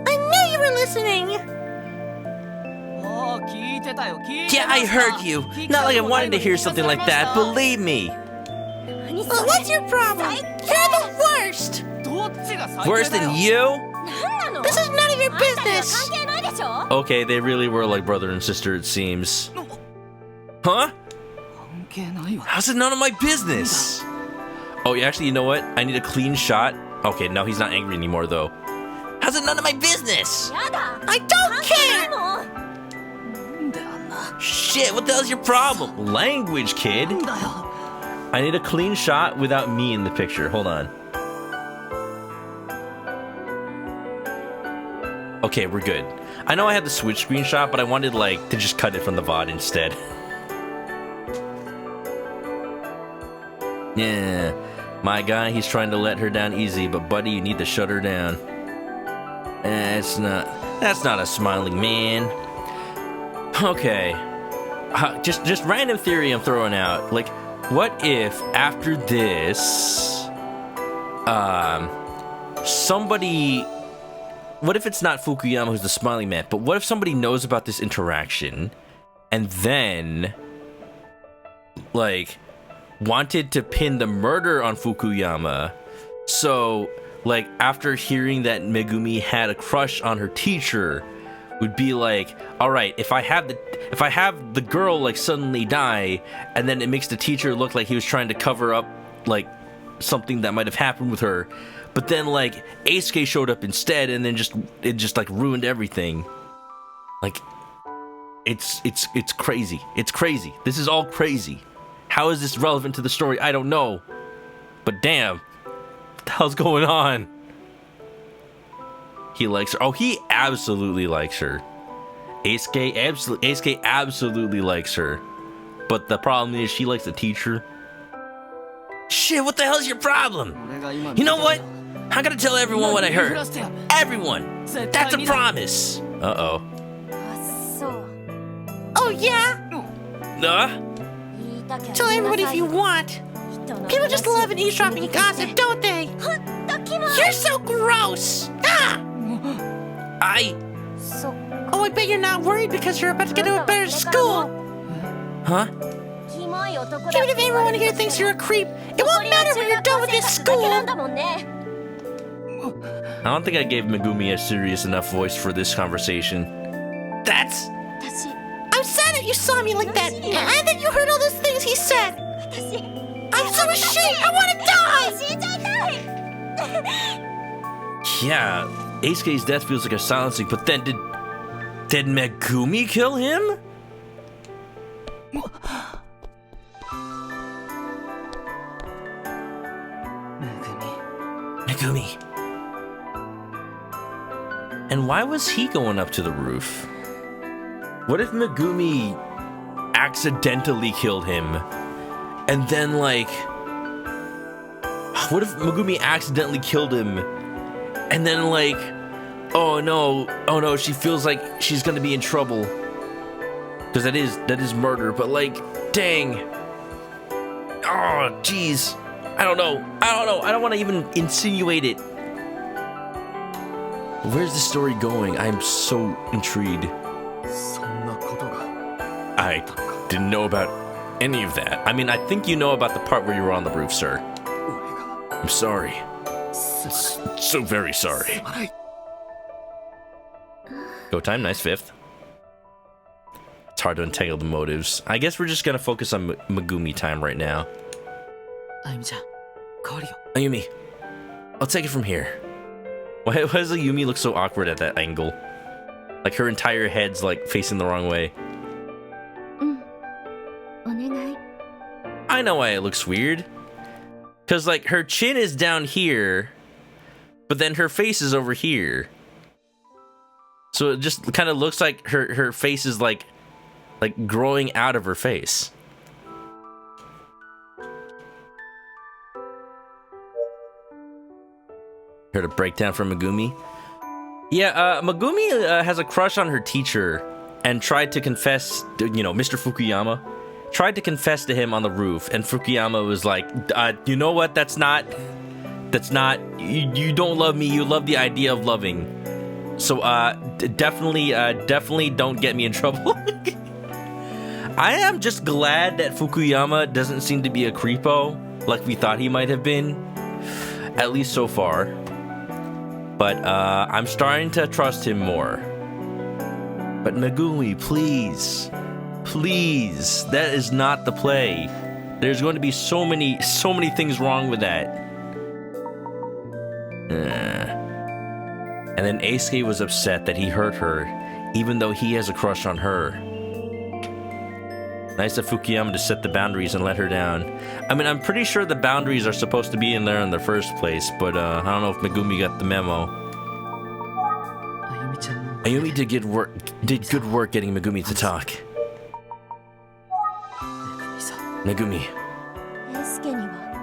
Speaker 2: I knew you were listening!
Speaker 1: Yeah, I heard you. Not like I wanted to hear something like that, believe me.
Speaker 2: Well, what's your problem? You're the worst!
Speaker 1: Worse than you?
Speaker 2: This is none of your business!
Speaker 1: Okay, they really were like brother and sister, it seems. Huh? How's it none of my business? Oh, actually, you know what? I need a clean shot. Okay, now he's not angry anymore, though. How's it none of my business?
Speaker 2: I don't care!
Speaker 1: Shit, what the hell's your problem? Language, kid. I need a clean shot without me in the picture. Hold on. Okay, we're good. I know I had the switch screenshot, but I wanted, like, to just cut it from the VOD instead. Yeah, my guy, he's trying to let her down easy, but buddy, you need to shut her down. That's not a smiling man. Okay, just random theory I'm throwing out. Like, what if after this, what if it's not Fukuyama who's the smiling man, but what if somebody knows about this interaction and then, like, wanted to pin the murder on Fukuyama? So, like, after hearing that Megumi had a crush on her teacher, would be like, all right, if I have the girl, like, suddenly die, and then it makes the teacher look like he was trying to cover up, like, something that might have happened with her, but then, like, Eisuke showed up instead, and then it just like ruined everything. Like, it's crazy. It's crazy. This is all crazy. How is this relevant to the story? I don't know. But damn, what the hell's going on? He likes her. Oh, he absolutely likes her. Eisuke absolutely likes her. But the problem is she likes the teacher. Shit, what the hell's your problem? You know what? I'm gonna tell everyone what I heard. Everyone! That's a promise! Uh-oh.
Speaker 2: Oh, yeah? Tell everybody if you want. People just love and eavesdropping gossip, don't they? You're so gross! Ah! Oh, I bet you're not worried because you're about to get to a better school.
Speaker 1: Huh?
Speaker 2: Even if everyone here thinks you're a creep, it won't matter when you're done with this school.
Speaker 1: I don't think I gave Megumi a serious enough voice for this conversation.
Speaker 2: I'm sad that you saw me like that, and that you heard all those things he said. I'm so ashamed. I want to die.
Speaker 1: Yeah, Eisuke's death feels like a silencing, but then did Megumi kill him? Megumi. And why was he going up to the roof? What if Megumi accidentally killed him? And then, like, what if Megumi accidentally killed him? And then, like, oh no, she feels like she's gonna be in trouble. Because that is murder, but, like, dang. Oh, jeez. I don't know. I don't want to even insinuate it. Where's the story going? I'm so intrigued. I didn't know about any of that. I mean, I think you know about the part where you were on the roof, sir. I'm sorry. So very sorry. Go time, nice fifth. It's hard to entangle the motives. I guess we're just gonna focus on Megumi time right now. Ayumi, I'll take it from here. Why does Ayumi look so awkward at that angle? Like her entire head's like facing the wrong way. I know why it looks weird. Cause like her chin is down here, but then her face is over here. So it just kind of looks like her face is like growing out of her face. Heard a breakdown from Megumi. Yeah, Megumi has a crush on her teacher and tried to confess, Mr. Fukuyama tried to confess to him on the roof, and Fukuyama was like, you know what, that's not, you don't love me, you love the idea of loving. So, definitely don't get me in trouble. I am just glad that Fukuyama doesn't seem to be a creepo like we thought he might have been, at least so far. But, I'm starting to trust him more. But Megumi, please, that is not the play. There's going to be so many things wrong with that. And then Eisuke was upset that he hurt her, even though he has a crush on her. Nice of Fukuyama to set the boundaries and let her down. I mean, I'm pretty sure the boundaries are supposed to be in there in the first place, but I don't know if Megumi got the memo. Ayumi did good work getting Megumi to talk. Megumi.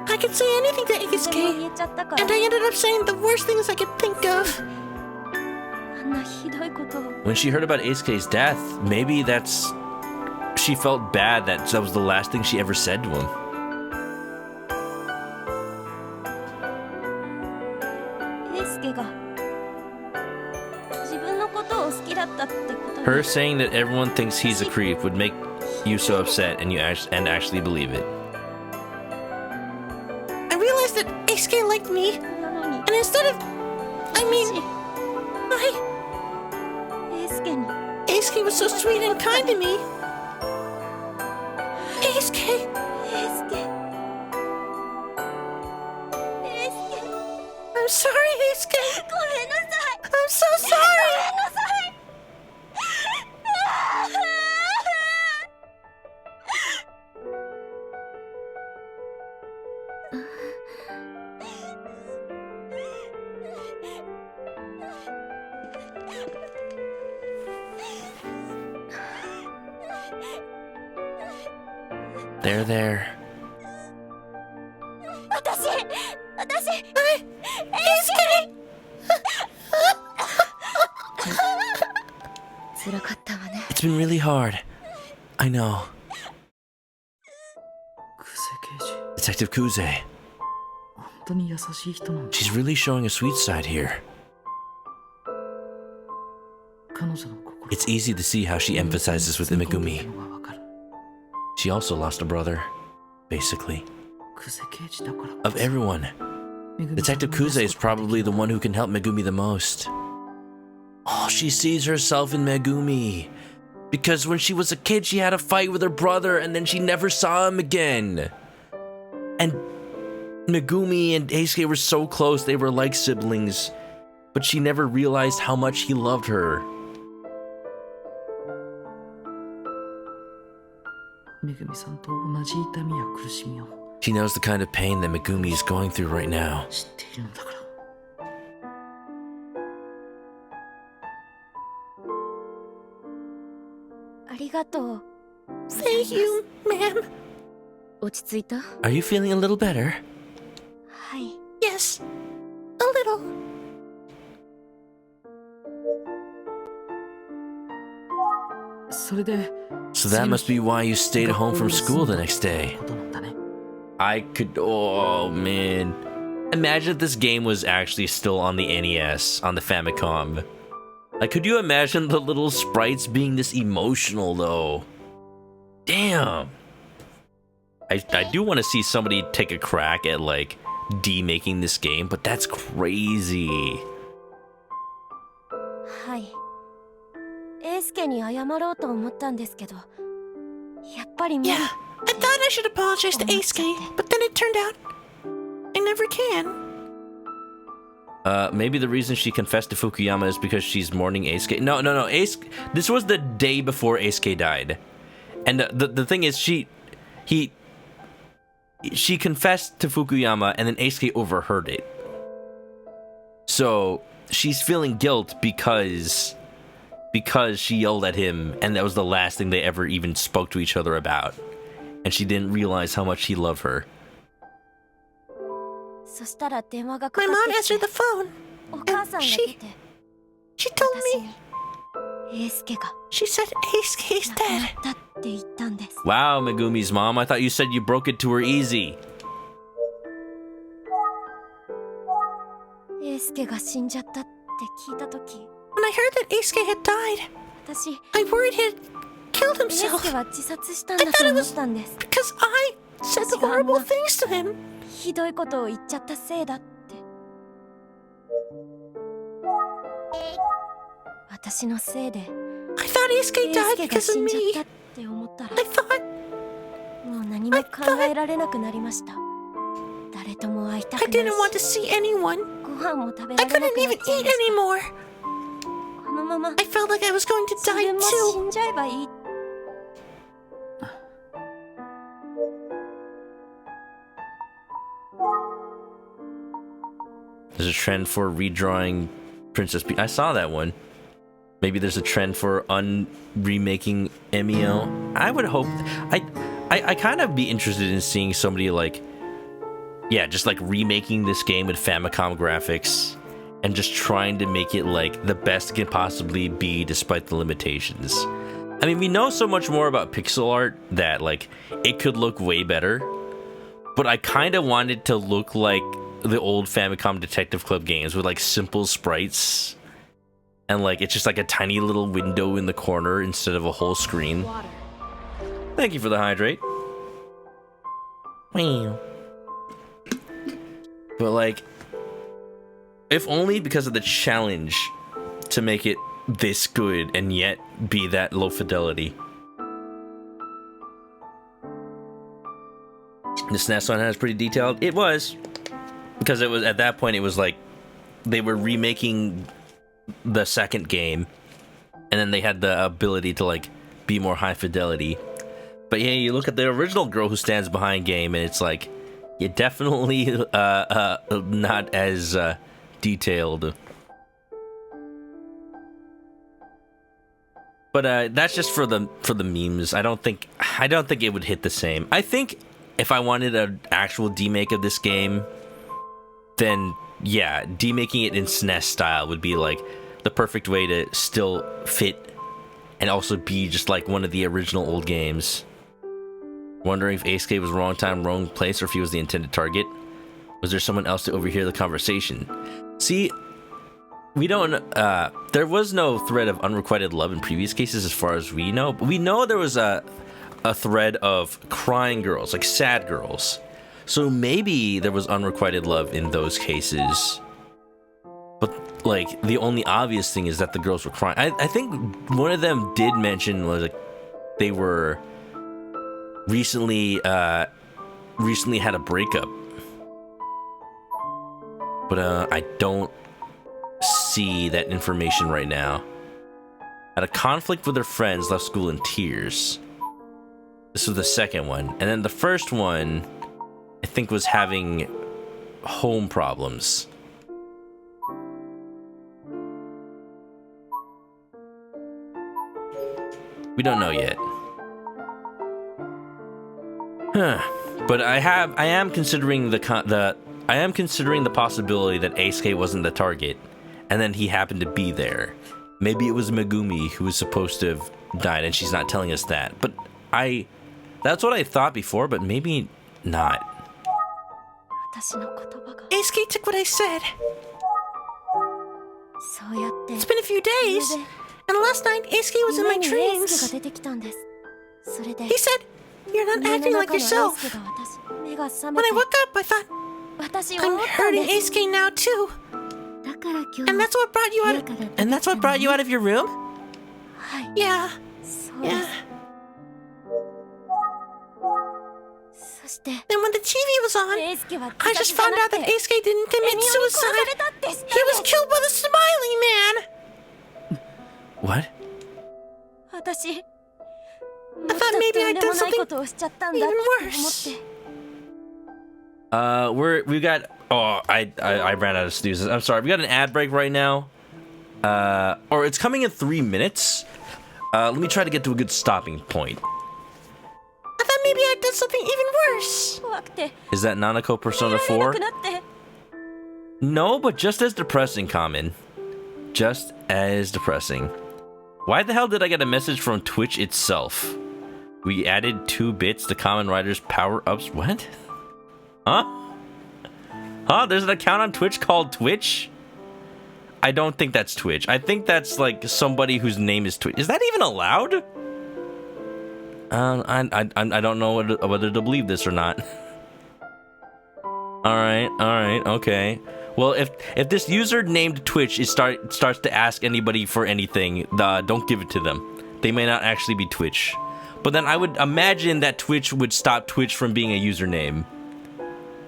Speaker 2: I could say anything to Eisuke, and I ended up saying the worst things I could think of.
Speaker 1: When she heard about Eisuke's death, maybe she felt bad that was the last thing she ever said to him. Her saying that everyone thinks he's a creep would make you so upset and actually believe it.
Speaker 2: I realized that Eisuke liked me, and instead of, Eisuke was so sweet and kind to me. Eisuke. I'm sorry, Eisuke. I'm so sorry.
Speaker 1: There. It's been really hard. I know. Detective Kuze. She's really showing a sweet side here. It's easy to see how she emphasizes with Megumi. She also lost a brother, basically. Of everyone, Detective Kuze is probably the one who can help Megumi the most. Oh, she sees herself in Megumi. Because when she was a kid, she had a fight with her brother and then she never saw him again. And Megumi and Eisuke were so close, they were like siblings. But she never realized how much he loved her. She knows the kind of pain that Megumi is going through right now.
Speaker 2: Thank you, ma'am.
Speaker 1: Are you feeling a little better?
Speaker 2: Yes, a little.
Speaker 1: So that must be why you stayed home from school the next day. Oh man. Imagine if this game was actually still on the NES, on the Famicom. Like, could you imagine the little sprites being this emotional though? Damn. I do want to see somebody take a crack at like demaking this game, but that's crazy.
Speaker 2: Yeah, I thought I should apologize to Eisuke, but then it turned out I never can.
Speaker 1: Maybe the reason she confessed to Fukuyama is because she's mourning Eisuke. No. This was the day before Eisuke died. And the thing is, she confessed to Fukuyama and then Eisuke overheard it. So she's feeling guilt because because she yelled at him, and that was the last thing they ever even spoke to each other about. And she didn't realize how much he loved her.
Speaker 2: My mom answered the phone, and she told me, she said Eisuke's dead.
Speaker 1: Wow, Megumi's mom, I thought you said you broke it to her easy.
Speaker 2: When I heard that Eisuke had died, I worried he had killed himself. I thought it was because I said the horrible things to him. I thought Eisuke died because of me. I thought I didn't want to see anyone. I couldn't even eat anymore. I felt like I was going to die too.
Speaker 1: There's a trend for redrawing Princess Peach. I saw that one. Maybe there's a trend for remaking Emio. I would hope. I kind of be interested in seeing somebody like, yeah, just like remaking this game with Famicom graphics and just trying to make it like the best it can possibly be despite the limitations. I mean, we know so much more about pixel art that like it could look way better, but I kind of want it to look like the old Famicom Detective Club games with like simple sprites. And like it's just like a tiny little window in the corner instead of a whole screen. Thank you for the hydrate. Wow. But like, if only because of the challenge to make it this good and yet be that low fidelity. The SNES one has pretty detailed. It was. Because it was at that point it was like they were remaking the second game, and then they had the ability to like be more high fidelity. But yeah, you look at the original Girl Who Stands Behind game, and it's like you're definitely not as detailed. But that's just for the memes. I don't think it would hit the same. I think if I wanted an actual demake of this game, then yeah, demaking it in SNES style would be like the perfect way to still fit and also be just like one of the original old games. Wondering if Eisuke was wrong time, wrong place, or if he was the intended target. Was there someone else to overhear the conversation? See, we don't, there was no thread of unrequited love in previous cases as far as we know. But we know there was a thread of crying girls, like sad girls. So maybe there was unrequited love in those cases. But, like, the only obvious thing is that the girls were crying. I think one of them did mention, like, they were recently had a breakup. But, I don't see that information right now. Had a conflict with her friends, left school in tears. This was the second one. And then the first one, I think, was having home problems. We don't know yet. Huh. But I am considering the possibility that Eisuke wasn't the target, and then he happened to be there. Maybe it was Megumi who was supposed to have died, and she's not telling us that. But that's what I thought before, but maybe not.
Speaker 2: Eisuke took what I said. It's been a few days, and last night Eisuke was in my dreams. He said, "You're not acting like yourself." When I woke up, I thought, I'm hurting Eisuke now too. And that's what brought you out. And that's what brought you out of your room? Yeah. Yeah. Then when the TV was on, I just found out that Eisuke didn't commit suicide. He was killed by the Smiling Man.
Speaker 1: What?
Speaker 2: I thought maybe I'd done something even worse.
Speaker 1: We got. Oh, I ran out of snoozes. I'm sorry. We got an ad break right now. or it's coming in 3 minutes. Let me try to get to a good stopping point.
Speaker 2: I thought maybe I'd done something even worse.
Speaker 1: Is that Nanako Persona 4? No, but just as depressing, Common. Just as depressing. Why the hell did I get a message from Twitch itself? We added 2 bits to Kamen Rider's power-ups. What? Huh? Huh? There's an account on Twitch called Twitch? I don't think that's Twitch. I think that's like somebody whose name is Twitch. Is that even allowed? I don't know whether to believe this or not. Alright, okay. Well, if this user named Twitch starts to ask anybody for anything, don't give it to them. They may not actually be Twitch. But then I would imagine that Twitch would stop Twitch from being a username.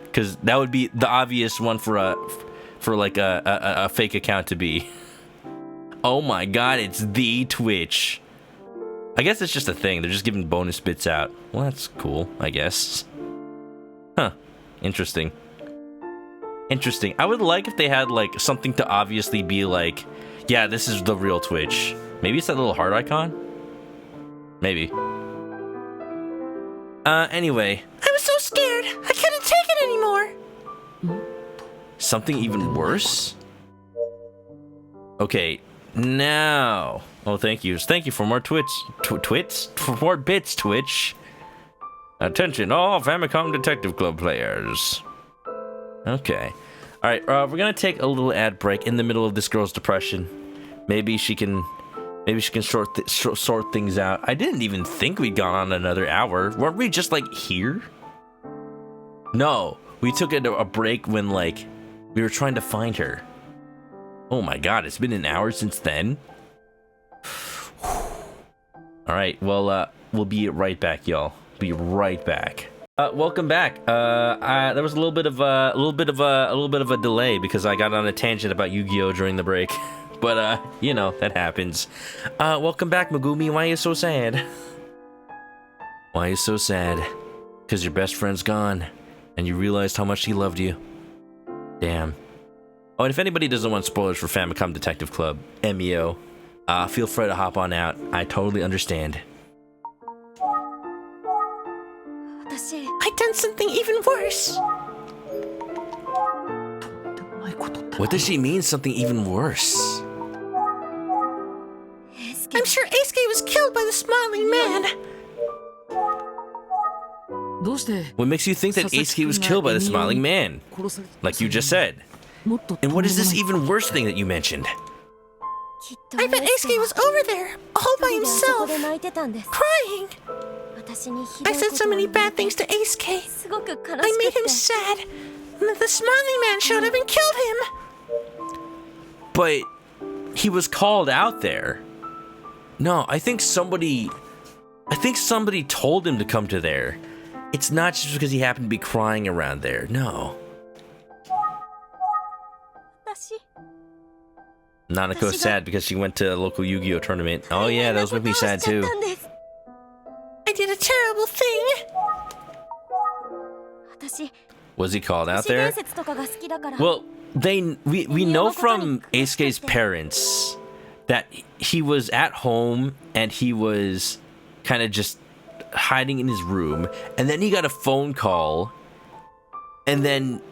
Speaker 1: Because that would be the obvious one for a fake account to be. Oh my god, it's the Twitch. I guess it's just a thing. They're just giving bonus bits out. Well, that's cool, I guess. Huh. Interesting. Interesting. I would like if they had, like, something to obviously be like, yeah, this is the real Twitch. Maybe it's that little heart icon? Maybe. Anyway.
Speaker 2: I was so scared. I couldn't take it anymore.
Speaker 1: Something even worse? Okay, now. Oh, thank you. Thank you for more for more bits, Twitch. Attention, all Famicom Detective Club players. Okay. Alright, we're gonna take a little ad break in the middle of this girl's depression. Maybe she can sort things out. I didn't even think we'd gone on another hour. Weren't we just, like, here? No, we took a break when, like, we were trying to find her. Oh my god, it's been an hour since then? Alright, well, we'll be right back, y'all. Be right back. Welcome back. There was a little bit of a delay because I got on a tangent about Yu-Gi-Oh during the break. But, you know, that happens. Welcome back, Megumi. Why are you so sad? Why are you so sad? Because your best friend's gone, and you realized how much he loved you. Damn. Oh, and if anybody doesn't want spoilers for Famicom Detective Club, Emio, feel free to hop on out. I totally understand.
Speaker 2: I've done something even worse.
Speaker 1: What does she mean, something even worse?
Speaker 2: I'm sure Eisuke was killed by the smiling man.
Speaker 1: What makes you think that Eisuke was killed by the smiling man? Like you just said. And what is this even worse thing that you mentioned?
Speaker 2: I bet Eisuke was over there, all by himself, crying. I said so many bad things to Eisuke. I made him sad. And the smiling man showed up and killed him.
Speaker 1: But he was called out there. No, I think somebody told him to come to there. It's not just because he happened to be crying around there. No. Nanako's sad because she went to a local Yu-Gi-Oh tournament. Oh yeah, those make me sad too.
Speaker 2: I did a terrible thing.
Speaker 1: Was he called out there? Well, we know from Eisuke's parents that he was at home and he was kind of just hiding in his room, and then he got a phone call, and then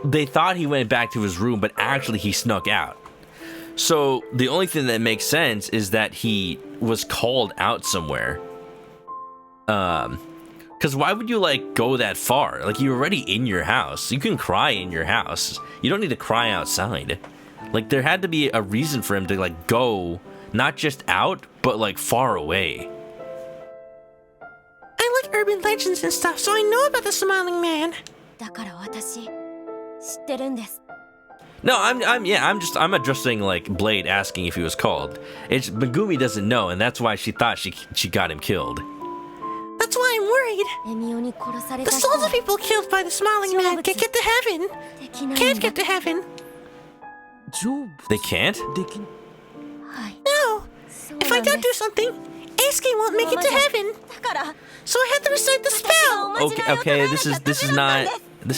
Speaker 1: they thought he went back to his room, but actually he snuck out. So the only thing that makes sense is that he was called out somewhere. Because why would you, like, go that far? Like, you're already in your house. You can cry in your house. You don't need to cry outside. Like, there had to be a reason for him to, like, go, not just out, but, like, far away.
Speaker 2: I like urban legends and stuff, so I know about the smiling man.
Speaker 1: No, I'm addressing, like, Blade asking if he was called. It's Megumi doesn't know, and that's why she thought she got him killed.
Speaker 2: That's why I'm worried. The souls of people killed by the smiling man can't get to heaven. Can't get to heaven.
Speaker 1: They can't?
Speaker 2: No. If I don't do something, Eisuke won't make it to heaven. So I had to recite the spell.
Speaker 1: Okay, this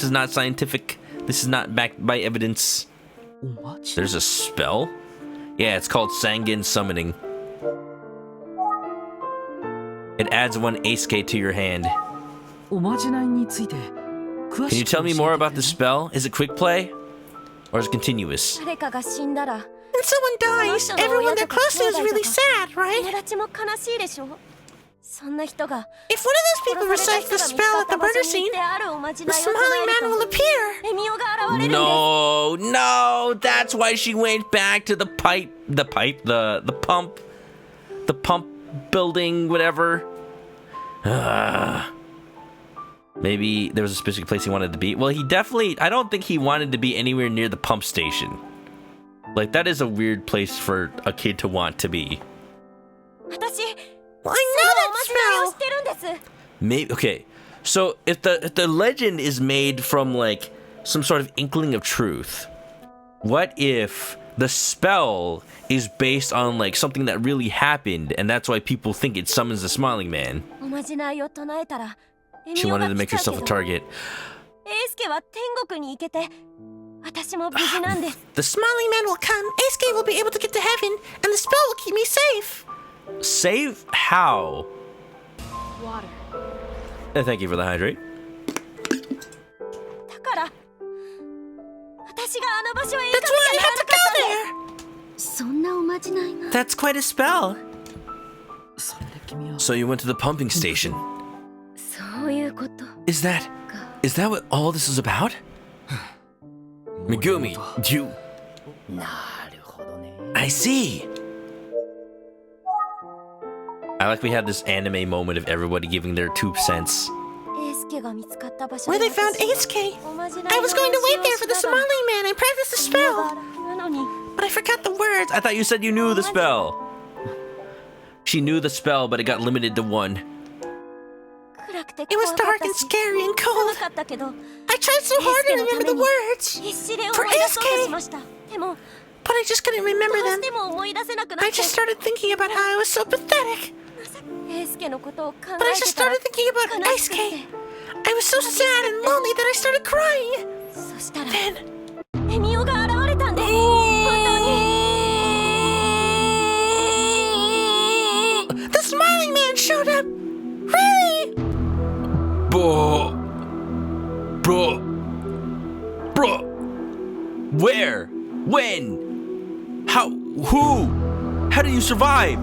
Speaker 1: is not scientific. This is not backed by evidence. There's a spell? Yeah, it's called Sangen Summoning. It adds 1 Eisuke to your hand. Can you tell me more about the spell? Is it quick play? Or is it continuous?
Speaker 2: When someone dies, everyone they're close to is really sad, right? If one of those people recites the spell at the murder scene, the smiling man will appear.
Speaker 1: No, that's why she went back to the pump building, whatever. Maybe there was a specific place he wanted to be. Well, I don't think he wanted to be anywhere near the pump station. Like, that is a weird place for a kid to want to be.
Speaker 2: Well, I know that spell!
Speaker 1: Maybe, okay. So, if the legend is made from, like, some sort of inkling of truth, what if the spell is based on, like, something that really happened, and that's why people think it summons the Smiling Man? She wanted to make herself a target.
Speaker 2: The Smiling Man will come, Eisuke will be able to get to heaven, and the spell will keep me safe.
Speaker 1: Safe? How?
Speaker 2: Water.
Speaker 1: Thank you for the hydrate.
Speaker 2: That's why I had to go there.
Speaker 1: That's quite a spell. So you went to the pumping station. Is that what all this is about? Megumi, you... I see. I like we had this anime moment of everybody giving their 2 cents.
Speaker 2: Where they found Eisuke. I was going to wait there for the Smiling Man and practice the spell. But I forgot the words.
Speaker 1: I thought you said you knew the spell. She knew the spell, but it got limited to 1.
Speaker 2: It was dark and scary and cold. I tried so hard to remember the words. For Eisuke. But I just couldn't remember them. I just started thinking about how I was so pathetic. But I just started thinking about Eisuke. I was so sad and lonely that I started crying. Then... The Smiling Man showed up! Really?
Speaker 1: Bro. Where? When? How? Who? How did you survive?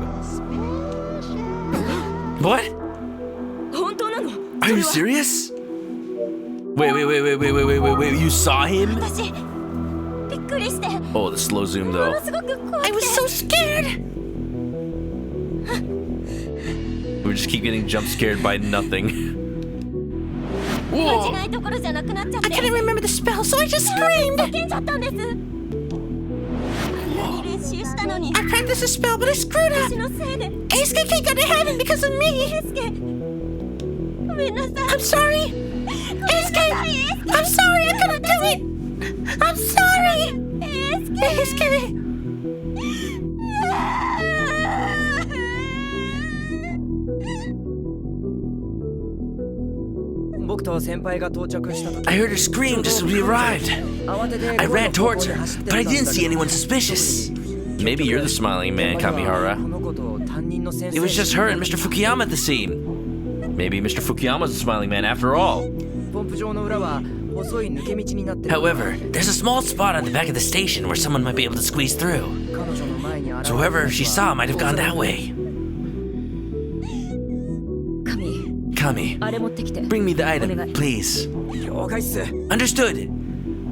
Speaker 1: What? Are you serious? Wait. You saw him? Oh, the slow zoom though.
Speaker 2: I was so scared!
Speaker 1: We just keep getting jump scared by nothing. Whoa.
Speaker 2: I couldn't remember the spell, so I just screamed! I practiced the spell, but I screwed up! Eisuke can't go to heaven because of me! I'm sorry! Eisuke! I'm sorry, I couldn't do it! I'm sorry! Eisuke!
Speaker 1: I heard her scream just as we arrived. I ran towards her, but I didn't see anyone suspicious. Maybe you're the Smiling Man, Kamihara. It was just her and Mr. Fukuyama at the scene. Maybe Mr. Fukuyama's the Smiling Man after all. However, there's a small spot on the back of the station where someone might be able to squeeze through. So whoever she saw might have gone that way. Kami, bring me the item, please. Understood.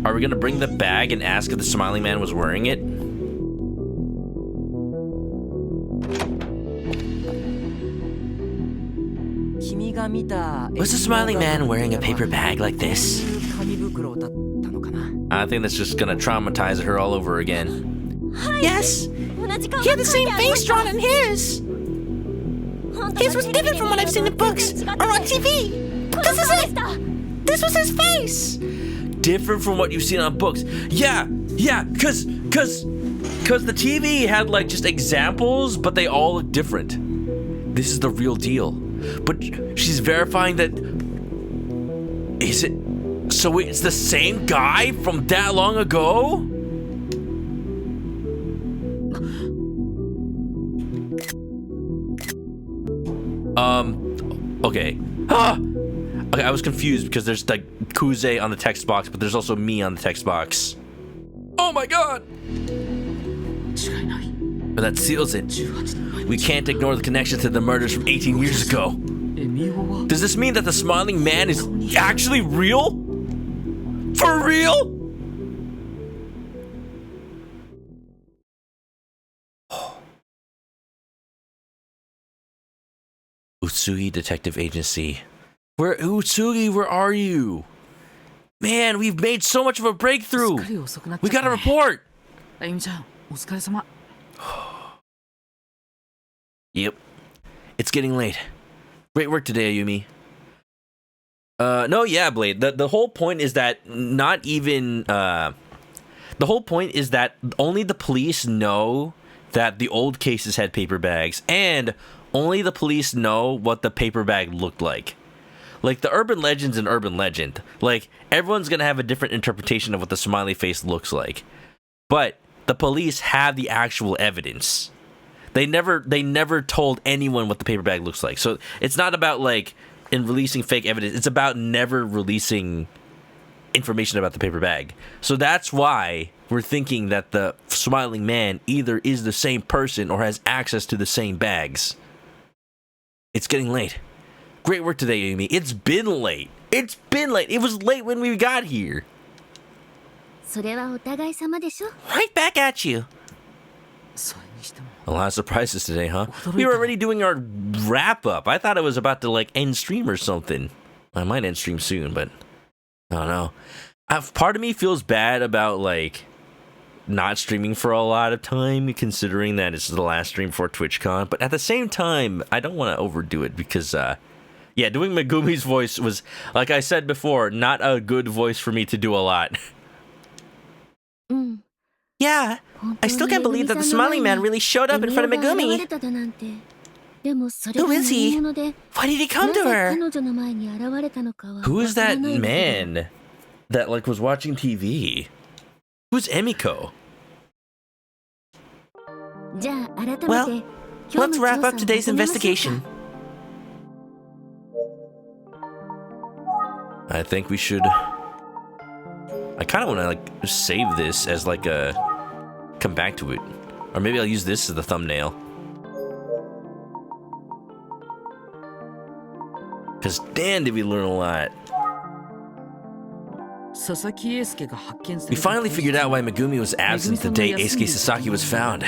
Speaker 1: Are we gonna bring the bag and ask if the Smiling Man was wearing it? Was the Smiling Man wearing a paper bag like this? I think that's just gonna traumatize her all over again.
Speaker 2: Yes! He had the same face drawn in his! His was different from what I've seen in books or on TV! This is it! This was his face!
Speaker 1: Different from what you've seen on books. Yeah, cause the TV had like just examples, but they all look different. This is the real deal. But she's verifying that... Is it... So it's the same guy from that long ago? Okay. Ah! Okay, I was confused because there's like Kuze on the text box, but there's also me on the text box. Oh my god! But that seals it. We can't ignore the connection to the murders from 18 years ago. Does this mean that the smiling man is actually real? For real? Utsugi Detective Agency. Utsugi, where are you? Man, we've made so much of a breakthrough. We got a report. Yep. It's getting late. Great work today, Ayumi. No, yeah, Blade. The whole point is that not even... the whole point is that only the police know that the old cases had paper bags, and only the police know what the paper bag looked like. Like, the urban legend's an urban legend. Like, everyone's gonna have a different interpretation of what the smiley face looks like. But the police have the actual evidence. They never told anyone what the paper bag looks like. So it's not about, like, in releasing fake evidence. It's about never releasing information about the paper bag. So that's why we're thinking that the smiling man either is the same person or has access to the same bags. It's getting late. Great work today, Amy. It's been late. It was late when we got here. Right back at you. A lot of surprises today, huh? We were already doing our wrap-up. I thought it was about to, like, end stream or something. I might end stream soon, but I don't know. Part of me feels bad about, like, not streaming for a lot of time, considering that it's the last stream for TwitchCon. But at the same time, I don't want to overdo it because, yeah, doing Megumi's voice was, like I said before, not a good voice for me to do a lot. Yeah, I still can't believe that the smiling man really showed up in front of Megumi. Who is he? Why did he come to her? Who is that man that, like, was watching TV? Who's Emiko? Well, let's wrap up today's investigation. I think we should... I kind of want to, like, save this as, like, a... come back to it. Or maybe I'll use this as the thumbnail. Because damn, did we learn a lot. We finally figured out why Megumi was absent the day Eisuke Sasaki was found.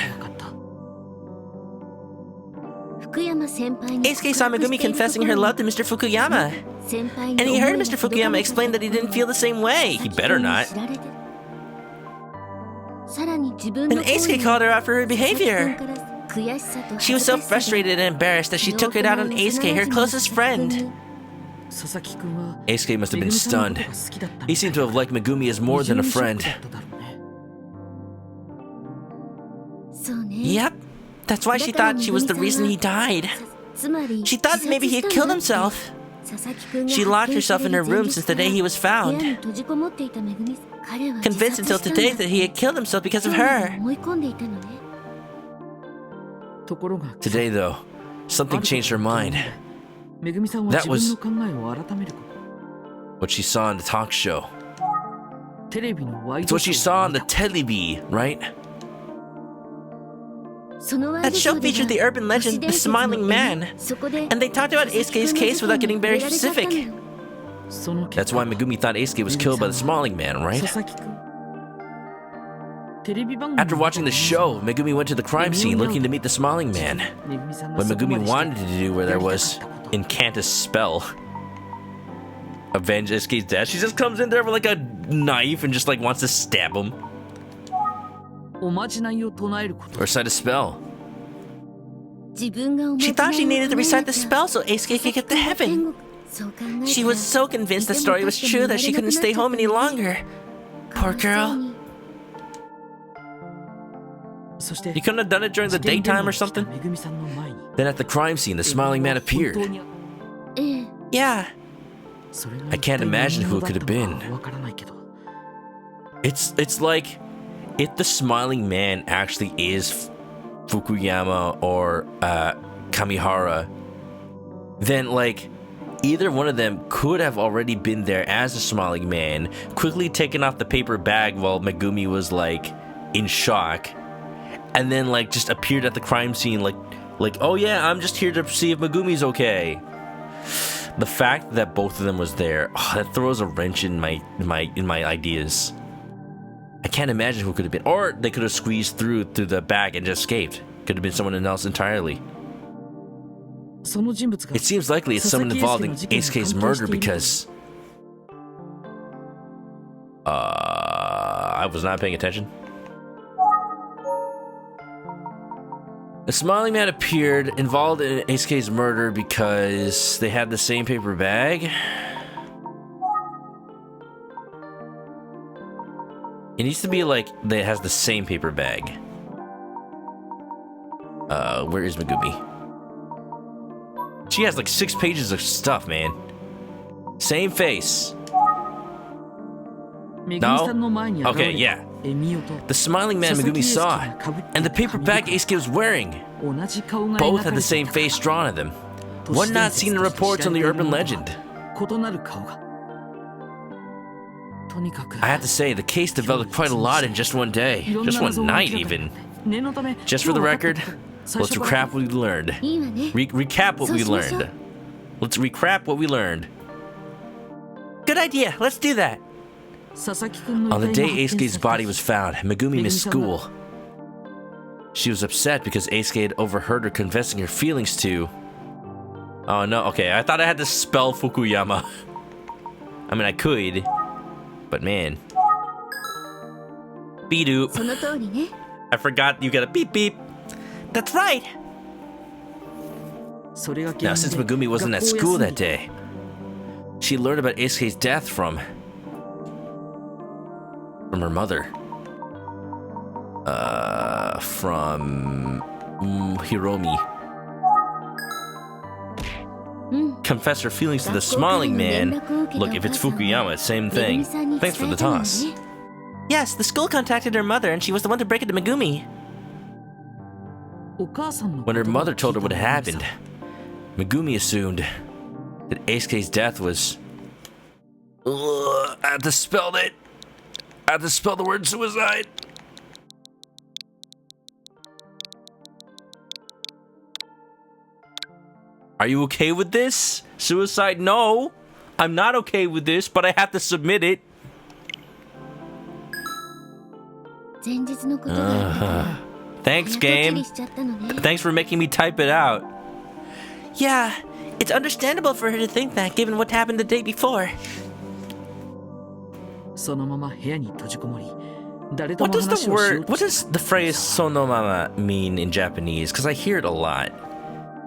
Speaker 1: Eisuke saw Megumi confessing her love to Mr. Fukuyama. And he heard Mr. Fukuyama explain that he didn't feel the same way. He better not. And Eisuke called her out for her behavior. She was so frustrated and embarrassed that she took it out on Eisuke, her closest friend. Eisuke must have been stunned. He seemed to have liked Megumi as more than a friend. Yep, that's why she thought she was the reason he died. She thought maybe he had killed himself. She locked herself in her room since the day he was found, convinced until today that he had killed himself because of her. Today, though, something changed her mind. That was what she saw in the talk show. It's what she saw on the telebi, right? That show featured the urban legend, the Smiling Man, and they talked about Eisuke's case without getting very specific. That's why Megumi thought Eisuke was killed by the Smiling Man, right? After watching the show, Megumi went to the crime scene looking to meet the Smiling Man. What Megumi wanted to do where there was incant a spell. Avenge Eisuke's death. She just comes in there with like a knife and just like wants to stab him. Or recite a spell. She thought she needed to recite the spell so Eisuke could get to heaven. She was so convinced the story was true that she couldn't stay home any longer. Poor girl. You couldn't have done it during the daytime or something? Then at the crime scene, the Smiling Man appeared. Yeah. I can't imagine who it could have been. It's like, if the Smiling Man actually is Fukuyama or Kamihara, then, like, Either one of them could have already been there as a smiling man, quickly taken off the paper bag while Megumi was like in shock, and then like just appeared at the crime scene like, oh yeah, I'm just here to see if Megumi's okay. The fact that both of them was there, that throws a wrench in my ideas. I can't imagine who could have been, or they could have squeezed through the bag and just escaped. Could have been someone else entirely. It seems likely it's someone involved in Eisuke's murder because... I was not paying attention. The smiling man appeared involved in Eisuke's murder because they had the same paper bag. It needs to be like that has the same paper bag. Where is Megumi? She has like 6 pages of stuff, man. Same face. No? Okay, yeah. The smiling man Megumi saw, and the paper bag Eisuke was wearing. Both had the same face drawn on them. One not seen in reports on the urban legend. I have to say, the case developed quite a lot in just one day. Just one night, even. Just for the record, let's recap what we learned. Recap what we learned. Let's recap what we learned. Good idea, let's do that. On the day Eisuke's body was found, Megumi missed school. She was upset because Eisuke had overheard her confessing her feelings to... Oh no, okay, I thought I had to spell Fukuyama. I mean, I could, but man. Beep-doop. I forgot you got a beep beep. That's right. Now, since Megumi wasn't at school that day, she learned about Eisuke's death from her mother. From Hiromi. Confess her feelings to the smiling man. Look, if it's Fukuyama, same thing. Thanks for the toss. Yes, the school contacted her mother and she was the one to break it to Megumi. When her mother told her what had happened, Megumi assumed that Eisuke's death was... I have to spell it. I have to spell the word suicide. Are you okay with this? Suicide? No. I'm not okay with this, but I have to submit it. Thanks, game. Thanks for making me type it out. Yeah, it's understandable for her to think that, given what happened the day before. What does the phrase sonomama mean in Japanese? Because I hear it a lot.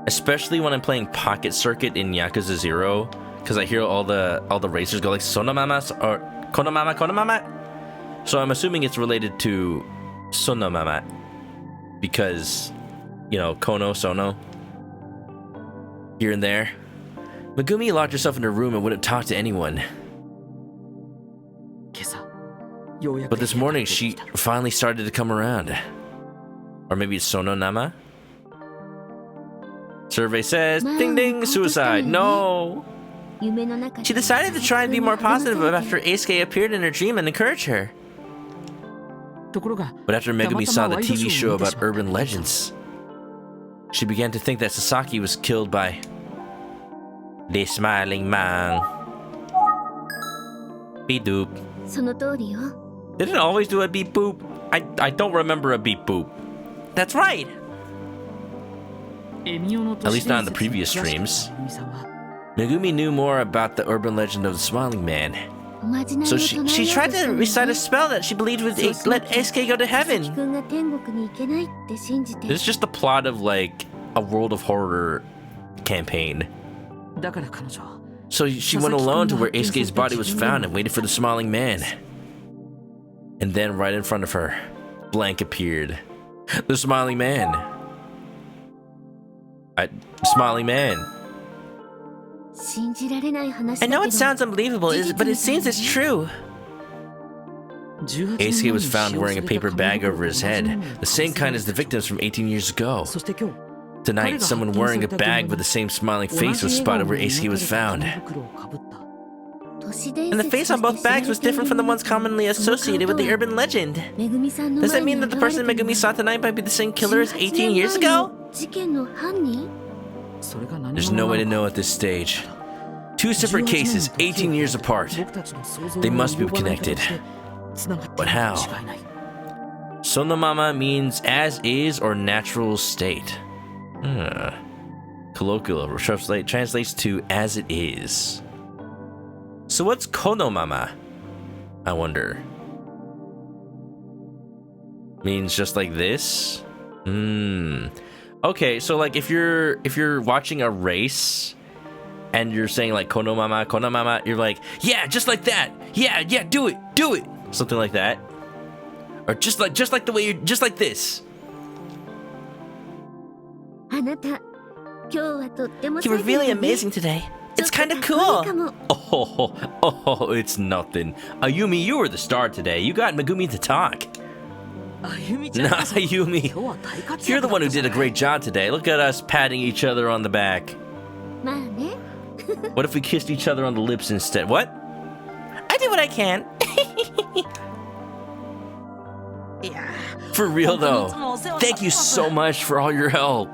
Speaker 1: Especially when I'm playing Pocket Circuit in Yakuza 0. Because I hear all the racers go like sonomama or konomama. So I'm assuming it's related to sonomama. Because, you know, kono, sono. Here and there. Megumi locked herself in her room and wouldn't talk to anyone. But this morning, she finally started to come around. Or maybe it's Sononama? Survey says, ding ding, suicide, no! She decided to try and be more positive after Eisuke appeared in her dream and encouraged her. But after Megumi saw the TV show about urban legends, she began to think that Sasaki was killed by the smiling man. Beep doop. Did it always do a beep boop? I don't remember a beep boop. That's right! At least not in the previous streams. Megumi knew more about the urban legend of the Smiling Man. So she tried to recite a spell that she believed would let Eisuke go to heaven. It's just the plot of like a World of Horror campaign. So she went alone to where Eisuke's body was found and waited for the Smiling Man. And then right in front of her, blank appeared. The Smiling Man. Smiling Man. I know it sounds unbelievable, but it seems it's true. Eisuke was found wearing a paper bag over his head, the same kind as the victims from 18 years ago. Tonight, someone wearing a bag with the same smiling face was spotted where Eisuke was found. And the face on both bags was different from the ones commonly associated with the urban legend. Does that mean that the person Megumi saw tonight might be the same killer as 18 years ago? There's no way to know at this stage. Two separate cases, 18 years apart. They must be connected. But how? Sonomama means as is or natural state. Colloquial translates to as it is. So what's konomama? I wonder. Means just like this? Okay, so like if you're watching a race and you're saying like konomama, you're like, yeah, just like that. Yeah, do it. Something like that. Or just like the way you're just like this. You were really amazing today. It's kind of cool. Oh, it's nothing. Ayumi, you were the star today. You got Megumi to talk. Nah, Ayumi. You're the one who did a great job today. Look at us patting each other on the back. What if we kissed each other on the lips instead? What? I do what I can. For real though. Thank you so much for all your help.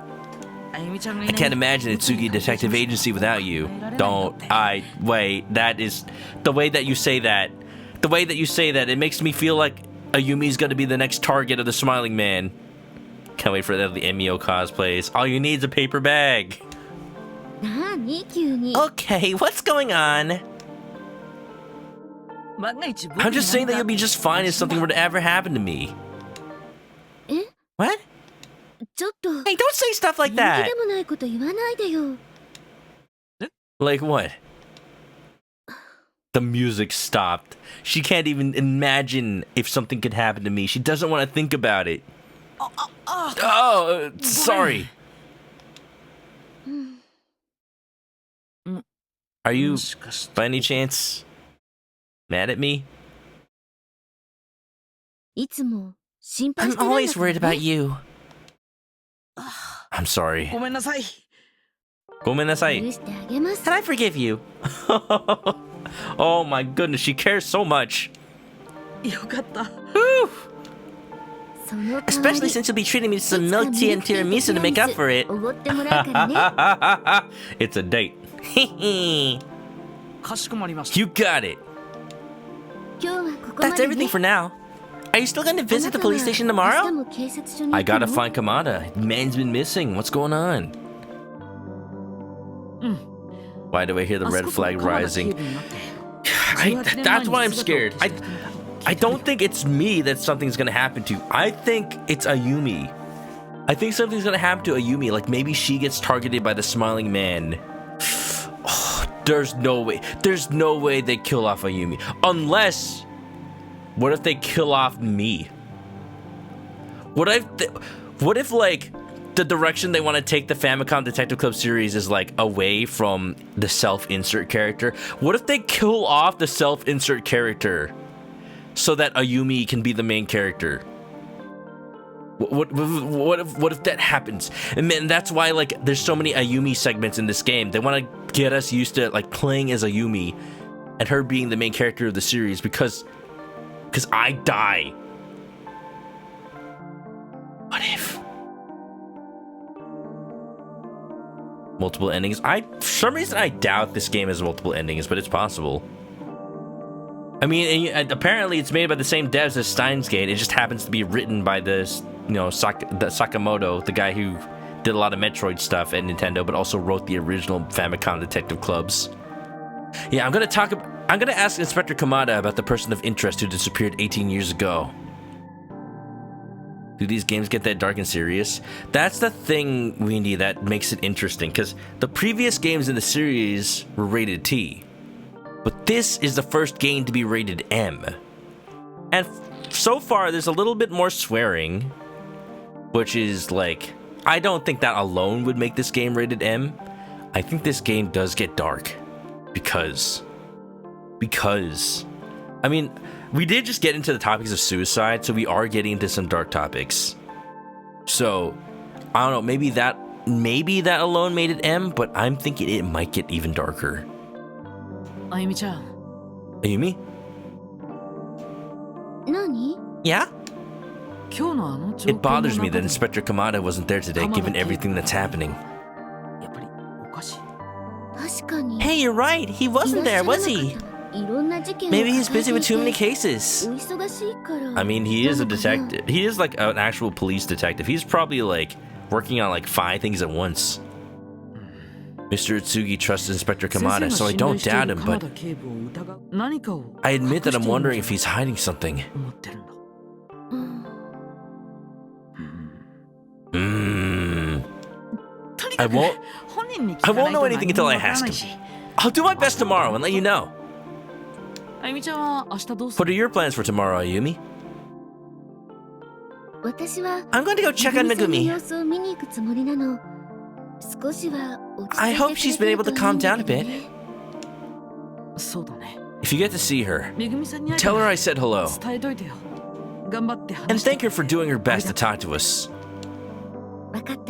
Speaker 1: I can't imagine Itsuki Detective Agency without you. Wait, that is... The way that you say that, it makes me feel like Ayumi's gonna be the next target of the Smiling Man. Can't wait for the Emio cosplays. All you need is a paper bag. Okay, what's going on? I'm just saying that you'll be just fine if something were to ever happen to me. What? Hey, don't say stuff like that! Like what? The music stopped. She can't even imagine if something could happen to me. She doesn't want to think about it. Sorry. Are you, by any chance, mad at me? I'm always worried about you. I'm sorry. Gomenasai. And I forgive you. Oh my goodness, she cares so much. Whew. Especially since you'll be treating me to some milk tea and tiramisu to make up for it. It's a date. You got it. That's everything for now. Are you still going to visit the police station tomorrow? I gotta find Kamada. Man's been missing. What's going on? Why do I hear the red flag rising? That's why I'm scared. I don't think it's me that something's going to happen to. I think it's Ayumi. I think something's going to happen to Ayumi. Like maybe she gets targeted by the Smiling Man. Oh, there's no way. There's no way they kill off Ayumi. Unless... What if they kill off me? What if like the direction they want to take the Famicom Detective Club series is like away from the self-insert character? What if they kill off the self-insert character so that Ayumi can be the main character? What if that happens? And man, that's why like there's so many Ayumi segments in this game. They want to get us used to like playing as Ayumi and her being the main character of the series because I die. What if? Multiple endings? For some reason I doubt this game has multiple endings, but it's possible. I mean, apparently it's made by the same devs as Steins Gate. It just happens to be written by this, Sakamoto, the guy who did a lot of Metroid stuff at Nintendo, but also wrote the original Famicom Detective Clubs. Yeah, I'm gonna ask Inspector Kamada about the person of interest who disappeared 18 years ago. Do these games get that dark and serious? That's the thing, Weenie, that makes it interesting, because the previous games in the series were rated T. But this is the first game to be rated M. And so far, there's a little bit more swearing, which is like... I don't think that alone would make this game rated M. I think this game does get dark. Because, I mean, we did just get into the topics of suicide, so we are getting into some dark topics. So, I don't know, maybe that maybe that alone made it M, but I'm thinking it might get even darker.
Speaker 2: Ayumi-chan.
Speaker 1: Ayumi? Yeah? It bothers me that Inspector Kamada wasn't there today, given everything that's happening. Hey, you're right. He wasn't there, was he? Maybe he's busy with too many cases. I mean, he is a detective. He is like an actual police detective. He's probably like working on like 5 things at once. Mr. Utsugi trusts Inspector Kamada, so I don't doubt him, but I admit that I'm wondering if he's hiding something. I won't know anything until I ask him. I'll do my best tomorrow and let you know. What are your plans for tomorrow, Ayumi? I'm going to go check on Megumi. I hope she's been able to calm down a bit. If you get to see her, tell her I said hello. And thank her for doing her best to talk to us.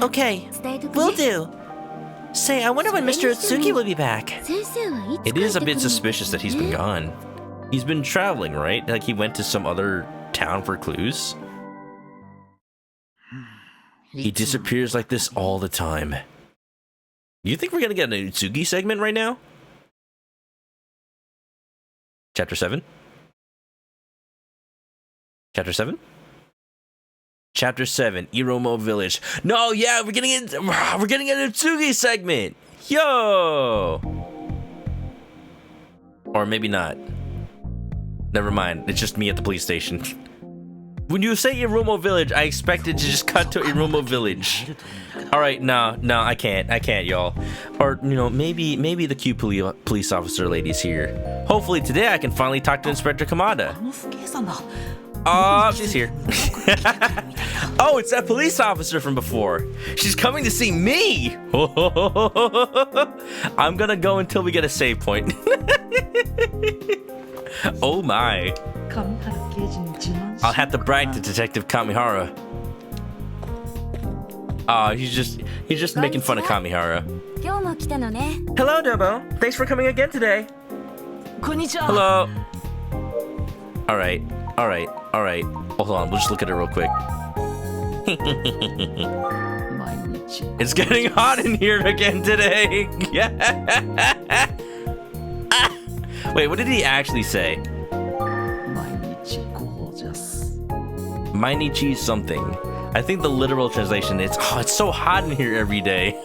Speaker 1: Okay, will do. Say, I wonder when Mr. Utsugi will be back. It is a bit suspicious that he's been gone. He's been traveling, right? Like he went to some other town for clues. He disappears like this all the time. Do you think we're gonna get an Utsugi segment right now? Chapter 7? Chapter 7? Chapter 7, Iromo Village. No, yeah, we're getting an Utsugi segment. Yo! Or maybe not. Never mind, it's just me at the police station. When you say Iromo Village, I expected to just cut to Iromo Village. Alright, no, I can't, y'all. Or, you know, maybe the cute police officer lady's here. Hopefully today I can finally talk to Inspector Kamada. Oh, she's here. Oh, it's that police officer from before. She's coming to see me. I'm gonna go until we get a save point. Oh my. I'll have to brag to Detective Kamihara. He's just making fun of Kamihara. Hello, Dobo. Thanks for coming again today. Hello. Alright. Hold on, we'll just look at her real quick. It's getting hot in here again today. Yeah. Wait, what did he actually say? Mainichi something. I think the literal translation is, oh, it's so hot in here every day.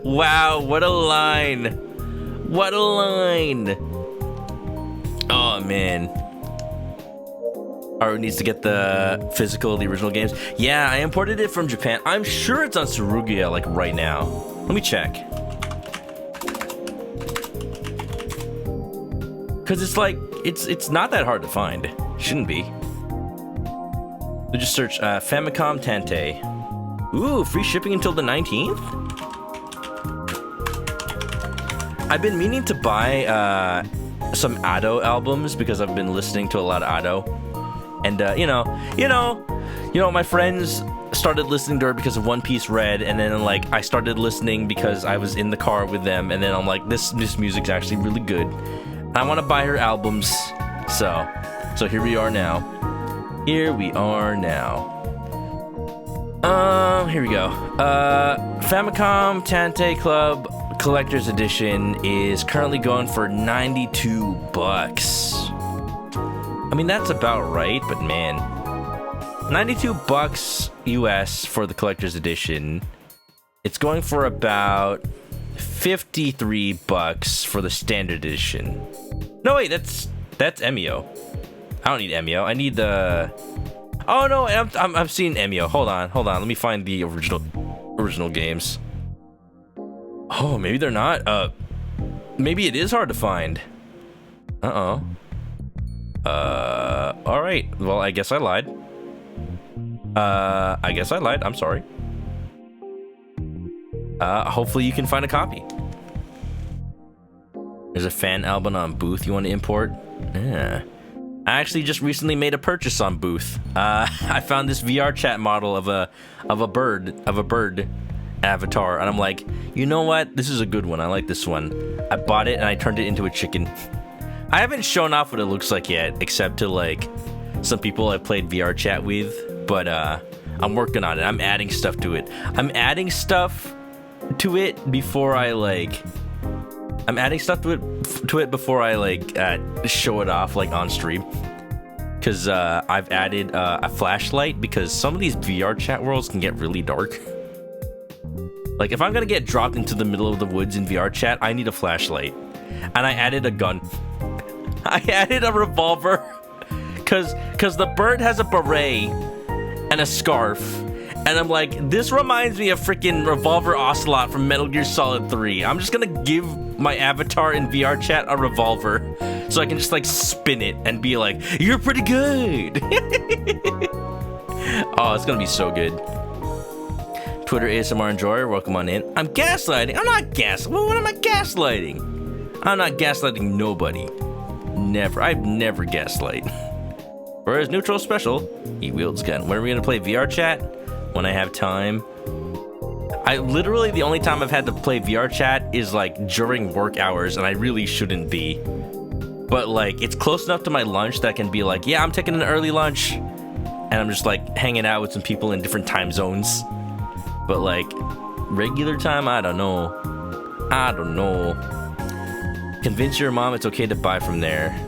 Speaker 1: Wow, what a line. What a line. Oh, man. Aru needs to get the physical of the original games. Yeah, I imported it from Japan. I'm sure it's on Sarugia, like, right now. Let me check. Because it's like, it's not that hard to find. Shouldn't be. So just search Famicom Tante. Ooh, free shipping until the 19th? I've been meaning to buy some Ado albums because I've been listening to a lot of Ado. And you know, my friends started listening to her because of One Piece Red, and then like I started listening because I was in the car with them, and then I'm like, this music's actually really good. I want to buy her albums, so here we are now. Here we go. Famicom Tante Club Collector's Edition is currently going for $92. I mean, that's about right, but man, $92 US for the Collector's Edition. It's going for about $53 for the Standard Edition. No, wait, that's Emio. I don't need Emio. I need the... Oh no, I'm seeing Emio. Hold on. Let me find the original games. Oh, maybe they're not. Maybe it is hard to find. All right. Well, I guess I lied. I'm sorry. Hopefully you can find a copy. There's a fan album on Booth you want to import? Yeah. I actually just recently made a purchase on Booth. I found this VR chat model of a bird avatar, and I'm like, you know what? This is a good one. I like this one. I bought it and I turned it into a chicken. I haven't shown off what it looks like yet, except to like some people I played VR chat with, but I'm working on it. I'm adding stuff to it. I'm adding stuff to it before I like show it off like on stream. Cause I've added a flashlight because some of these VR chat worlds can get really dark. Like if I'm gonna get dropped into the middle of the woods in VR chat, I need a flashlight. And I added a gun. I added a revolver. Cause the bird has a beret and a scarf. And I'm like, this reminds me of freaking Revolver Ocelot from Metal Gear Solid 3. I'm just gonna give my avatar in VR chat a revolver so I can just like spin it and be like, you're pretty good. Oh, it's gonna be so good. Twitter ASMR enjoyer, welcome on in. I'm gaslighting. I'm not what am I gaslighting? I'm not gaslighting nobody. Never. I've never gaslight. Whereas neutral special, he wields gun. When are we gonna play VR chat? When I have time. I literally, the only time I've had to play VR chat is like during work hours, and I really shouldn't be. But like, it's close enough to my lunch that I can be like, yeah, I'm taking an early lunch. And I'm just like hanging out with some people in different time zones. But like, regular time, I don't know. Convince your mom it's okay to buy from there.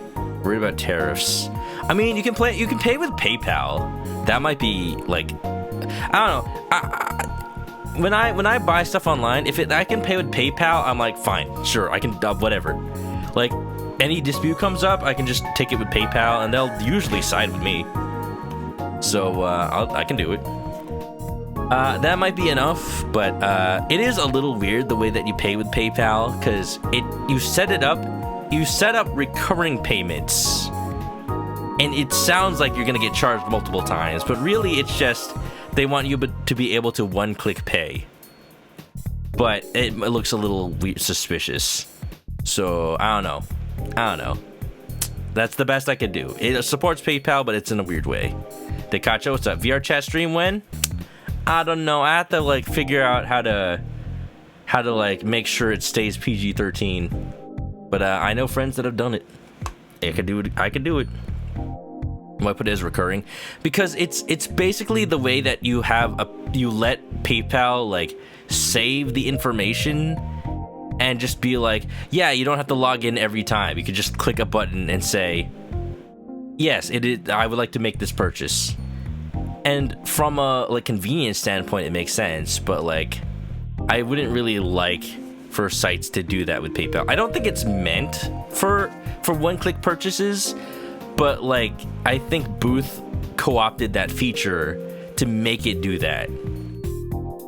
Speaker 1: Worried about tariffs. I mean, you can pay with PayPal. That might be like, I don't know. When I buy stuff online, I can pay with PayPal, I'm like, fine, sure, I can whatever. Like, any dispute comes up, I can just take it with PayPal, and they'll usually side with me. So I can do it. That might be enough, but it is a little weird the way that you pay with PayPal, because you set up recurring payments, and it sounds like you're gonna get charged multiple times, but really it's just they want you to be able to one-click pay. But it looks a little suspicious. So I don't know. That's the best I could do. It supports PayPal, but it's in a weird way. Dekacho, what's up? VR chat stream when? I don't know. I have to like figure out how to like make sure it stays PG-13. But I know friends that have done it. I could do it. Why put it as recurring? Because it's basically the way that you let PayPal like save the information and just be like, yeah, you don't have to log in every time. You could just click a button and say, yes, I would like to make this purchase. And from a like convenience standpoint, it makes sense, but like I wouldn't really like for sites to do that with PayPal. I don't think it's meant for one-click purchases, but like I think Booth co-opted that feature to make it do that,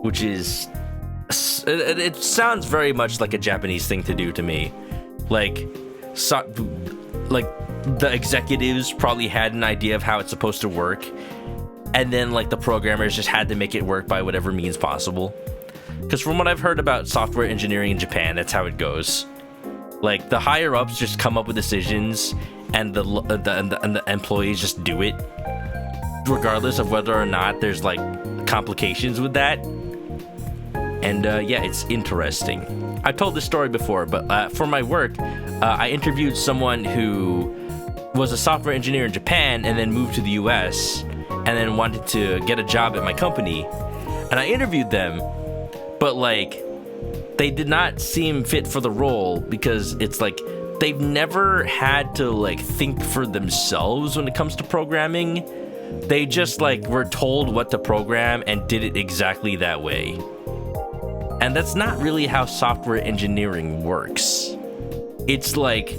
Speaker 1: which is it sounds very much like a Japanese thing to do to me. Like the executives probably had an idea of how it's supposed to work, and then like the programmers just had to make it work by whatever means possible. Because from what I've heard about software engineering in Japan, that's how it goes. Like the higher ups just come up with decisions, and the employees just do it, regardless of whether or not there's like complications with that. And yeah, it's interesting. I've told this story before, but for my work, I interviewed someone who was a software engineer in Japan and then moved to the US and then wanted to get a job at my company. And I interviewed them, but like they did not seem fit for the role because it's like they've never had to like think for themselves when it comes to programming. They just like were told what to program and did it exactly that way. And that's not really how software engineering works. It's like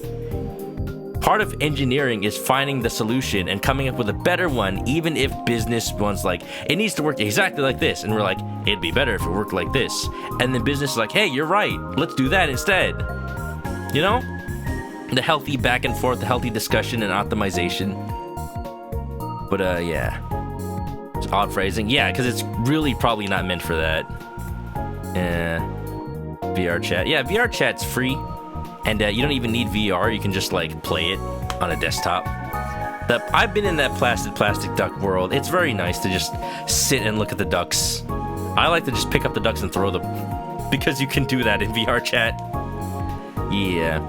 Speaker 1: part of engineering is finding the solution and coming up with a better one, even if business one's like, it needs to work exactly like this. And we're like, it'd be better if it worked like this. And then business is like, hey, you're right. Let's do that instead. You know? The healthy back and forth, the healthy discussion and optimization. But yeah. It's odd phrasing. Yeah, because it's really probably not meant for that. VR chat. Yeah, VR chat's free. And you don't even need VR. You can just like play it on a desktop. I've been in that plastic duck world. It's very nice to just sit and look at the ducks. I like to just pick up the ducks and throw them because you can do that in VR chat. Yeah.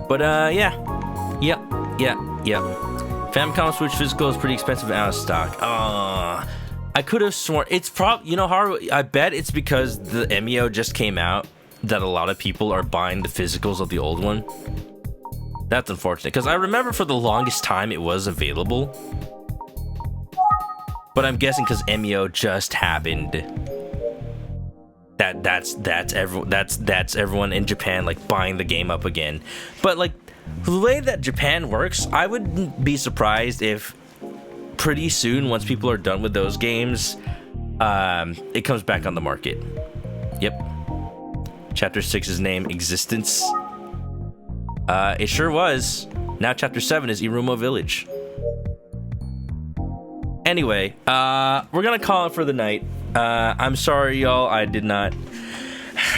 Speaker 1: But yeah. Yep. Famicom Switch physical is pretty expensive and out of stock. I could have sworn it's I bet it's because the Emio just came out that a lot of people are buying the physicals of the old one. That's unfortunate because I remember for the longest time it was available. But I'm guessing because Emio just happened, that's everyone in Japan like buying the game up again. But like the way that Japan works, I wouldn't be surprised if pretty soon, once people are done with those games, it comes back on the market. Yep. Chapter 6's name, Existence. It sure was. Now Chapter 7 is Irumo Village. Anyway, we're gonna call it for the night. I'm sorry, y'all. I did not.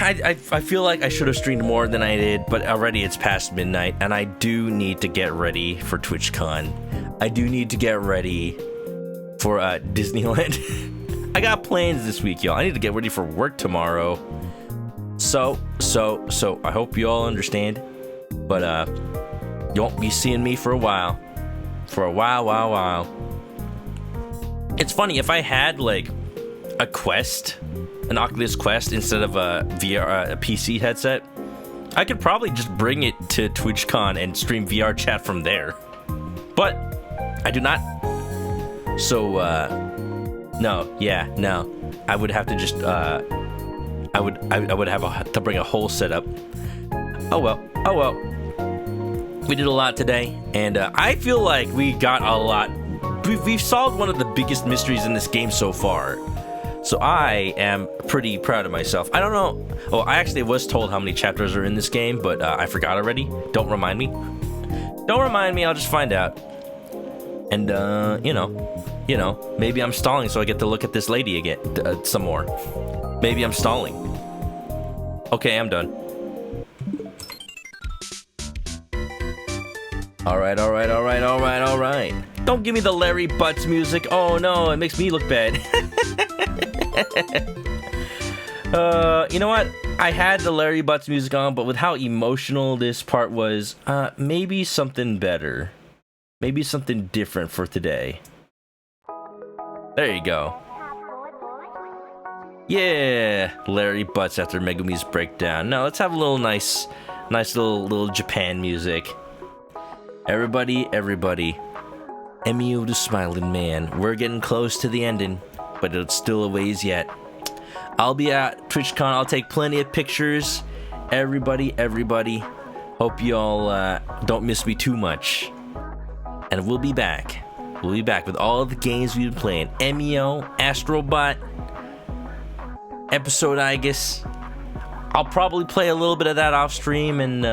Speaker 1: I feel like I should have streamed more than I did, but already it's past midnight, and I do need to get ready for TwitchCon. I do need to get ready for Disneyland. I got plans this week, y'all. I need to get ready for work tomorrow. So I hope you all understand. But you won't be seeing me for a while. For a while. It's funny, if I had like a Quest, an Oculus Quest instead of a PC headset, I could probably just bring it to TwitchCon and stream VR chat from there. But I do not. So no. I would have to just I would have to bring a whole setup. Oh well. We did a lot today, and I feel like we got a lot. We've solved one of the biggest mysteries in this game so far. So I am pretty proud of myself. I don't know. Oh, I actually was told how many chapters are in this game, but I forgot already. Don't remind me. I'll just find out. And you know, maybe I'm stalling so I get to look at this lady again some more. Maybe I'm stalling. Okay, I'm done. All right. Don't give me the Larry Butts music. Oh no, it makes me look bad. You know what? I had the Larry Butts music on, but with how emotional this part was, maybe something better. Maybe something different for today. There you go. Yeah, Larry Butts after Megumi's breakdown. No, let's have a little nice little Japan music. Everybody. Emio the Smiling Man. We're getting close to the ending, but it's still a ways yet. I'll be at TwitchCon. I'll take plenty of pictures. Everybody. Hope y'all don't miss me too much. And we'll be back. We'll be back with all the games we've been playing. Emio, Astrobot, Episode Igus. I'll probably play a little bit of that off stream and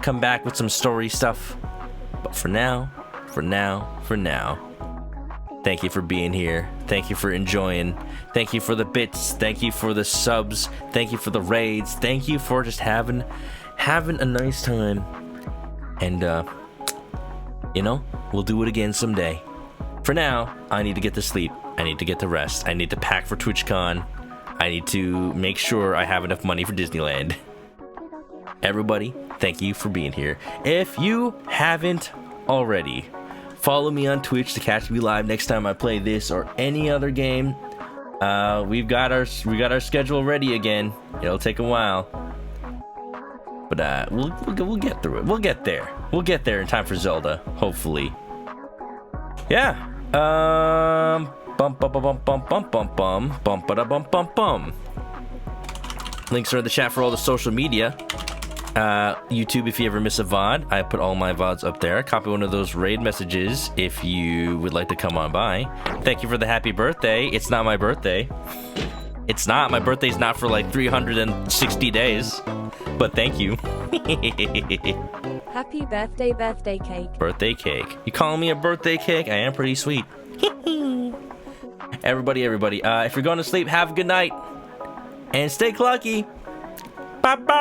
Speaker 1: come back with some story stuff. But for now, thank you for being here. Thank you for enjoying. Thank you for the bits. Thank you for the subs. Thank you for the raids. Thank you for just having a nice time. And we'll do it again someday. For now, I need to get to sleep. I need to get to rest. I need to pack for TwitchCon. I need to make sure I have enough money for Disneyland. Everybody, thank you for being here. If you haven't already, follow me on Twitch to catch me live next time I play this or any other game. We got our schedule ready again. It'll take a while, but we'll get through it. We'll get there. We'll get there in time for Zelda, hopefully. Yeah. Links are in the chat for all the social media. YouTube, if you ever miss a VOD, I put all my VODs up there. Copy one of those raid messages if you would like to come on by. Thank you for the happy birthday. It's not my birthday. It's not. My birthday's not for like 360 days. But thank you.
Speaker 4: Happy birthday, birthday cake.
Speaker 1: Birthday cake. You calling me a birthday cake? I am pretty sweet. Everybody. If you're going to sleep, have a good night. And stay clucky. Bye-bye.